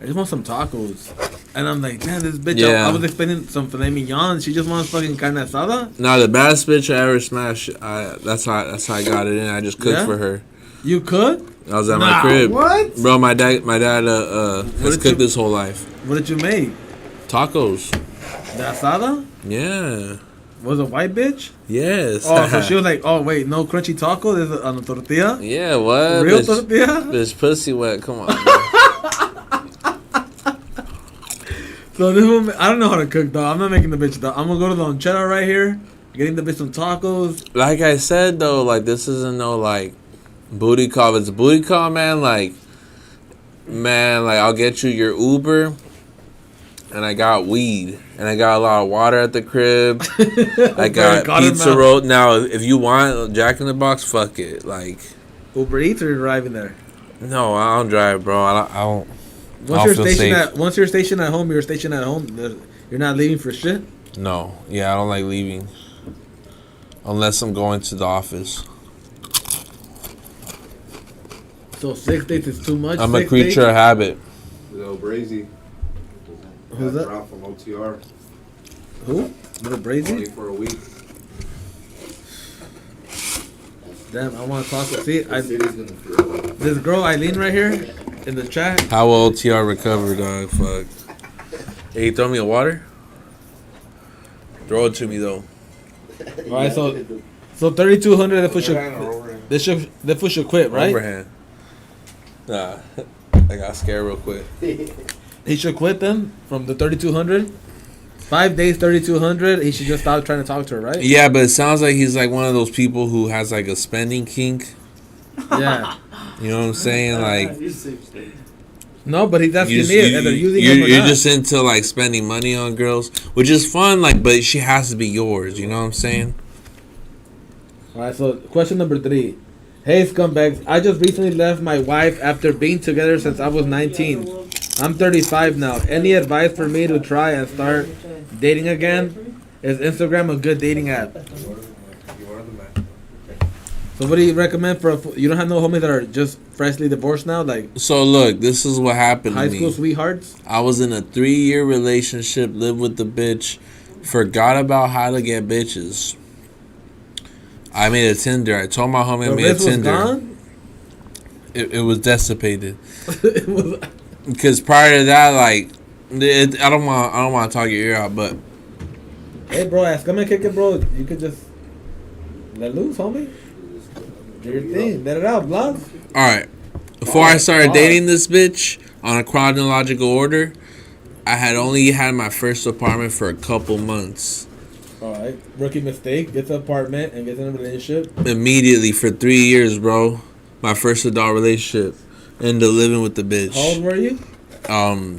I just want some tacos. And I'm like, damn, this bitch. Yeah. I was expecting some filet mignon. She just wants fucking carne asada. Nah, the baddest bitch I ever smashed. That's how I got it in. I just cooked Yeah? for her. You could? I was at Nah, my crib. what? Bro, my dad has did cooked you- his whole life. What did you make? Tacos. The asada? Yeah. Was a white bitch? Yes. Oh, so she was like, oh, wait, no crunchy taco? There's on a tortilla? Yeah, what? Real bitch, tortilla? bitch, pussy wet. Come on. Bro. So this woman, I don't know how to cook, though. I'm not making the bitch, though. I'm going to go to the lonchera right here, getting the bitch some tacos. Like I said, though, like, this isn't no, like, booty call. If it's booty call, man, like, I'll get you your Uber, and I got weed, and I got a lot of water at the crib. I got pizza roll. Now, if you want Jack in the Box, fuck it. Like, Uber Eats or you're driving there? no, I don't drive, bro. I don't. Once you're stationed at home, you're stationed at home. You're not leaving for shit? No. Yeah, I don't like leaving. Unless I'm going to the office. So 6 days is too much? I'm a 6 creature days? of habit. Little Brazy. Who's that? Drop from OTR. Who? Little Only Brazy? for a week. Damn, I want to talk. See, The city's gonna feel it. this girl Eileen right here in the chat. How will OTR recover, dog? Fuck. Hey, throw me a water? Throw it to me, though. All right, so 3,200. That foot Overhand or overhand? that foot should quit, right? Overhand. Nah. I got scared real quick. He should quit then from the 3,200. 5 days, 3,200. He should just stop trying to talk to her, right? Yeah, but it sounds like he's like one of those people who has like a spending kink. Yeah. You know what I'm saying? Like, No, but he's asking you, me if they're using him or you're not. just into like spending money on girls, which is fun. Like, but she has to be yours. You know what I'm saying? All right, so question number 3. Hey, scumbags. I just recently left my wife after being together since I was 19. I'm 35 now. Any advice for me to try and start dating again? Is Instagram a good dating app? You are the man. So what do you recommend for you don't have no homies that are just freshly divorced now? Like So look, this is what happened high to school me. sweethearts? I was in a 3-year relationship, lived with the bitch, forgot about how to get bitches. I made a Tinder. I told my homie I The made a wrist was Tinder. gone? It was dissipated. It was- Because prior to that, like, I don't want to talk your ear out, but Hey, bro, ask him and kick it, bro. You could just let loose, homie. Do your thing. Let it out, blood. all right. Before I started dating this bitch on a chronological order, I had only had my first apartment for a couple months. All right. Rookie mistake. Gets an apartment and gets in a relationship. Immediately for 3 years, bro. My first adult relationship. Ended up living with the bitch. How old were you?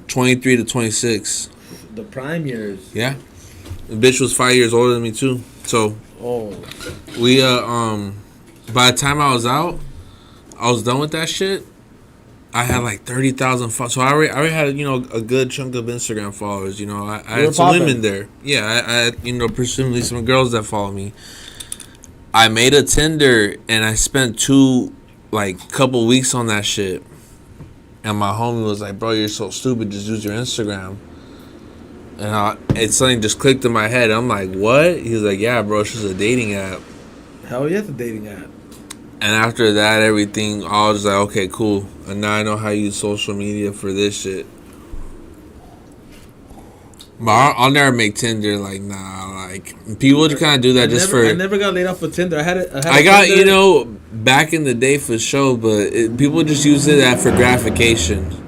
23 to 26. The prime years. Yeah. The bitch was 5 years older than me too. So Oh. we by the time I was out, I was done with that shit. I had like 30,000 followers. So I already had, you know, a good chunk of Instagram followers. You know, I You were had some popping. women there. Yeah, I had, you know, presumably some girls that follow me. I made a Tinder and I spent couple weeks on that shit. And my homie was like, bro, you're so stupid. Just use your Instagram. And something just clicked in my head. I'm like, what? He was like, yeah, bro, it's just a dating app. Hell yeah, it's a dating app. And after that, everything, I was like, okay, cool. And now I know how to use social media for this shit. But I'll never make Tinder. Like, nah, like, people just kind of do that I never got laid off with Tinder. I got, Tinder. you know, back in the day for sure, but people just use it for gratification.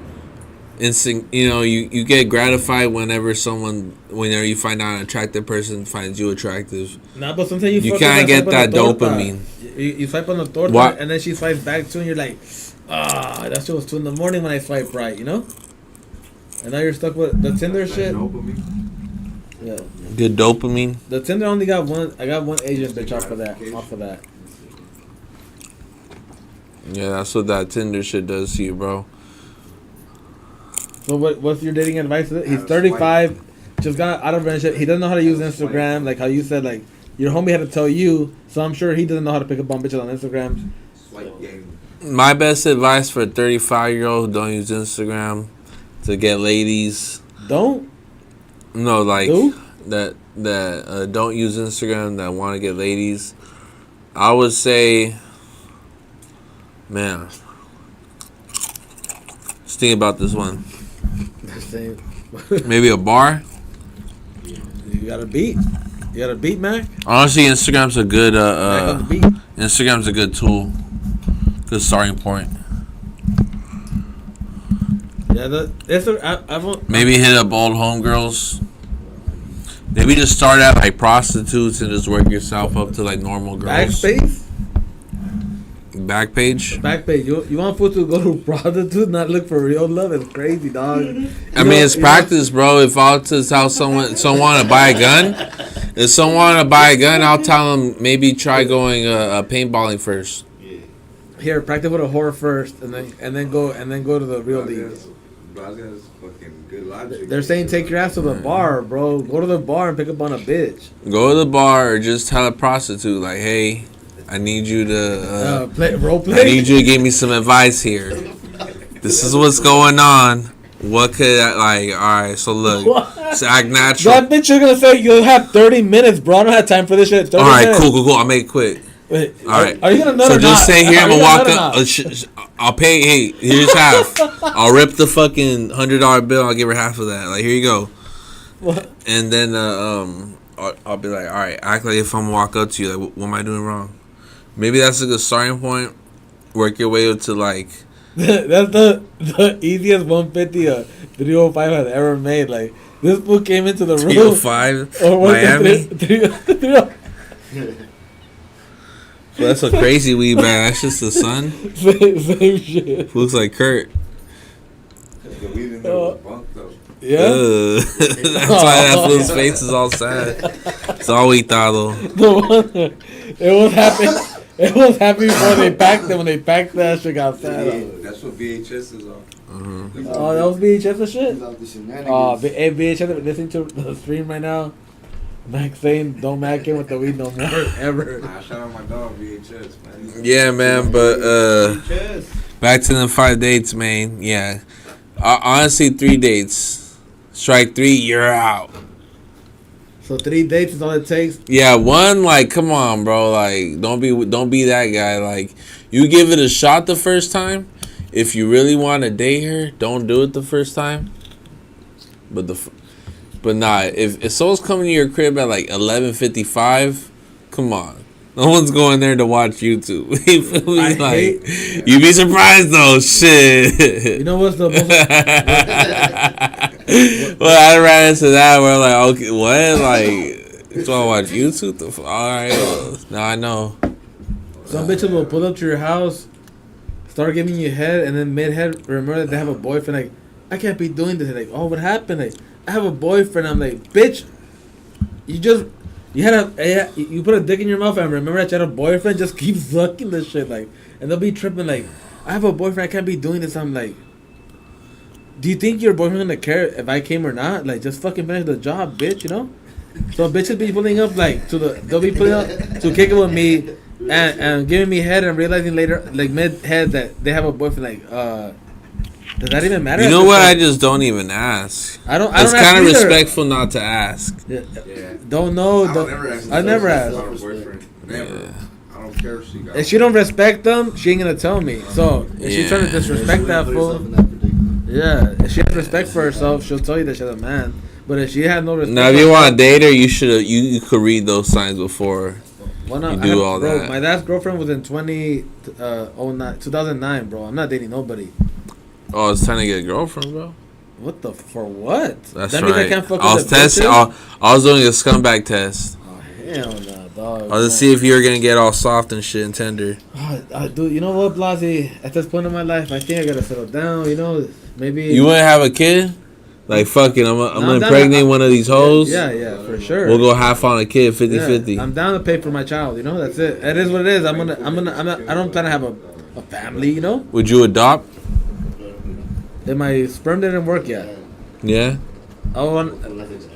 Instinct, you know, you get gratified whenever you find out an attractive person finds you attractive. Nah, but sometimes You kind of get that dopamine. You swipe on the torta, What? and then she swipes back too, and you're like, that shit was 2 a.m. when I swiped right, you know? And now you're stuck with the Tinder shit. Yeah. Good dopamine. The Tinder only got one. I got one Asian bitch off of that. Yeah, that's what that Tinder shit does to you, bro. So what's your dating advice? He's 35, just got out of relationship. He doesn't know how to use Instagram, like how you said, like your homie had to tell you. So I'm sure he doesn't know how to pick up on bitches on Instagram. My best advice for a 35-year-old: don't use Instagram to get ladies. Don't. No, like Do? that don't use Instagram that want to get ladies. I would say, man, let's think about this one. Maybe a bar. You got a beat. You got a beat, Mac. Honestly, Instagram's a good Mac on the beat. Instagram's a good tool, good starting point. Yeah, Maybe hit up old homegirls. Maybe just start out like prostitutes and just work yourself up to like normal girls. Backspace. Backpage. Backpage. You want fool to go to prostitute, not look for real love? It's crazy, dog. I mean, it's practice, bro. If I was to tell someone to buy a gun, I'll tell them maybe try going paintballing first. Here, practice with a whore first, and then go to the real league. Blazy fucking good logic. They're saying take your ass to the bar, bro. Go to the bar and pick up on a bitch. Go to the bar or just tell a prostitute like, hey, I need you to role play. I need you to give me some advice here. This is what's going on. What could I, like? All right, so look, just act natural. That bitch, you're gonna say you'll have 30 minutes, bro. I don't have time for this shit. All right, minutes. cool. I'll make it quick. Wait, all right. Are you gonna nut so or just not? say here, I'm gonna walk up. I'll pay. Hey, here's half. I'll rip the fucking $100 bill. I'll give her half of that. Like, here you go. What? And then I'll be like, all right, act like if I'm gonna walk up to you, like, what am I doing wrong? Maybe that's a good starting point. Work your way up to like. That's the easiest 150 305 has ever made. Like, this fool came into the room. 305 Miami. Well, that's a crazy weed bag. That's just the sun. Same shit. Looks like Kurt. The weed in there was bunk though. Yeah. That's why that fool's face is all sad. It's all we thought though. It was happy. It was happy before they packed it. When they packed that shit, got sad. That's what VHS is on. Oh, that was VHS and shit. Hey, VHS, listening to the stream right now. Max saying, "Don't Mac in with the weed no more, ever." Nah, shout out my dog VHS, man. Yeah, man. But back to the 5 dates, man. Yeah, honestly, 3 dates. Strike 3, you're out. So 3 dates is all it takes. Yeah, 1, like, come on, bro. Like, don't be that guy. Like, you give it a shot the first time. If you really want to date her, don't do it the first time. But nah, if someone's coming to your crib at like 11:55, come on. No one's going there to watch YouTube. You feel me? Like, you'd be surprised though. Shit. You know what's the most? Well, I ran into that where like, okay, what? Like, you want to watch YouTube? All right, well, now I know. Some bitches will pull up to your house, start giving you head, and then mid-head remember that they have a boyfriend. Like, I can't be doing this. Like, oh, what happened? Like, I have a boyfriend. I'm like, bitch, you put a dick in your mouth and remember that you had a boyfriend. Just keep sucking this shit. Like, and they'll be tripping. Like, I have a boyfriend. I can't be doing this. I'm like, do you think your boyfriend's gonna care if I came or not? Like, just fucking finish the job, bitch. You know. So bitches be pulling up like they'll be pulling up to kick it with me and giving me head and realizing later like mid head that they have a boyfriend. Like, does that even matter? You know what? I just don't even ask. I don't. It's ask kind of either. respectful not to ask. Yeah. Yeah. Don't know. I never ask. About her boyfriend. Never. Yeah. I don't care if she got. If she don't respect them, she ain't gonna tell me. So if she's trying to disrespect that fool, yeah. If she has respect for herself, she'll tell you that she's a man. But if she has no respect, Now, if you want to date her, you could read those signs before. why not? You do all bro, that. My last girlfriend was in 2009, bro. I'm not dating nobody. Oh, it's time to get a girlfriend, bro. What the for what? That's that right. means I can't fuck I was with the testing. bitches? I was doing a scumbag test. Oh, hell no, dog. I was to see if you were gonna get all soft and shit and tender. Dude, you know what, Blazzy? At this point in my life, I think I gotta settle down. You know, maybe You wouldn't have a kid? Like, fucking, I'm gonna down impregnate to- one of these hoes. Yeah, for sure. We'll go half on a kid, 50-50. Yeah, I'm down to pay for my child. You know, that's it. It is what it is. I'm not. I don't plan to have a family. You know, Would you adopt? if my sperm didn't work yet. Yeah.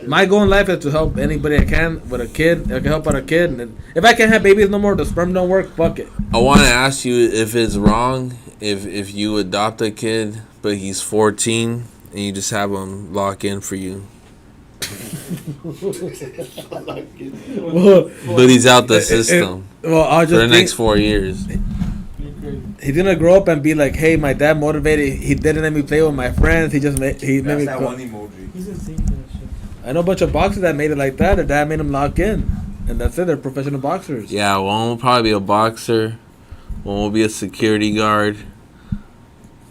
My goal in life is to help anybody I can with a kid. I can help out a kid, and if I can't have babies no more, the sperm don't work. Fuck it. I want to ask you if it's wrong if you adopt a kid, but he's 14 and you just have him lock in for you. Well, But he's out the system I'll for the just next 4 years. he's gonna grow up and be like, "Hey, my dad motivated. He didn't let me play with my friends. He made me." That's that one emoji. He's insane for that shit. I know a bunch of boxers that made it like that. Their dad made them lock in, and that's it. They're professional boxers. Yeah, one will probably be a boxer. One will be a security guard.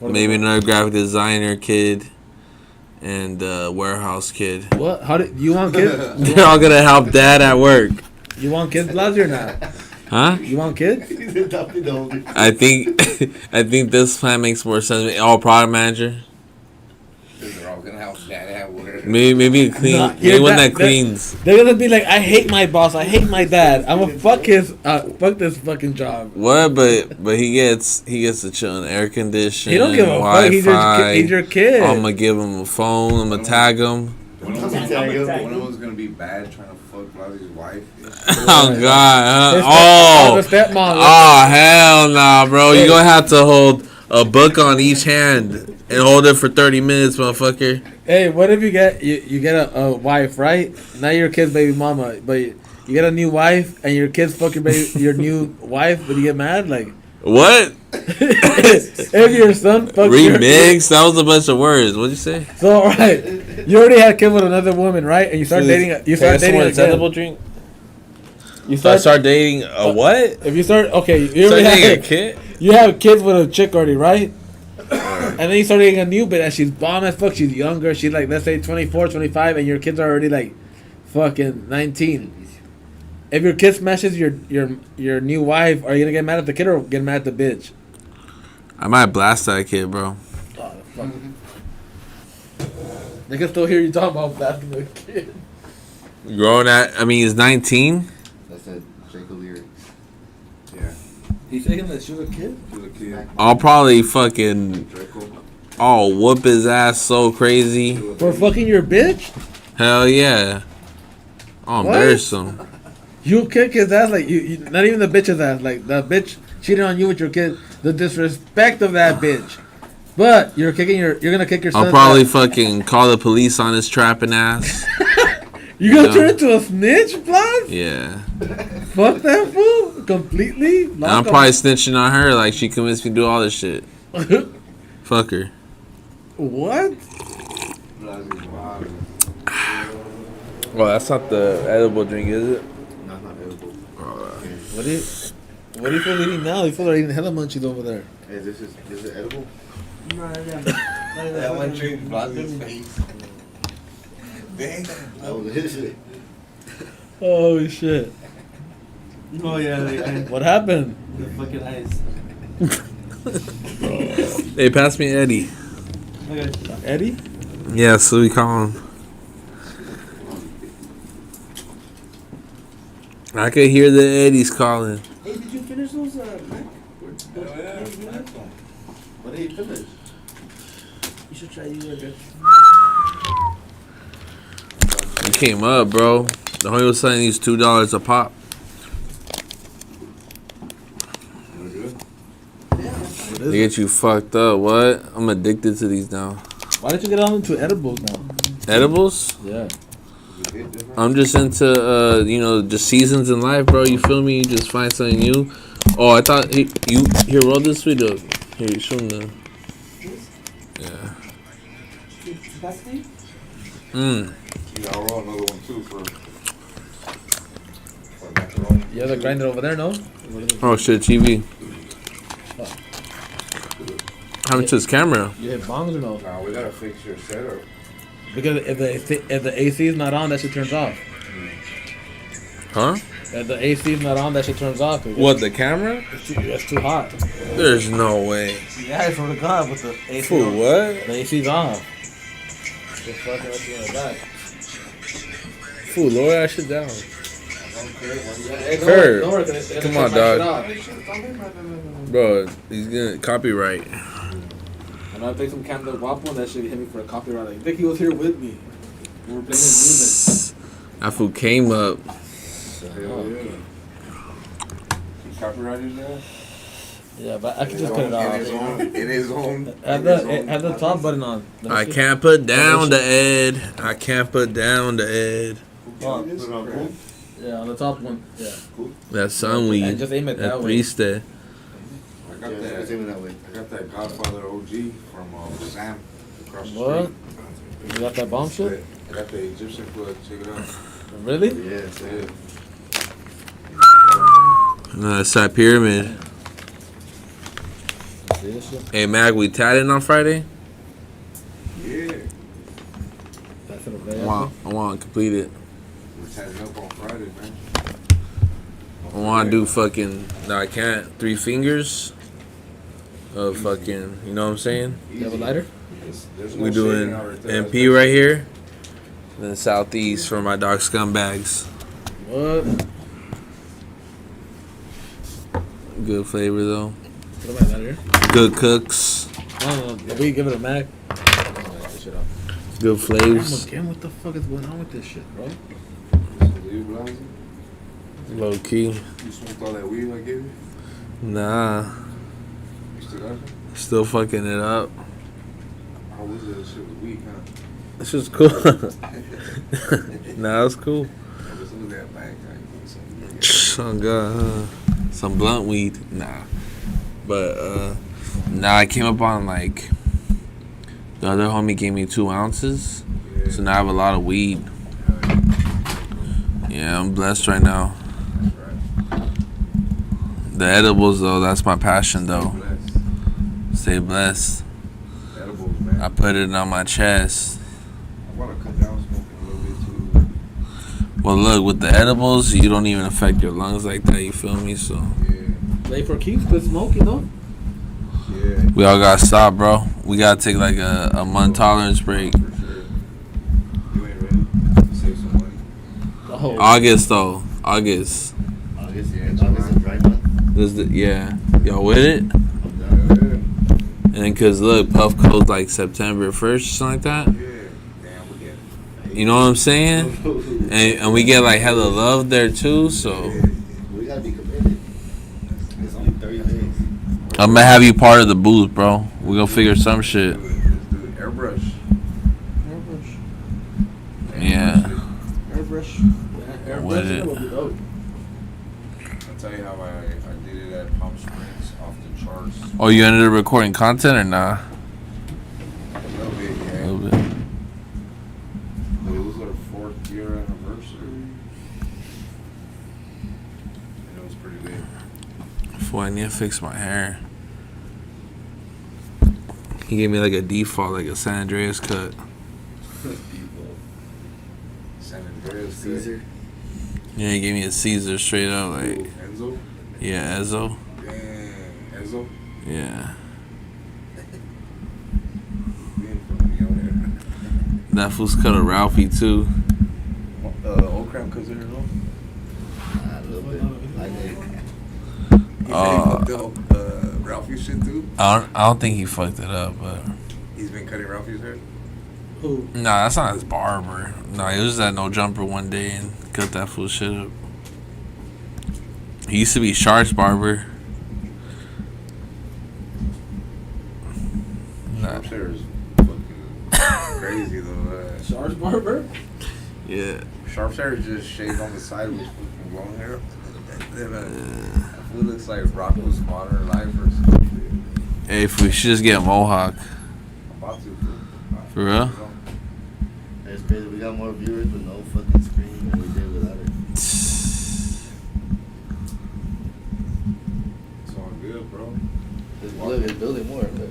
Maybe another graphic designer kid. And a warehouse kid. What? How do you want kids? They're all gonna help dad at work. You want kids, Blazzy, or not? Huh? You want kids? I think I think this plan makes more sense. All product manager. They're all gonna help dad at work. Maybe a clean. Nah, Maybe one that- that cleans. They're gonna be like, I hate my boss. I hate my dad. I'm gonna fuck this fucking job. What? But he gets to chill in air conditioning. He don't give a fuck. He's your kid. I'm gonna give him a phone. I'm gonna tag him. One of them's gonna be bad trying to fuck Blazzy's wife. Oh God! His Oh! the stepmom. Oh hell nah, bro! You gonna have to hold a book on each hand and hold it for 30 minutes, motherfucker. Hey, what if you get a wife, right? Now your kid's baby mama, but you get a new wife and your kid's fucking your new wife, but you get mad like What? if your son fucks Remix? That was a bunch of words. What'd you say? So alright, you already had a kid with another woman, right? And you start dating. You start dating again. drink. You Start dating a what? If you start you Start already dating a have kid? you have kids with a chick already, right? And then you start dating a new bitch and she's bomb as fuck. She's younger. She's like, let's say 24, 25, and your kids are already like fucking 19. If your kid smashes your new wife, are you gonna get mad at the kid or get mad at the bitch? I might blast that kid, bro. They can still hear you talking about blasting the kid. He's 19. That's a Jacob lyric. Yeah, He's saying that she was a kid? to the kid. I'll probably fucking, Draco. I'll whoop his ass so crazy. For fucking your bitch? Hell yeah. I'll What? embarrass him. You kick his ass like you not even the bitch's ass, like the bitch cheating on you with your kid. The disrespect of that bitch. But you're gonna kick your son. I'll probably fucking call the police on his trapping ass. You gonna Yeah. turn into a snitch, blood? Yeah. Fuck that fool completely. And I'm probably snitching on her like she convinced me to do all this shit. Fuck her. What? Blazzy's wild. Well, that's not the edible drink, is it? No, not edible. What do you feel eating now? You feel like eating hella munchies over there. Hey, is it edible? No, yeah. That one drink Blazzy's face. Dang. Oh, is it? Oh shit! Oh yeah, What happened? the fucking eyes. Hey, pass me Eddie. Okay. Eddie? Yeah, so we call him. I could hear the Eddies calling. Hey, did you finish those, Mac? he finished. You should try you again. You came up, bro. The homie was selling these $2 a pop. They get you fucked up. What? I'm addicted to these now. Why didn't you get on into edibles now? Edibles? Yeah. I'm just into, just seasons in life, bro. You feel me? You just find something new. Oh, I thought you roll this video. Here, show them the. Yeah. Pasty? Yeah, I'll roll another one too for macaroni. You have a grinder over there, no? Oh shit, TV. How much is camera? You hit bongs or no? Nah, we gotta fix your setup. Because if the AC is not on, that shit turns off. Huh? If the AC is not on, that shit turns off. What, the camera? It's too hot. There's no way. Yeah, I swear to God, with the AC Fool, on. what? The AC's off. Just fucking up you in the back. Fool, lower that shit down. Hey, Kurt, don't worry, it's come gonna on, shut dog. my shit off. Bro, he's gonna copyright. And I think some Canada Guapo and that shit hit me for a copyright. I think he was here with me. We were playing his music. That fool came up. Hell yeah. He copyrighted that? Yeah, but I can just put it on. In his own. Have the top button on. I can't put down the Ed. I can't put down the Ed. Oh, yeah, on the top one. Yeah. That sun weed. And just aim it That that way. triste. I got that Godfather OG from Sam across the What? street. You got that bomb shit? I got the Egyptian plug. Check it out. Really? Yeah. No, it's that pyramid. See this shit? Hey, Mac, we tatted on Friday? Yeah. That's it over there. I want to complete it. We're tatting up on Friday, man. I want to do fucking, no, I can't, 3 fingers of fucking, you know what I'm saying? You have a lighter? There's no We doing shading out right there. MP right here. And then southeast for my dog Scumbags. What? Good flavor though. What am I lighter? Good cooks. No, we give it a Mac. Good flavors. Again, what the fuck is going on with this shit, bro? You, Blazy? Low key. You smoked all that weed I gave you? Nah. You still got it? Still fucking it up. How was it? That shit was weak, huh? It's just cool. Nah, it's cool. I was looking at that back. Oh god, huh? Some blunt weed. Nah. But nah, I came up on like the other homie gave me 2 ounces. So now I have a lot of weed. Yeah, I'm blessed right now. The edibles though, that's my passion though. Stay blessed. Edibles, man. I put it on my chest. I want to cut down smoking a little bit too. Well, look, with the edibles, you don't even affect your lungs like that. You feel me? So Yeah. Like for keeps, quit smoking, though. Yeah. we all gotta stop, bro. We gotta take like a month tolerance break. For sure. You ain't ready? Save some money. Oh. August though, August. August, Yeah, August is a dry month. This the, yeah, y'all with it? Yeah. And then cause look, Puff Code's like September 1st or something like that. Yeah. Damn, we get it. You know what I'm saying? And we get like hella love there too. So We gotta be committed. It's only 30 days. I'm gonna have you part of the booth, bro. We gonna figure some shit. Let's do it. Airbrush. Yeah. Airbrush. With it. Would be dope. I'll tell you how I did it at Palm Springs off the charts. Oh, you ended up recording content or nah? A little bit, A yeah. little bit. But it was our 4th year anniversary. And it was pretty big. Before I need to fix my hair. He gave me like a default, like a San Andreas cut. San Andreas. Caesar. Yeah, he gave me a Caesar straight up, like Enzo? yeah, Ezzo. Damn. Enzo? Yeah. Being from me on That fool's cut a Ralphie too. there. Old Crab considered low? A little bit. I did. He said he fucked up Ralphie's shit too? I don't think he fucked it up, but He's been cutting Ralphie's hair? Who? nah, that's not his barber. Nah, he was at No Jumper one day and cut that fool shit up. He used to be Shark's barber. Nah. Sharp's hair is fucking crazy though. Sharp's barber? Yeah. Sharp's hair is just shaved on the side with fucking long hair. That fool looks like Rocco's Modern Life or something. Hey, if we should just get a mohawk. I'm about to. For real? It's crazy. We got more viewers with no fucking screen than we did without it. It's all good, bro. Look, it's building more. Look.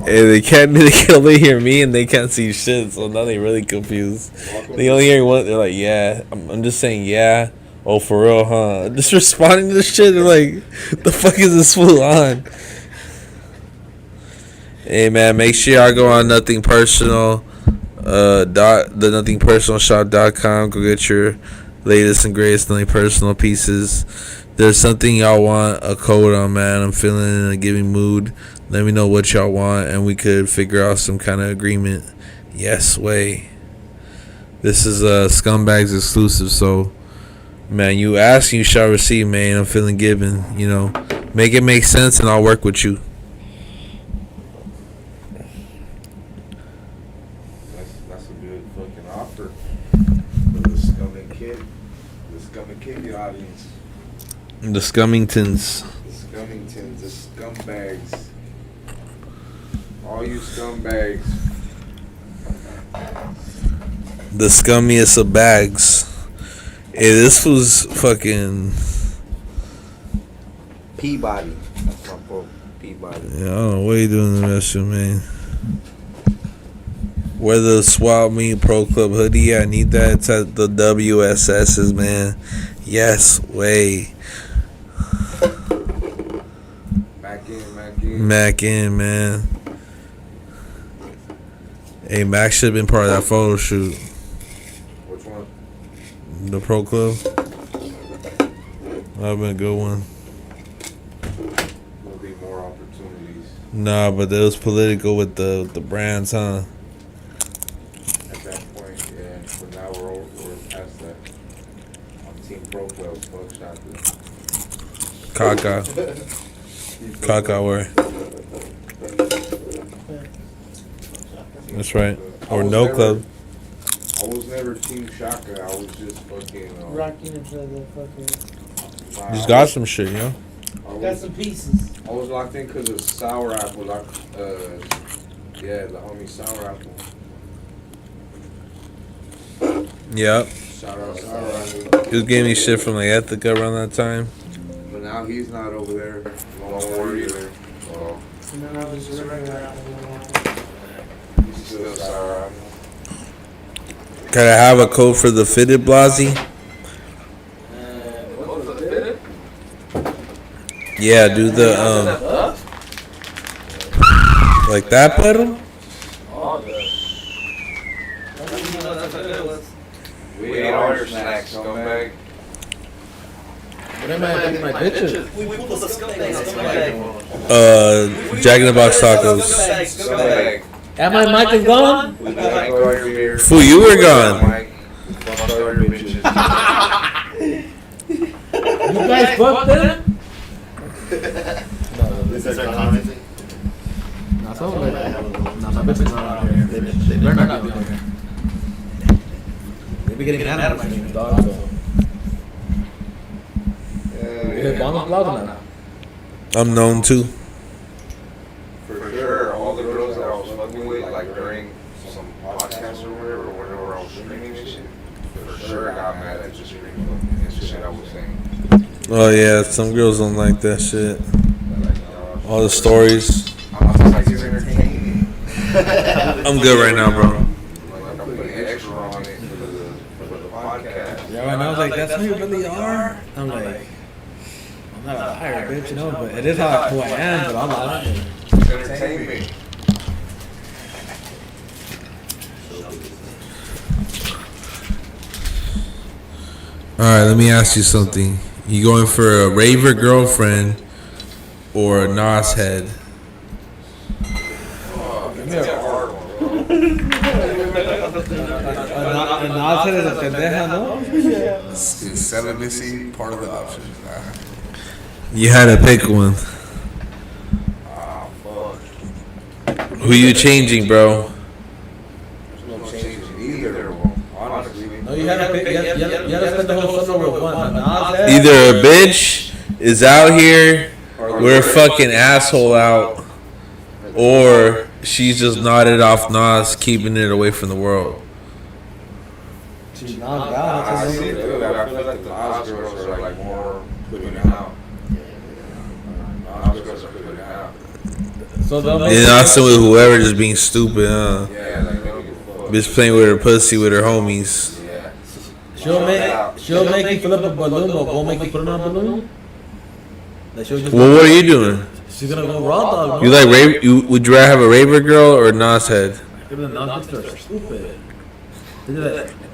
Hey, they can only hear me and they can't see shit, so now they really confused. They only hear one. They're like, yeah. I'm just saying, yeah. Oh, for real, huh? Just responding to the shit. They're like, the fuck is this fool on? Hey man, make sure y'all go on Nothing Personal, the nothingpersonalshop.com. Go get your latest and greatest Nothing Personal pieces. There's something y'all want a code on, man. I'm feeling in a giving mood. Let me know what y'all want, and we could figure out some kind of agreement. Yes, way. This is a Scumbags exclusive, so man, you ask, you shall receive, man. I'm feeling given. You know, make it make sense, and I'll work with you. That's a good fucking offer for the Scum and Kid. The Scum and Kid audience. The Scummingtons. The Scummingtons, the Scumbags. All you scumbags. The scummiest of bags. Hey, this was fucking. Peabody. That's my bro. Peabody. Yeah, I don't know what you doing in the restroom, man. Where the Swap Meet Pro Club hoodie? I need that. It's at the WSS's, man. Yes, way. Mac in, man. Hey, Mac should have been part of that photo shoot. Which one? The Pro Club. That would have been a good one. There'll be more opportunities. Nah, but it was political with the brands, huh? At that point, yeah. But now we're past that. I'm Team Pro Club. Fuck Shaka. Caca wear. That's right. Or no club. I was never Team Shaka. I was just fucking. Rocking into the fucking. Just got some shit, you know? Got some pieces. I was locked in because of Sour Apple. Yeah, the homie Sour Apple. Yep. Shout out Sour Apple. He was getting me shit from like Ethica around that time. But now he's not over there. No more either. So And then I was just regular. he's still Sour Apple. Can I have a code for the fitted Blazzy? Yeah, do the like that pedal? We ate all your snacks, scumbag. What am I doing my bitches? Jack in the Box tacos. Scumbag. Am my mic is gone? We drank all your beer. Fool, you were gone. Mike. We fucked all your bitches. You guys fucked them? This is our commenting. Nah, some of them, nah, my bitches not out here. They better not be out here. They be getting mad at my name, dog, so. Yeah, Bongo's loud now. I'm known too. For sure, all the girls that I was fucking with, like during some podcast or whatever, whenever I was streaming and shit, for sure got mad at just streaming and shit I was saying. Oh yeah, some girls don't like that shit. Like, All the stories. I'm just like, it's entertaining. I'm good right now, bro. Like, I'm putting extra on it for the podcast. Yeah, and I was like, that's who you really are? I'm like, I'm not a liar, bitch, you know, but it is who I am, but I'm not lying. It's entertainment. Alright, let me ask you something. You going for a raver girlfriend or a Nas head? And Nas head is a pendeja, no? Is celibacy part of the option? You had to pick one. Who you changing, bro? There's no change in either of them, honestly. No, you had to pick. You had to spend the whole summer with one. A Nas head. Either a bitch is out here with a fucking asshole out, or she's just nodded off Nas, keeping it away from the world. She's knocked I out. see it, dude. I feel like the Nas girls are like more putting out. Nas girls are putting out. So they'll And also with whoever just being stupid, huh? Yeah, like they don't give a fuck. Bitch playing with her pussy with her homies. Yeah. she'll make you fill up a balloon, but won't make you put it on a balloon. Like she'll just Well, what are you doing? She's gonna go raw dog. You like rave? Would you rather have a raver girl or a Nas head? The Nas bitches are stupid.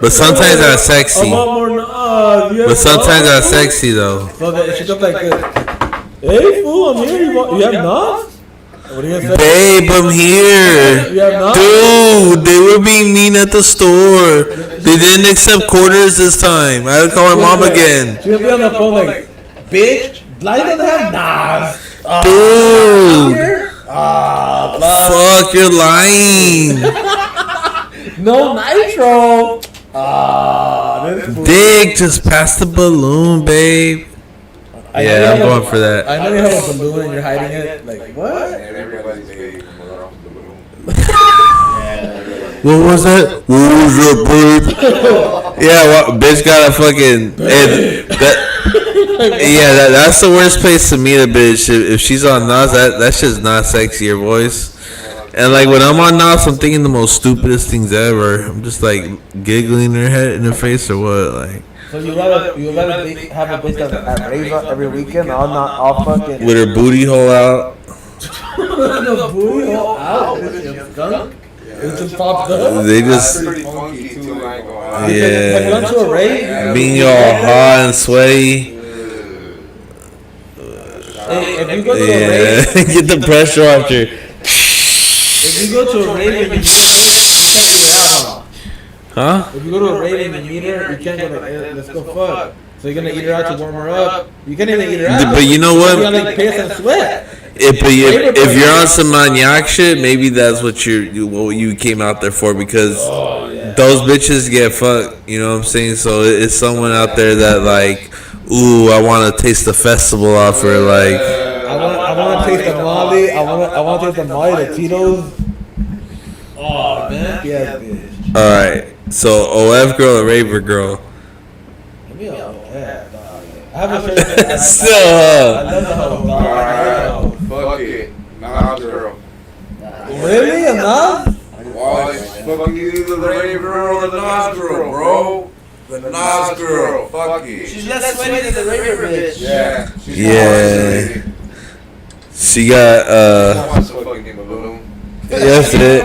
But sometimes that's sexy. But sometimes that's sexy though. So that she goes like, "Hey fool, I'm here. You have Nas? What are you gonna say? Babe, I'm here. You have Nas? Dude, they were being mean at the store. They didn't accept quarters this time. I had to call my mom again. She'll be on the phone like, bitch, Blazy doesn't have Nas. Dude, fuck, you're lying. No nitro. Dick, just pass the balloon, babe. Yeah, I'm going for that. I know you have a balloon and you're hiding it. Like what? And everybody's paid from around the balloon. What was that? What was that, babe? Yeah, what? Bitch got a fucking. That's the worst place to meet a bitch. If she's on Nas, that's just not sexy, your voice. And like when I'm on Nas, I'm thinking the most stupidest things ever. I'm just like giggling her head in her face or what, like. So you rather have a bitch that raves up every weekend, all fucking With her booty hole out. the booty hole out. Skunk? It just pops up. They That's just, pretty funky too, I ain't gonna lie. Have you gone yeah. to a rave? Being all hot and sweaty. Hey, if you go to a rave, Yeah. Get the pressure off your. if you go to a rave and you meet her, you can't eat her out. Huh? If you go to a rave and you meet her, you can't go like, hey, let's go fuck. So you're gonna eat her out to warm her up. You can't even eat her out. But you know what? You're gonna like piss and sweat. If you're on some maniac shit, maybe that's what you came out there for, because those bitches get fucked. You know what I'm saying? So it's someone out there that like, ooh, I want to taste the festival off her. Like, I want to taste the Molly. I want to taste the Molly, the Tito's. Oh man, yeah, bitch. all right. So OF girl or raver girl? Give me a yeah, dog. I haven't shared Still, I love the whole dog. Alright, fuck it. Nas girl. Really? Enough? Why is fucking either the rave girl or the Nas girl, bro? The Nas girl. Fuck it. She's less sweaty than the raver bitch. Yeah. She's Yeah. not she got I want some fucking balloon. That's it.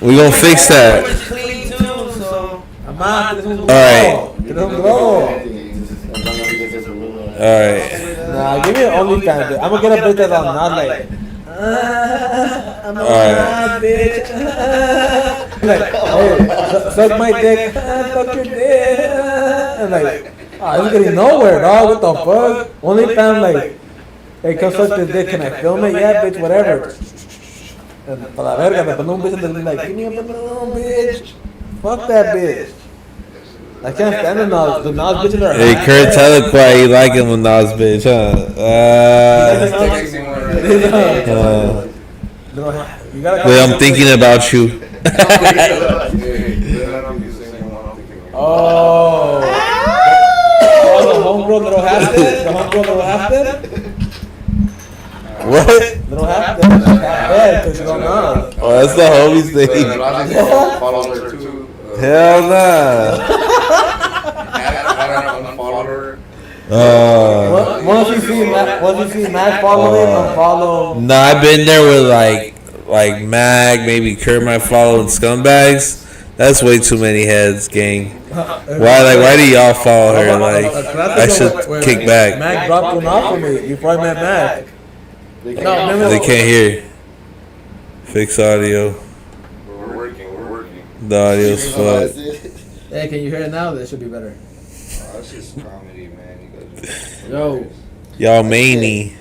We gonna fix that. Clean too, so. I'm out. Alright. Get him go. Alright. Nah, give me an OnlyFans, bitch. I'm gonna get a bitch that's on not like. I'm a Alright. bitch. Like, hey, suck my dick. Fuck your dick. And like, this is getting nowhere, dog. What the fuck? OnlyFans, like, hey, come suck this dick. Can I film it? Yeah, bitch, whatever. And for la verga, the balloon bitch is like, give me a balloon, bitch. Fuck that bitch. I can't stand the Nas. The Nas bitches are Hey, Kurt, tell it quiet. You like him with Nas, bitch, huh? You gotta Wait, I'm thinking about you. Oh, the homegirl little Halfton? The homegirl little Halfton? What? Little Halfton? Yeah, because she's on Nas. Oh, that's the homies thing. Follow her too. Hell nah. Once you see Mac follow him, unfollow. Nah, I've been there with like Mag, maybe Kurt might follow, and Scumbags. That's way too many heads, gang. Why do y'all follow her? Like, I should kick back. Mac dropped one off for me before I met Mac. They can't hear. Fix audio. We're working. The audio's fucked. Hey, can you hear it now? That should be better. That's just comedy, man. You guys are Yo. Y'all many.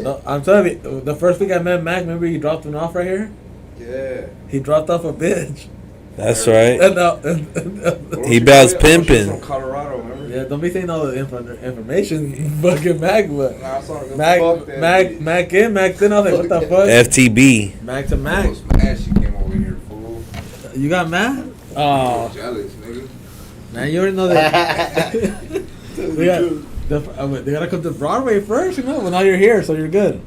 No, I'm telling you, the first week I met Mac, remember you dropped him off right here? Yeah. He dropped off a bitch. That's right. And, He bouts From pimping. Colorado, remember? yeah, don't be saying all the information, fucking Mac, but Nah, I saw her. Mac, Fuck that Mac, bitch. Mac in, Mac in. I was like, what the fuck? FTB. Mac to I Mac. was mad she came over here, fool. You got mad? I Oh, was jealous, nigga. man, you already know that. They gotta come to Broadway first, you know. Well, now you're here, so you're good.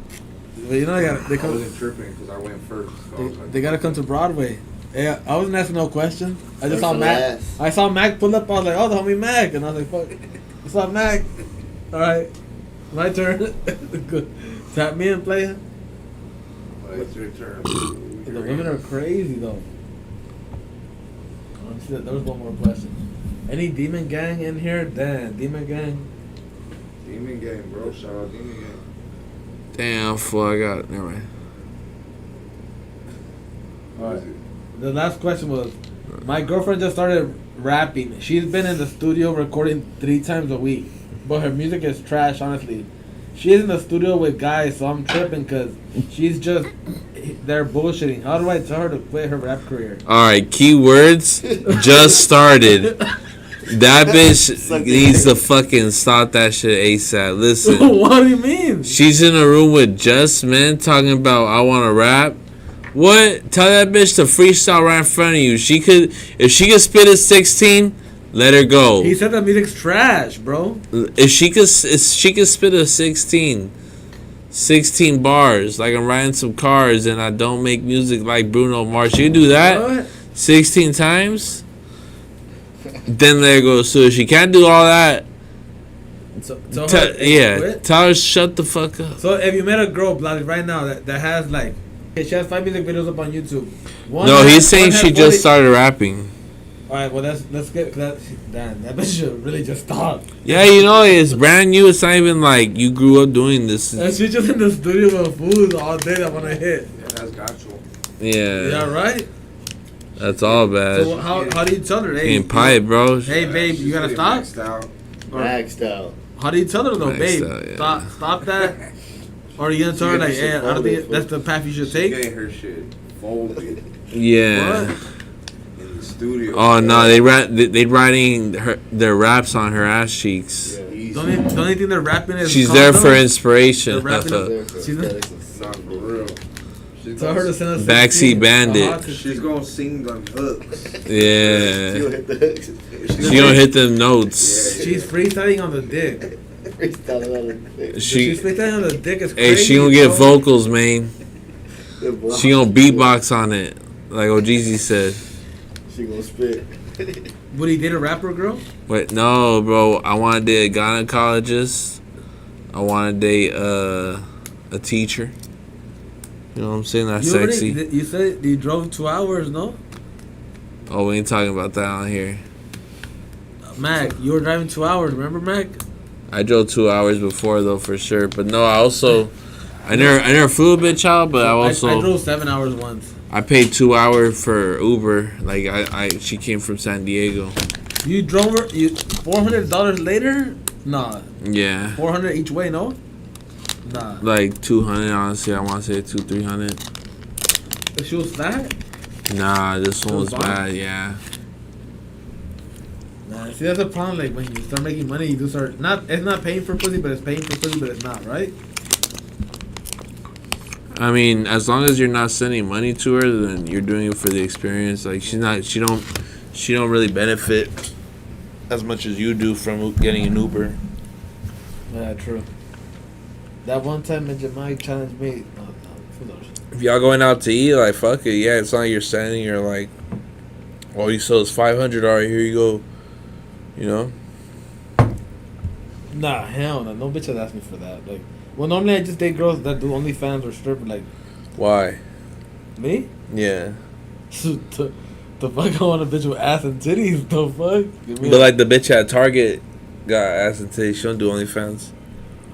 But you know, they I come. wasn't tripping because I went first. So I was like, They gotta come to Broadway. Yeah, I wasn't asking no questions. I just First saw and Mac. last. I saw Mac pull up. I was like, oh, the homie Mac, and I was like, fuck. What's up, Mac? All right, my turn. Good. Tap me and play. "Well, it's your turn." The women are crazy though. There was one more question. Any Demon Gang in here? Damn, Demon Gang. Demon Gang, bro. Shout out Demon Gang. Damn, fool, I got it. Never mind. All right. The last question was, my girlfriend just started rapping. She's been in the studio recording 3 times a week, but her music is trash, honestly. She's in the studio with guys, so I'm tripping because she's just, they're bullshitting. How do I tell her to quit her rap career? Alright, keywords just started. That bitch needs to fucking stop that shit ASAP. Listen, What do you mean? she's in a room with just men talking about I want to rap. What? Tell that bitch to freestyle right in front of you. If she could spit a 16, let her go. He said that music's trash, bro. If she could spit a 16 bars, like I'm riding some cars and I don't make music like Bruno Mars. You do that What? 16 times, then let her go. So if she can't do all that, So, tell her to quit? tell her shut the fuck up. So if you met a girl, Blazzy, right now that has like, she has 5 music videos up on YouTube. No, he's saying she just started rapping. All right, well let's get that. Damn, that bitch should really just stop. Yeah, you know, it's brand new. It's not even like you grew up doing this. And she's just in the studio with fools all day that want to hit. Yeah, that's got you. Yeah, Yeah, right. that's all bad. So how do you tell her? Hey, Ain't pipe, bro. Hey, babe, you gotta stop. Maxed out. Maxed out. How do you tell her though, Maxed babe? out, yeah. Stop that. Or are you gonna tell her She like, gets hey, shit I don't folded, think that's the path you should She take? getting her shit folded Yeah. What? in the studio. Oh no, they writing their raps on her ass cheeks. Yeah, easy. Don't you think they're rapping is She's calm, there though? for inspiration. They're rapping There for She's not- aesthetics and Not for shit. real. She's Tell her to send us Backseat 16, Bandit. a hot 16. She's gonna sing the hooks. She'll Yeah, hit the hooks. she don't hit them notes. Yeah. She's freestyling on the dick. Freestyling on the dick. She, She's freestyling on the dick is hey, crazy. she gonna get bro. vocals, man. She gonna beatbox on it, like OGZ said. She gonna spit. Would he date a rapper girl? Wait, no, bro. I want to date a gynecologist. I want to date a teacher. You know what I'm saying? That's You sexy. you said you drove 2 hours, no? Oh, we ain't talking about that on here. Mac, you were driving 2 hours. Remember, Mac? I drove 2 hours before though, for sure. But no, I never flew a bitch out, but I drove 7 hours once. I paid 2 hours for Uber. Like she came from San Diego. You drove her. You $400 later? Nah, Yeah, 400 each way. No, nah. like 200. Honestly, I want to say 200-300. If she was fat, Nah, this one It was was bad. Yeah. nah. See, that's the problem. Like when you start making money, you do start not. It's not paying for pussy, but it's paying for pussy, but it's not right. I mean, as long as you're not sending money to her, then you're doing it for the experience. Like she don't really benefit as much as you do from getting an Uber. Yeah, true. That one time, Midget Mike challenged me. No, who knows? If y'all going out to eat, like fuck it, yeah. It's not like you're sending. You're like, oh, you sold us $500. All right, here you go. You know. Nah, hell no. No bitch has asked me for that. Like, well, normally I just date girls that do OnlyFans or strip. Like Why? me. Yeah. The fuck, I want a bitch with ass and titties. The fuck. Give me But a- like the bitch at Target got ass and titties. She don't do OnlyFans.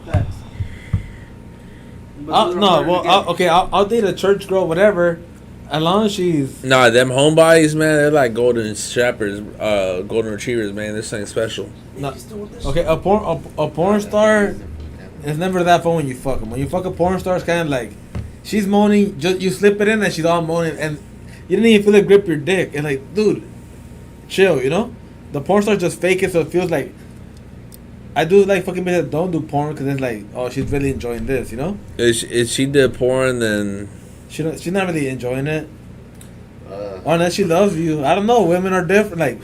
Facts. I'll date a church girl, whatever, as long as she's. Nah, them homebodies, man, they're like golden shepherds, golden retrievers, man. They're something special. No, okay, a porn star is never that fun when you fuck them. When you fuck a porn star, it's kind of like she's moaning, just you slip it in and she's all moaning, and you didn't even feel it grip your dick. And like, dude, chill, you know. The porn star just fake it, so it feels like. I do like fucking bitches that don't do porn because it's like, oh, she's really enjoying this, you know. If she did porn, then she's not really enjoying it. Unless she loves you, I don't know. Women are different. Like,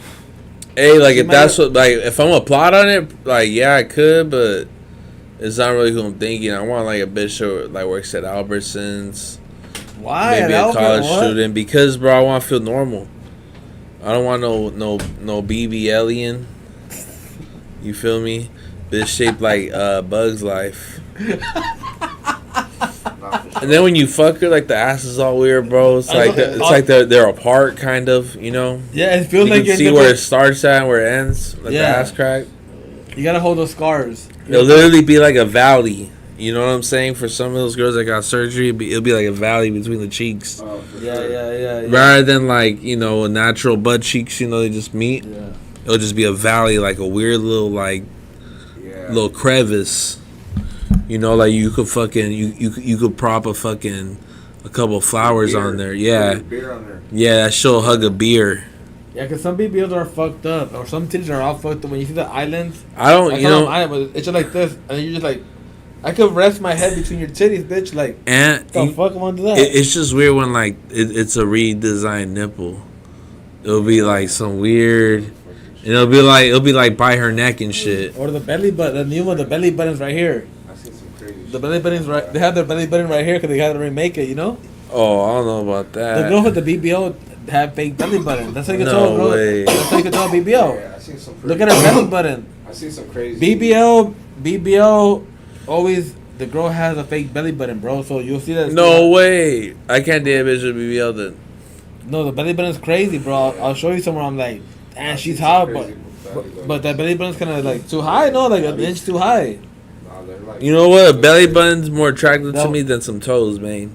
hey, like if that's what, like, if I'm a plot on it, like, yeah, I could, but it's not really who I'm thinking. I want like a bitch who like works at Albertsons. Why? Maybe a college student, because bro, I want to feel normal. I don't want no BB alien. You feel me? Bitch shaped like Bug's Life. And then when you fuck her, like the ass is all weird, bro. It's like they're apart, kind of. You know? Yeah, it feels you like can see where it starts at and where it ends. Like the ass crack. You gotta hold those scars. It'll literally be like a valley. You know what I'm saying? For some of those girls that got surgery, it'll be like a valley between the cheeks. Yeah. Rather than like, you know, a natural butt cheeks, you know, they just meet. Yeah. It'll just be a valley, like a weird little like little crevice. You know, like you could fucking you could prop a couple flowers beer. on there. Yeah. Beer on there. Yeah, that she'll hug a beer. Yeah, because some BBLs are fucked up, or some titties are all fucked up. When you see the islands, I don't, you know, it's just like this, and you're just like, I could rest my head between your titties, bitch. Like, and the fuck am I do that? It's just weird when like it's a redesigned nipple. It'll be like some weird, and it'll be like by her neck and shit. Or the belly button, the new one, the belly button's right here. I seen some crazy. The belly button's right. They have their belly button right here because they had to remake it. You know. Oh, I don't know about that. The girls with the BBL have fake belly button. That's how you can No tell. way. That's how you can tell BBL. Yeah, I seen some crazy. Look at her belly button. I seen some crazy. BBL, always the girl has a fake belly button, bro. So you'll see that. No way. I can't date a bitch with BBL then. No, the belly button's crazy, bro. I'll show you somewhere. I'm like, damn, she's hot, but that belly button's kind of like too high. No, like an inch too high. You know what? A belly button's more attractive to me than some toes, man.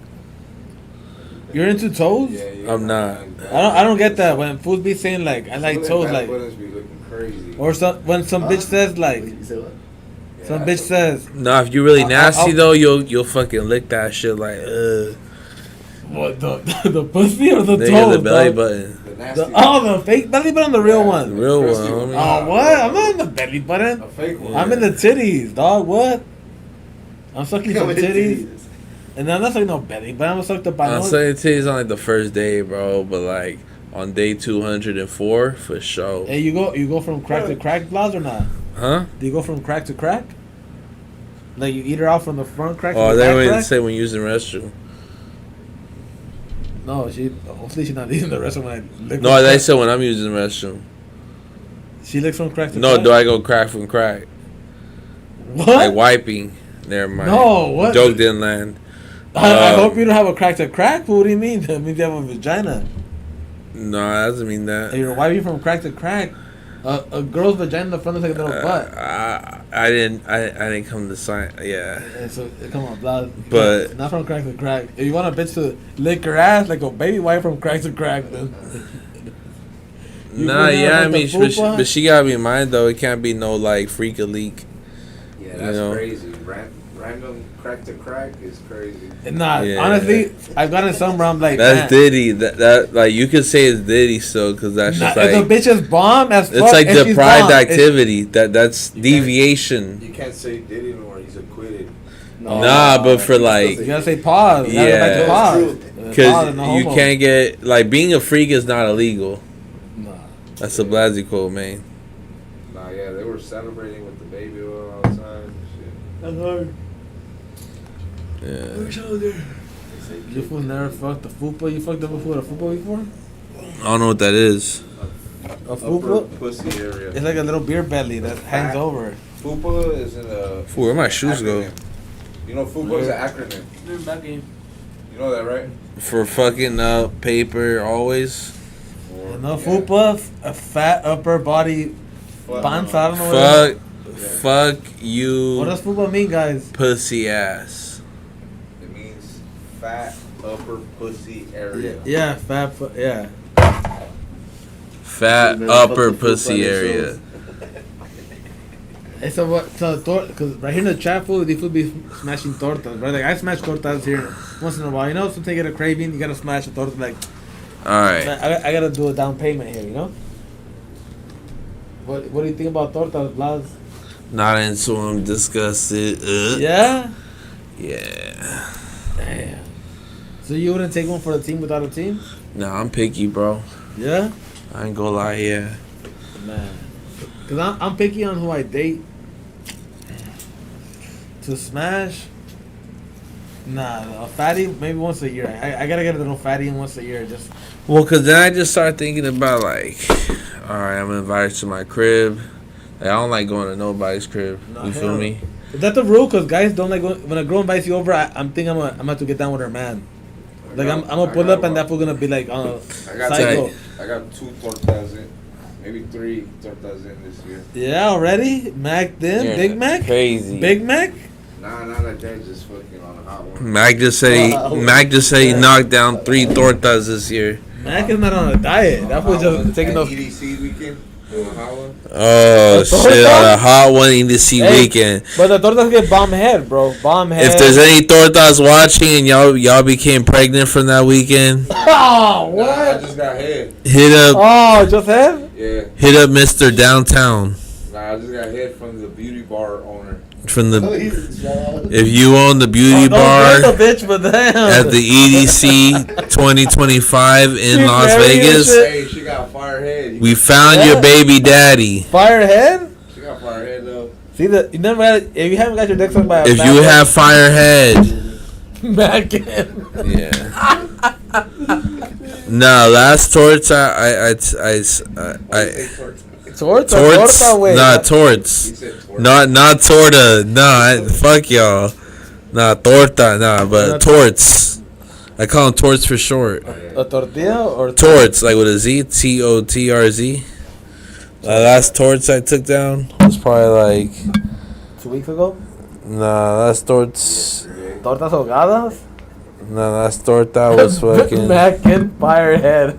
You're into toes? Yeah, I'm not. I don't get that when fools be saying like I like toes, like, Be looking crazy. or when some bitch says like, You say what? some bitch says, Nah, if you're really nasty I'll- though, you'll fucking lick that shit like what the pussy or the nigga, toes? the belly dog? button, The nasty. The fake belly button, the real the one. real one, Crispy homie. Oh what? I'm not in the belly button. A fake one. I'm in the titties, dog. What? I'm sucking some Come in titties, and I'm not sucking no belly, but I'm gonna suck the I'm bottom. saying titties on like the first day, bro, but like on day 204 for sure. Hey, you go from crack to crack, Blaz, or not? Huh? Do you go from crack to crack? Like you eat her out from the front crack Oh, to the they back always crack? say when using the restroom. No, hopefully she's not leaving the restaurant when I lick No, from they crack. say when I'm using the restroom. She licks from crack to No, crack? do I go crack from crack? What? Like wiping. Never mind. No, what? Joke didn't land. I hope you don't have a crack to crack. What do you mean? That means you have a vagina. No, that doesn't mean that. And you're wiping from crack to crack. A girl's vagina in the front is like a little butt. I didn't come to sign. Yeah. And so come on, blah. But- not from crack to crack. If you want a bitch to lick her ass like a baby, wipe from crack to crack. Then. You Nah, put her yeah, I like mean, the fupa? but she gotta be in mind though. It can't be no like freak a leak. Yeah, You that's know? crazy. Random crack to crack is crazy. Nah, Yeah. honestly, I've gotten some where I'm like, That's man, Diddy. That like you could say it's Diddy still, cause that's nah, just if like the bitch is bomb as fuck, it's like and she's deprived bomb, it's- activity. That's deviation. You can't say Diddy anymore. He's acquitted. Nah, but for like, You gotta say pause. You gotta Yeah. go back to pause. That's Pause cause and no you homo. can't get like being a freak is not illegal. Nah. That's a Blazzy quote, man. Nah, yeah, they were celebrating with the baby oil all the time and shit. That's hard. Yeah. You fool never fucked the fupa? You fucked up before the fupa before? I don't know what that is. A fupa? Upper pussy area. It's like a little beer belly that hangs over. FUPA is in a. Fool, where my shoes go? acronym. You know, FUPA is an acronym. You know that, right? For fucking paper always. No fupa, a fat upper body pants. I don't know Fuck what Fuck you, does fupa mean, guys? pussy ass. It fat upper pussy area. Yeah, yeah. Fat Never upper fucked the food pussy by area. themselves. Hey, so what? So because right here in the chat food, they would be smashing tortas, right? Like I smash tortas here once in a while. You know, sometimes you get a craving, you gotta smash a torta. Like, Alright. I gotta do a down payment here. You know. What do you think about tortas, Blaz? Not into them, disgusted. Yeah. Yeah. Damn. So you wouldn't take one for the team without a team? Nah, I'm picky, bro. Yeah. I ain't gonna lie, yeah. Man. Cause I'm picky on who I date. To smash. Nah, a fatty maybe once a year. I gotta get a little fatty in once a year. Just Well, cause then I just start thinking about like, alright, I'm invited to my crib. Like, I don't like going to nobody's crib. Nah, You feel hell. me? is that the rule? Cause guys don't like when a girl invites you over. I'm thinking I'm gonna have to get down with her man. Like I'm gonna pull up and that fool gonna be like I got psycho. I got 2 tortas in, maybe 3 tortas in this year. Yeah, already Mac then You're Big Mac, Crazy. Big Mac. Nah, not like that. Just fucking on a hot one. Mac just said he knocked down 3 tortas this year. Mac is not on a diet. That fool just taking those. EDC weekend. On a hot one. Oh shit! On a hot one in the sea Hey, weekend. But the tortas get bomb head, bro. Bomb head. If there's any tortas watching and y'all became pregnant from that weekend, Oh, Nah, I what? just got head. hit up Oh, just head? Yeah. Mr. Downtown Nah, I just got head from the beauty bar owner. from the. Yeah. If you own the beauty Don't bar get the bitch, but damn. at the EDC 2025 in She Las married and Vegas, shit. Hey, she got fire head. we found Yeah. your baby daddy. Firehead? She got fire head though. See you never had. If you haven't got your dick sucked by a If fat you boy, have firehead, Mac. yeah. No, last torts torts, wait. not torts. He said torta. Not torta. Nah, fuck y'all. Nah, torta. Nah, but torts. I call them torts for short. A tortilla or Torts, like with a Z. TOTRZ. Last torts I took down was probably like. 2 weeks ago? Nah, last torts. Tortas ahogadas? Nah, last torta was fucking. Mac and Firehead.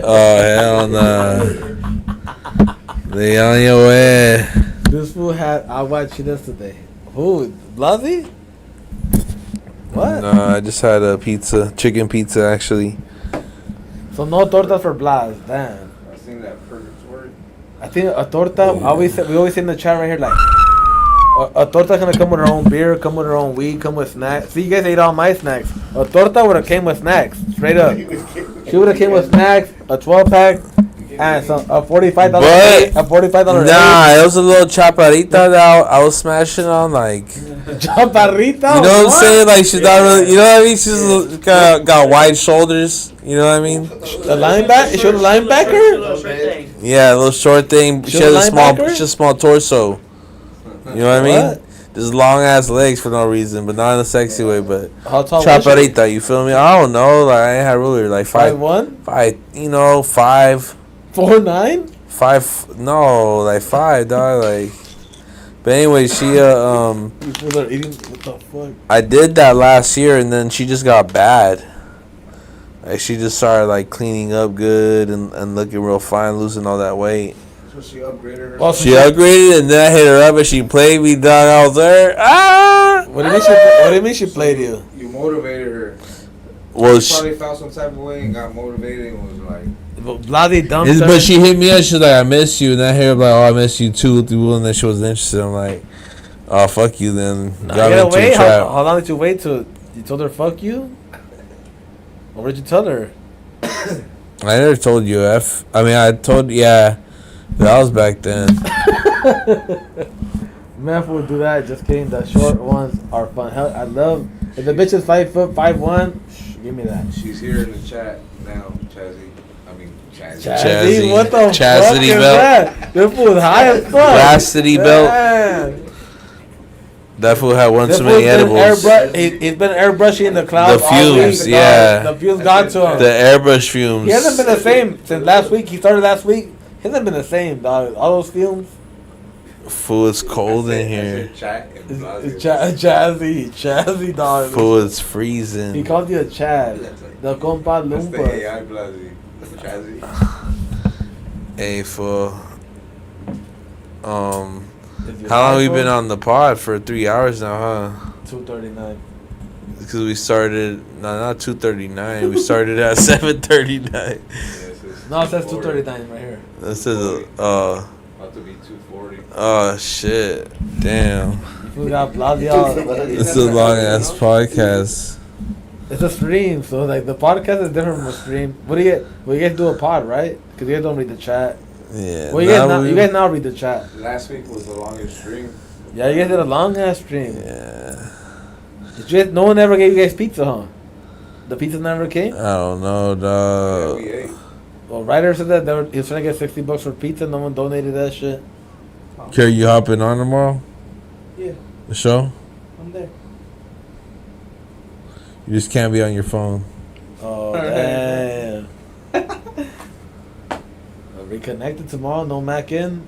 Oh, hell nah. They on your way. This fool had agua chiles today. Who? Blazzy? What? No, I just had a pizza, chicken pizza actually. So no tortas for Blaz. Damn. I seen that purgatory. I think a torta. We always say in the chat right here like a torta's gonna come with her own beer, come with her own weed, come with snacks. See, you guys ate all my snacks. A torta would have came with snacks, straight up. She would have came with snacks, a 12-pack, and some a $45. But- A $45. Nah, it was a little chaparrita that I was smashing on, like, Chaparrita. you know what I'm saying? Like, she's not really, you know what I mean? She's got wide shoulders, you know what I mean? The linebacker. Is she a linebacker? Yeah, a little short thing. She She has a a small, linebacker? she has a small torso. You know what I mean? What? Just long ass legs for no reason, but not in a sexy way. But How tall was she? chaparrita, you feel me? I don't know. Like, I ain't had ruler, like 5'1", 5, you know, 5. 4'9". 5, no, like 5, dog, like. But anyway, she You fools are eating. What the fuck? I did that last year, and then she just got bad. Like, she just started like cleaning up good and looking real fine, losing all that weight. So she upgraded her. Well, She upgraded, and then I hit her up, and she played me, dog. I was there. Ah. What do you mean she played you? You motivated her. Well, She probably felt some type of way and got motivated and was like, Bloody dumb. but she hit me up. She's like, "I miss you," and I hear like, "Oh, I miss you too," and then she wasn't interested. I'm like, "Oh, fuck you," then. Nah, Got you gotta into a wait. trap. How long did you wait till you told her fuck you? Or what did you tell her? I never told you, F. I mean, I told, yeah. That was back then. Man, would do that. Just kidding. The short ones are fun. Hell, I love. If the bitch is 5'1", give me that. she's here in the chat now, Chazzy. I mean, Chazzy. Chazzy. What the Chastity fuck is belt. that? This fool's high as fuck. Chastity belt. Man. That fool had one This too many fool's been edibles. he's been airbrushing in the clouds. The all week, fumes, dog. yeah. The fumes got to him. The airbrush fumes. He hasn't been the same since last week. He started last week. He hasn't been the same, dog. All those fumes. Fool, it's cold in I here. said chat and Blazzy. It's Chazzy dog. Fool, it's He freezing. called you a Chad. The compa That's the lumpa. AI Blazzy. Chazzy. Hey, fool. How long we been on the pod? For 3 hours now, huh? 2:39. Because we started, no, not 2:39. We started at 7:39. No, it says 2:39 right here. This is About to be 240. oh shit, damn. We got Blazzy out. This is a long ass podcast. It's a stream, so like the podcast is different from a stream. What do you get? Well, you guys do a pod, right? Because you guys don't read the chat. Yeah. Well, you guys now read the chat. Last week was the longest stream. Yeah, you guys did a long ass stream. Yeah. Did you guys, no one ever gave you guys pizza, huh? The pizza never came? I don't know, Yeah, dog. we ate. Well, Ryder said that he was trying to get $60 for pizza. No one donated that shit. Care you hopping on tomorrow? Yeah, The show? I'm there. You just can't be on your phone. Oh, damn. Reconnected tomorrow, no Mac in.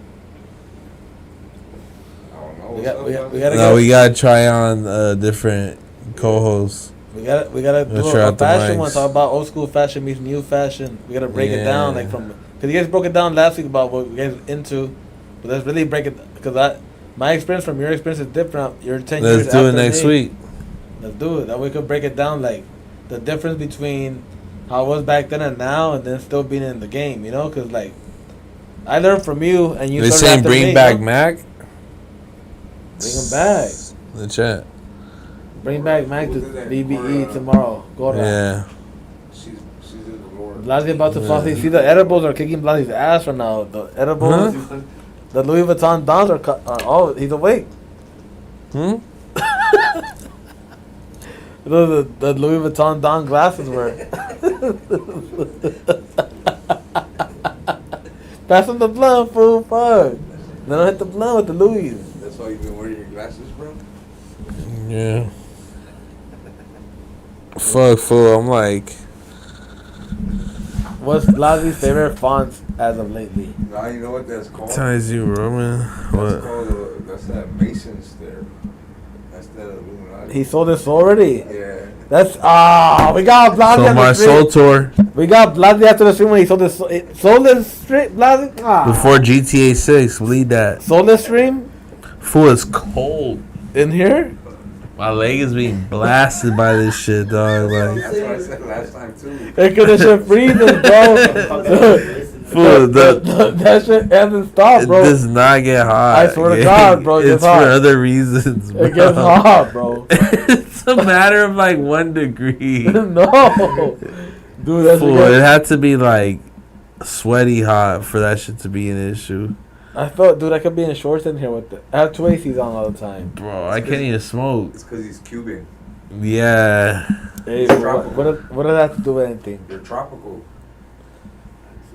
I don't know. We What's got, up, we got, Blazzy? we gotta No, we gotta try on different co-hosts. we gotta Let's do try a out the fashion mics. one. Talk about old school fashion meets new fashion. We gotta break it down, Yeah. like from, cause you guys broke it down last week about what you guys into, but let's really break it, cause my experience from your experience is different. You're 10 years Let's do it after next me. week. Let's do it. That way we could break it down, like the difference between how it was back then and now, and then still being in the game. You know, cause like I learned from you, and you. They started saying after bring me, back you know? Mac. Bring him back. The chat. Bring back Mac to Who's in that BBE corner? tomorrow. Go around. Yeah. She's in the Lord. Blazzy about to fall Yeah. asleep. See, the edibles are kicking Blazzy's ass right now. The edibles, the Louis Vuitton dons are oh, he's awake. Hmm. The Louis Vuitton don glasses were. Pass him the blunt, fool. Fuck. Then I hit the blunt with the Louis. That's why you've been wearing your glasses, bro? Yeah. Fuck, fool. I'm like, What's Blazzy's favorite fonts as of lately? Nah, you know what that's called? Times you Roman. That's What? called, that's that Mason's there. That's that Illuminati. He sold this already. Yeah. That's we got Blazzy. So on my the stream. soul tour We got Blazzy after the stream when he sold this. Sold this stream, Blazzy. before GTA 6. Lead that. Sold this stream Fool, it's cold. in here. My leg is being blasted by this shit, dog. Like, That's what I said last time, too. It could have shit freezes, bro. fool, That shit hasn't stopped, it bro. does not get hot. I swear to God, bro, it It's gets for hot. other reasons, bro. It gets hot, bro. It's a matter of like 1 degree. No, dude, that's Fool, it had to be like sweaty hot for that shit to be an issue. I felt, dude, I could be in shorts in here with it. I have 2 ACs on all the time. Bro, I can't even smoke. It's because he's Cuban. Yeah. Hey, It's bro, what does that have to do with anything? You're tropical.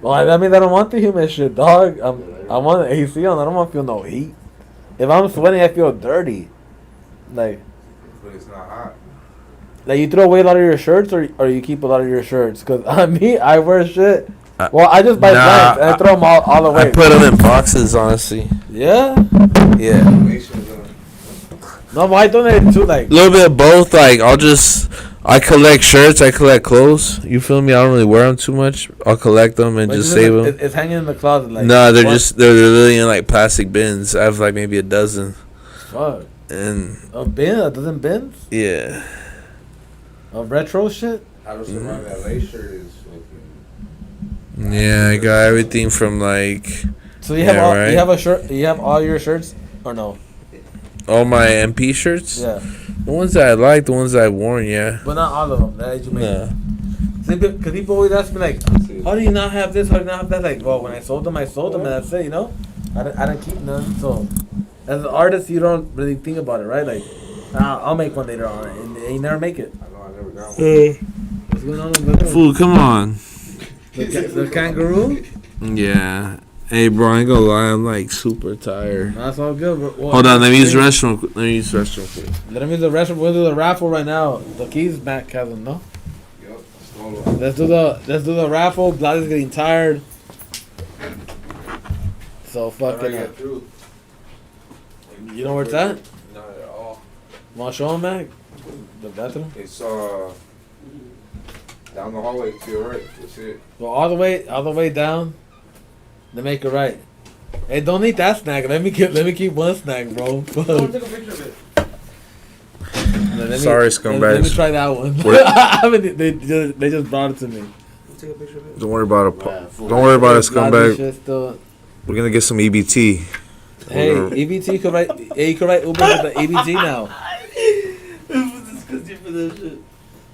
Well, that means I don't want the humid shit, dog. I want the AC on. I don't want to feel no heat. If I'm sweating, I feel dirty. Like But it's not hot. you throw away a lot of your shirts, or you keep a lot of your shirts. Cause I wear shit. Well, I just buy blanks and I throw them all away. I put them in boxes, honestly. Yeah. Yeah. Mason's No, but I donate too. Like A little bit of both. Like, I collect shirts, I collect clothes. You feel me? I don't really wear them too much. I'll collect them and but just it's save like- them. It's hanging in the closet. Like No, they're what? they're literally in like plastic bins. I have like maybe a dozen. Fuck. And A bin, a dozen bins yeah. of retro shit. How to survive LA shirt is fucking. Yeah, I got everything from like So you have Yeah, all right. you have a shirt. You have all your shirts or no? all my MP shirts. Yeah, The ones that I like, the ones that I've worn, yeah. but not all of them. That you make. Nah. Because people always ask me like, how do you not have this? How do you not have that? Like, well, when I sold them, and that's it. You know, I didn't keep none. So, as an artist, you don't really think about it, right? Like, I'll make one later on, and you never make it. I know I never got one. What's going on with Fool, come on. the kangaroo? Yeah. Hey, bro, I ain't gonna lie, I'm like super tired. That's all good. Well, Hold on, let me use the restroom. Let me use the restroom quick. Let me use the rest. We'll do the raffle right now. The keys Mac has them, no? Yup, stole one. Let's do the raffle. Blazzy's getting tired. So How do I fucking. get through? You know where it's at? Not at all. Want to show him, Mac? The bathroom? It's down the hallway to your right. That's it. Go all the way down. Then make it right. Hey, don't eat that snack. Let me keep one snack, bro. Take a picture of it. Sorry, Let me scumbags. try that one. They just brought it to me. Take a picture of it. Don't worry about it. Raffle. Don't worry about it, Blazzy scumbag. shit still- We're gonna get some EBT. Hey, EBT could write. Hey, you could write Uber with the EBT now. Disgusting for that shit.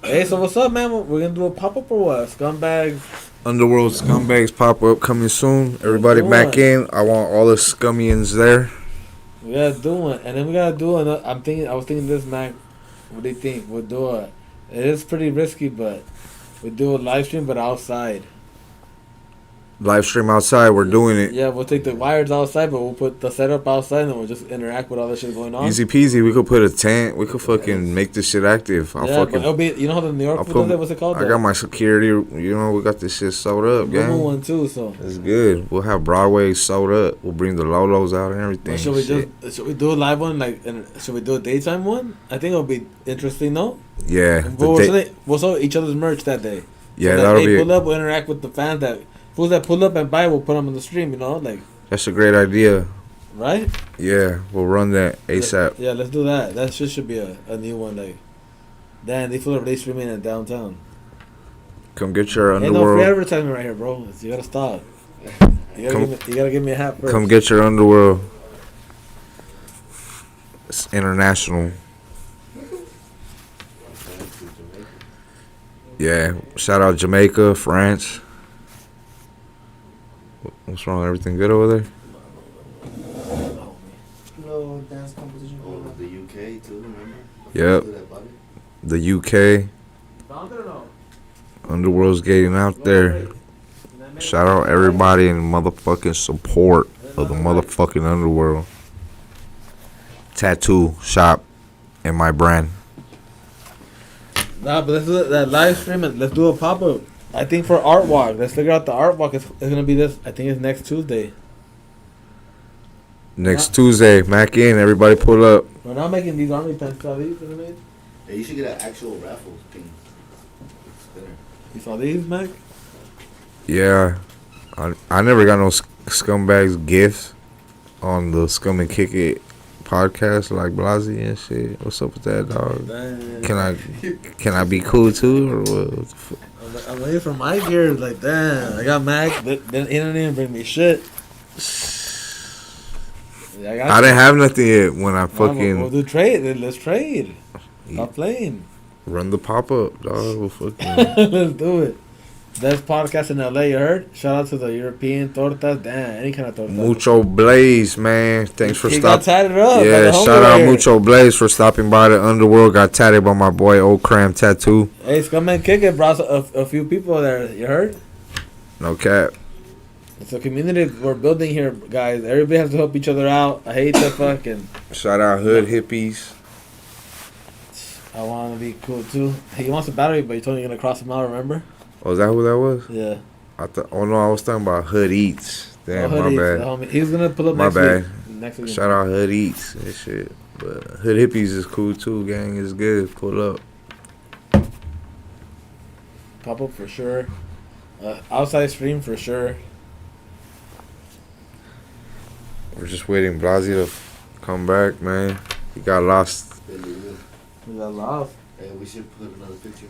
Hey, so what's up, man? We're gonna do a pop up or what? Scumbags. Underworld Scumbags pop up coming soon. Everybody back in. I want all the scummians there. We gotta do one, and then we gotta do another. I was thinking this, Mac. What do you think? We'll do it. It is pretty risky, but we do a live stream, but outside. Live stream outside. We're doing it. Yeah, we'll take the wires outside, but we'll put the setup outside, and then we'll just interact with all the shit going on. Easy peasy. We could put a tent. We could fucking make this shit active. I'll Yeah, but fucking. it'll be. You know how the New York I'll food put- does it? What's it called? I got my security. You know, we got this shit sold up, Blue gang. one too. So It's good. We'll have Broadway sold up. We'll bring the Lolos out and everything. But should we Shit. should we do a live one and should we do a daytime one? I think it'll be interesting, no? Yeah. We'll sell each other's merch that day. Yeah, So that that'll they be. pull up. We'll interact with the fans that fools that pull up and buy. We'll put them on the stream. You know, like That's a great idea. right? Yeah, we'll run that ASAP. Yeah, let's do that. That shit should be a new one. Like, damn, they full of they streaming in downtown. Come get your Ain't no free underworld. advertisement right here, bro. You gotta stop. You gotta give me a hat first. Come get your underworld. It's international. Yeah, shout out Jamaica, France. What's wrong? Everything good over there? No dance competition. Oh, the UK too, remember? Yep. The UK. Underworld's getting out there. Shout out everybody in motherfucking support of the motherfucking Underworld. Tattoo shop and my brand. Nah, but let's do that live stream and let's do a pop up. I think for art walk, let's figure out the art walk. It's gonna be this. I think it's next Tuesday. Next Tuesday, Mac in. Everybody pull up. We're not making these army pants. Saw these? You know what I mean? Hey, you should get an actual raffle thing. It's better. You saw these, Mac? Yeah. I never got no scumbags gifts on the Scum and Kick It podcast like Blazzy and shit. What's up with that, dog? Can I be cool too or what? The fuck? I'm waiting for my gear. Like, damn, I got Mac. Then he didn't even bring me shit. Yeah, I didn't have nothing yet when I fucking We'll do trade. Then let's trade. Stop playing. run the pop up, dog. We'll fucking Let's do it. Best podcast in LA, you heard? Shout out to the European tortas. Damn, any kind of tortas. Mucho Blaze, man. Thanks for He got stopping. tatted up. Yeah, by the shout out homeboy here. Mucho Blaze for stopping by the Underworld. Got tatted by my boy Old Cram Tattoo. Hey, Scum and Kick It brought a few people there. You heard? No cap. It's a community we're building here, guys. Everybody has to help each other out. I hate the fucking. Shout out Hood Hippies. I want to be cool too. He wants a battery, but he told me you're gonna cross him out. Remember? Oh, is that who that was? Yeah. I thought. Oh no, I was talking about Hood Eats. Damn, Oh, my Hoodie, bad. the homie. He's gonna pull up My next bad. week. Next week. Shout out Hood Eats and shit. But Hood Hippies is cool too, gang. It's good. Pull up. Pop up for sure. Outside stream for sure. We're just waiting Blazzy to come back, man. He got lost. Yeah, we will. We got lost. Hey, we should put another picture.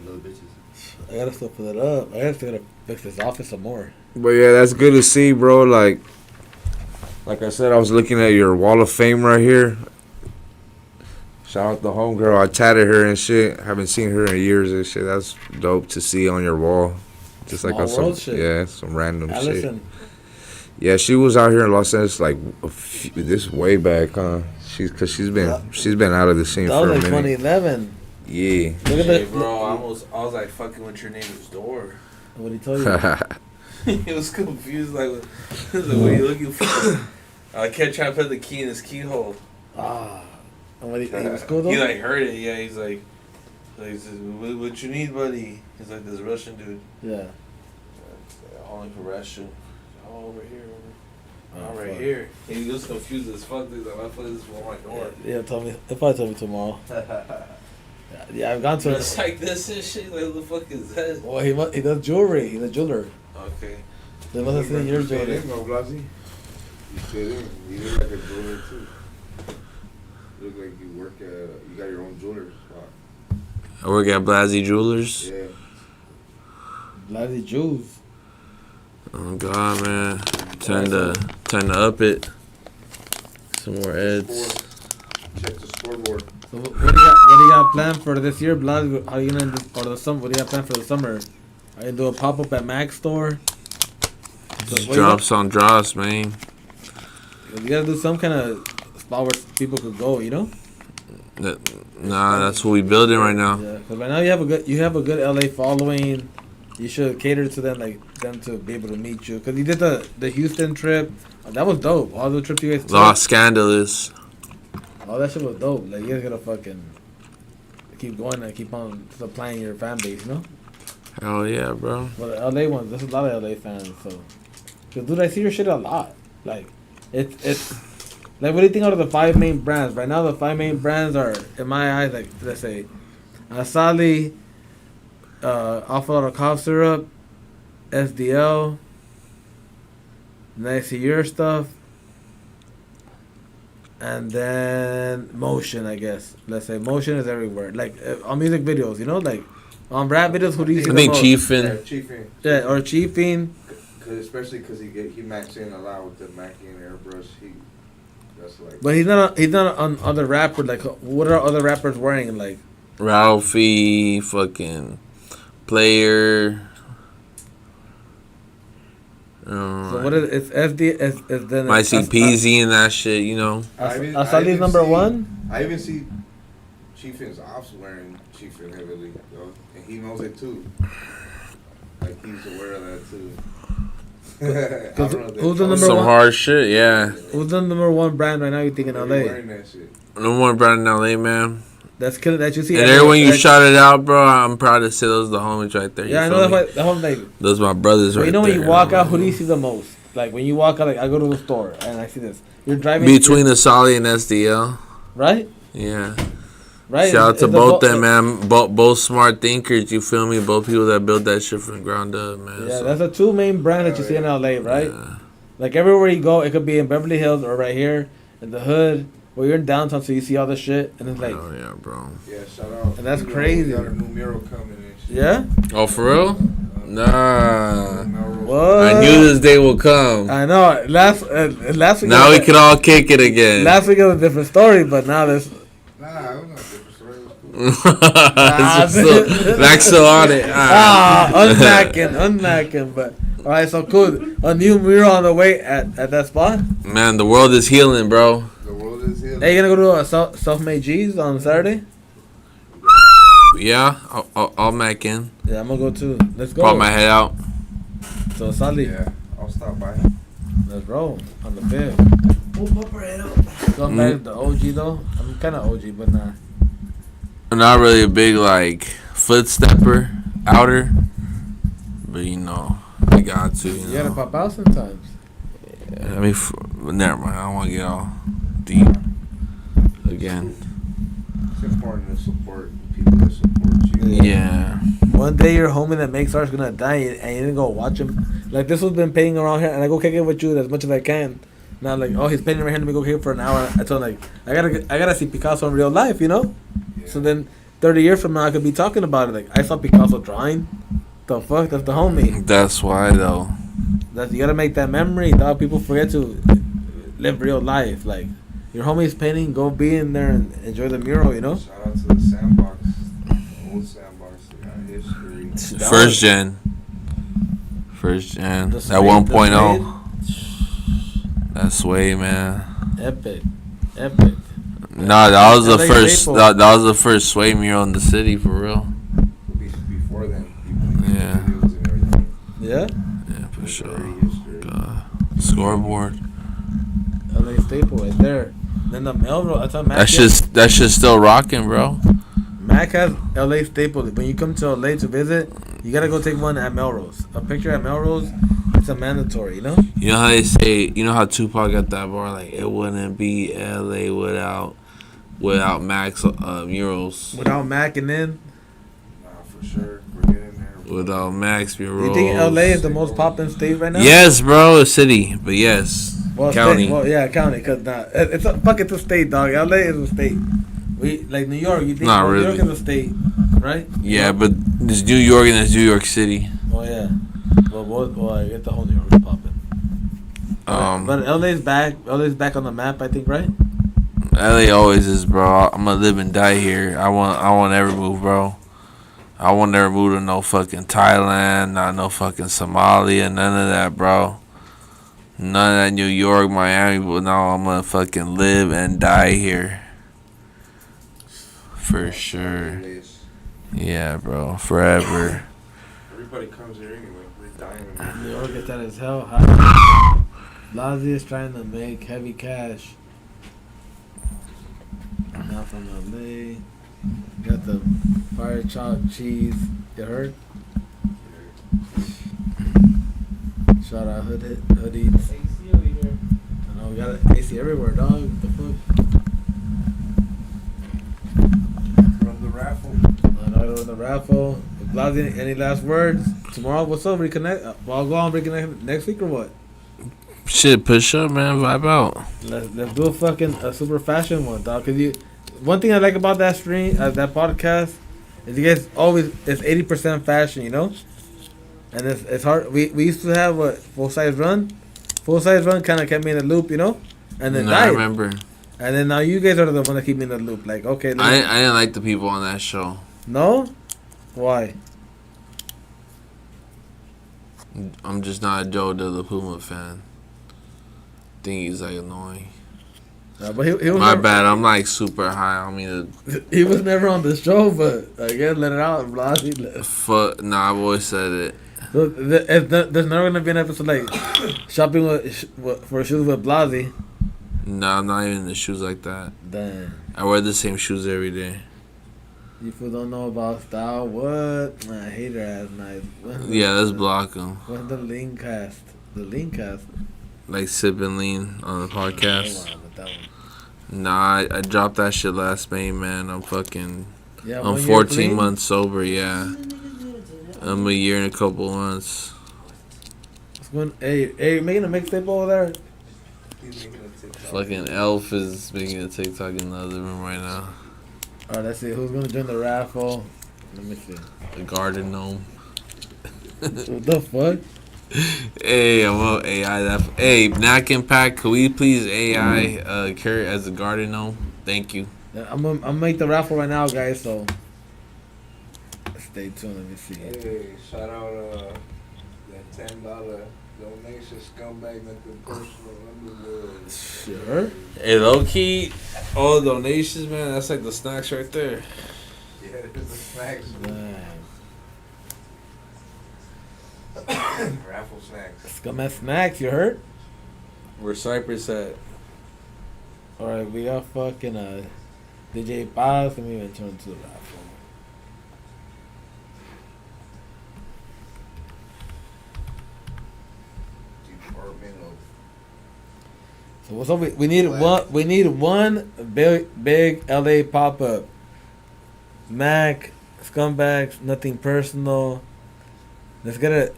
Another bitches. I gotta still put it up. I gotta fix this office some more. But yeah, that's good to see, bro. Like I said, I was looking at your wall of fame right here. Shout out the homegirl. I tatted her and shit. Haven't seen her in years and shit. That's dope to see on your wall. Just like Small on some, world shit. yeah, some random shit. Allison. Yeah, she was out here in Los Angeles like this way back, huh? Cause she's been out of the scene That for was a like minute. 2011. Yeah. Look at Hey, that. bro, I was like fucking with your neighbor's door. What did he tell you? He was confused, like, what are you looking for? I kept trying to put the key in his keyhole. Ah. And what he was cool though? He like heard it, yeah. He's like he says, what you need, buddy? He's like this Russian dude. Yeah. Only for Russian. Oh, over here. Oh, right fuck. here. He was confused as fuck. He's like, I put this on my door. Yeah, tell me. They'll probably tell me tomorrow. Yeah, I've gone to. It's like this and shit. Like, what the fuck is that? Well, he does jewelry. He's a jeweler. Okay. They must have seen your You fit jewelry. in, bro, Blazzy. You fit in. You look like a jeweler too. You look like you work at. You got your own jeweler spot. I work at Blazzy Jewelers. Yeah. Blazzy Jews. Oh God, man. Time to up it. Some more eds. Check the scoreboard. So what do you got planned for this year, Blaz? How you gonna or the summer? What do you got planned for the summer? Are you gonna do a pop up at Mac's store? Just drops on drops, man. You gotta do some kind of spot where people could go, you know? Nah, that's what we building right now. Yeah, because right now you have a good LA following. You should cater to them, like them to be able to meet you. Because you did the Houston trip, that was dope. All the trips you guys took, Lost Scandalous. all that shit was dope. Like you guys gotta fucking keep going and keep on supplying your fan base, you know? Hell yeah, bro. Well, the LA ones, there's a lot of LA fans, so. Cause dude, I see your shit a lot. Like, it's like, what do you think out of the 5 main brands? Right now, the 5 main brands are, in my eyes, like, let's say, Asali, Alpha Auto Cough Syrup, SDL, then I see your stuff, and then Motion, I guess. Let's say Motion is everywhere. Like, on music videos, you know? Like, on rap videos, who do you see I the think most? Chiefin. Chiefing. Yeah, or Chiefing. Especially because he maxed in a lot with the Mackie and airbrush. That's like. But he's not on other rappers. Like, what are other rappers wearing? Like, Ralphie, fucking Player. so what is it's SD? Is then Might see PZ and that shit, you know. Asali's number 1. I even see Chiefin's ops wearing Chiefin heavily, though, and he knows it too. Like he's aware of that too. Who's the number Some 1? hard shit, yeah. Who's the number 1 brand right now? You think in LA? Wearing that shit. No more brand in LA, man. That's killing. That you see. And everyone you shouted out, bro, I'm proud to say those are the homies right there. Yeah, I you know feel that's me? why the whole like. Those my brothers But right you know there. when you walk out, who do you see the most? Like when you walk out, like I go to the store and I see this. You're driving Between the Solly and SDL. right, Yeah. right. Shout out to It's both them, man. Both smart thinkers, you feel me? Both people that built that shit from the ground up, man. Yeah, So, that's the 2 main brands that you see in LA, right? yeah. Like everywhere you go, it could be in Beverly Hills or right here in the hood, or you're in downtown, so you see all this shit, and it's like, Oh, yeah, bro. Yeah, shout out. And that's We crazy. got a new mural coming and shit. yeah, Oh, for real? Nah. what? I knew this day will come. I know. Last week. Now we can all kick it again. Last week was a different story, but now this. Nah, it was not a different story. It was cool. Max still on it. Unmacking, but all right, so cool. A new mural on the way at that spot. Man, the world is healing, bro. The world is here. Hey, you gonna go to a self-made G's on Saturday? Yeah, I'll Mac in. Yeah, I'm gonna go too. Let's go. Pop my head out. So Sally, Yeah, I'll stop by. let's roll on the 5th. Scumbags, the OG though. I'm kind of OG, but nah. I'm not really a big, like, footstepper, outer. But, you know, I got to, You you gotta know. pop out sometimes. I mean, never mind. I don't want to get all deep again. It's important to support people that support you. Yeah. One day your homie that makes art's gonna die and you didn't go watch him. Like this has been painting around here, and I go kick it with you as much as I can. Now like, oh, he's painting right here. Let me go kick it for an hour. I told him, like, I gotta see Picasso in real life, you know. Yeah. So then 30 years from now, I could be talking about it. Like I saw Picasso drawing. The fuck, that's the homie. That's why, though. That's you gotta make that memory, dog. People forget to live real life. Like your homie's painting, go be in there and enjoy the mural, you know. Shout out to the sandbox, the old sandbox. They got history. First gen. First gen. The At Spade- 1.0. That's way, man. Epic. Nah, that was the LA first. staple. That was the first sway mural in the city, for real. Before then, people Yeah. videos and everything. Yeah. Yeah, for sure. Very history. Scoreboard. LA staple right there. Then the Melrose. I thought Mac. That's just still rocking, bro. Mac has LA staple. When you come to LA to visit, you gotta go take one at Melrose. A picture at Melrose It's a mandatory, you know. You know how they say, you know how Tupac got that bar, like, it wouldn't be LA without Max murals. Without Mac and then, Nah, for sure. We're getting there. Without Max do murals. you think LA is the most poppin' state right now? Yes, bro, city, but yes. Well, County. State, well, yeah, county. Cause it's a fuck. It's a state, dog. LA is a state. We like New York. You think Not New really. York is a state, right? Yeah, but there's New York and there's New York City. Oh yeah. Well, I get the whole New York popping. But LA's back. LA's back on the map. I think, right? LA always is, bro. I'm gonna live and die here. I won't ever move, bro. I won't ever move to no fucking Thailand, not no fucking Somalia, none of that, bro. None of that New York, Miami, but no, I'm gonna fucking live and die here. For sure. Yeah, bro. Forever. Everybody comes here anyway. We're dying. New York is that as hell. High. Blazzy is trying to make heavy cash. Not from LA. Got the fire chopped cheese. You heard? Shout out Hoody. AC over here. I know we got AC everywhere, dog. What the fuck? From the raffle. I know on the raffle. Blazzy, any last words? Tomorrow, what's up? Reconnect. I'll go on reconnect next week or what? Shit, push up, man. Vibe out. Let's do a fucking super fashion one, dog. Cause one thing I like about that stream, that podcast, is you guys always it's 80% fashion, you know. And it's hard. We used to have a full size run. Full size run kind of kept me in the loop, you know. And then I died. remember. And then now you guys are the one that keep me in the loop. Like, okay. I didn't like the people on that show. No? Why? I'm just not a Joe De La Puma fan. Think he's like annoying. But he was My never, bad. I'm like super high. I don't mean he was never on the show, but I guess let it out. to. Fuck. Nah, I've always said it. So there's never gonna be an episode like shopping for shoes with Blazy. Nah, I'm not even in the shoes like that. Damn. I wear the same shoes every day. You fools don't know about style. What? I hate her ass night. Yeah, let's block them. What's the lean cast? The lean cast. Like sip and lean on the podcast. Hold on with that one. Nah, I dropped that shit last May, man. I'm fucking. Yeah, I'm 1 year 14 clean? months sober. Yeah, I'm a year and a couple months. What's going? Hey, you making a mixtape over there? Fucking Elf is making a TikTok in the other room right now. All right, let's see who's gonna join the raffle. Let me see. The garden gnome. What the fuck? Hey, I'm on AI. Hey, Napkin Pack, could we please AI Kurt as a garden gnome? Thank you. Yeah, I'm gonna make the raffle right now, guys. So stay tuned. Let me see. Hey, shout out that $10 donation scumbag that the personal underwood. Sure. Hey, low key, all the donations, man. That's like the snacks right there. Yeah, there's the snacks. Damn. Raffle snacks. Scum and snacks. You heard? Where Cypress at? All right, we got fucking DJ Paz. Let me even turn to the raffle. Department of. So what's up? We need one. We need one big LA pop up. Mac, Scumbags, nothing personal. Let's get it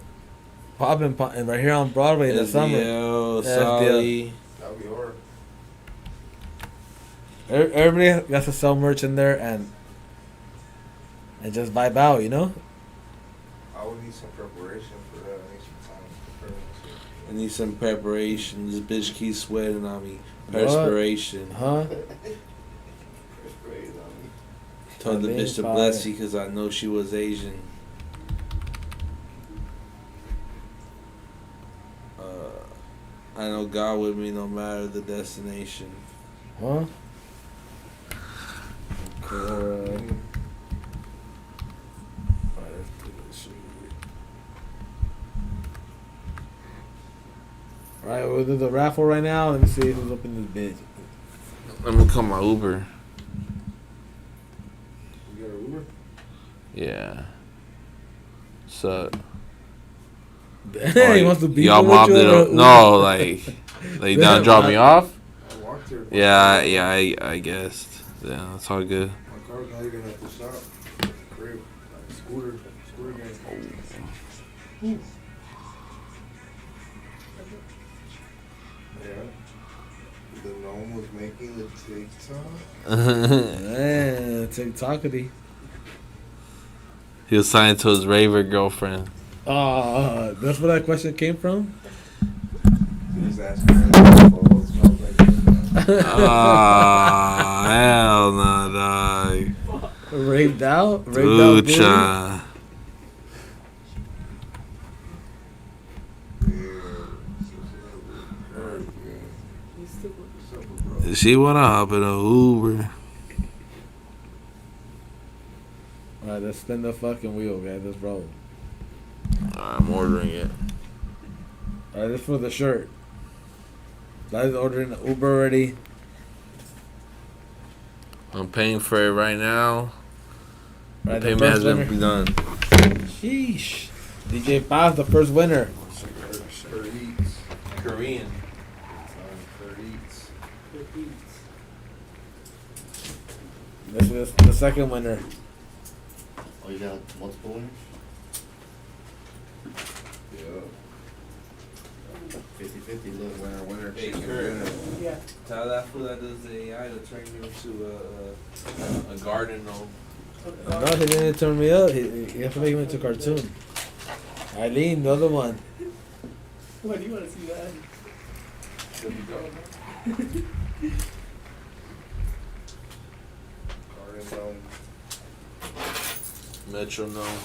popping right here on Broadway in the summer. SDL, SDL. Solly. That'll be hard. Everybody got to sell merch in there and just vibe out, you know. I would need some preparation for that. I need some time to prepare myself. I need some preparation. This bitch keeps sweating on me. Perspiration. Huh? Told the bitch to bless you because I know she was Asian. I know God with me no matter the destination. Huh? Alright, we'll do the raffle right now. Let me see who's up in this bitch. I'm gonna call my Uber. You got an Uber? Yeah. So, He wants to be y'all with mobbed you it or up. No, like down drop me off. I walked here. Yeah, I guess. Yeah, it's all good. My car's not even at the shop. Crib. Like scooter game. Yeah. The gnome was making the TikTok. Man, TikTokity. He was signed to his raver girlfriend. That's where that question came from? He was asking me what it smells like. Hell no, dog. Raved out? Raved out, dude. Ducha. She wanna hop in a Uber. Alright, let's spin the fucking wheel, guys. Let's roll. I'm ordering it. Alright, this for the shirt. Guys ordering the Uber already. I'm paying for it right now. Right, the Payment first has winner. been done. Sheesh. DJ Paz, the first winner. Korean. This is the second winner. Oh, you got multiple winners? Yeah. 50-50, look. Winner, Hey, chicken Kurt. dinner. Tell that fool that does the AI to turn you into a garden gnome. No, he didn't turn me up. He has to make him into a cartoon. Eileen, the other one. Why do you want to see that? Garden gnome. Metro gnome.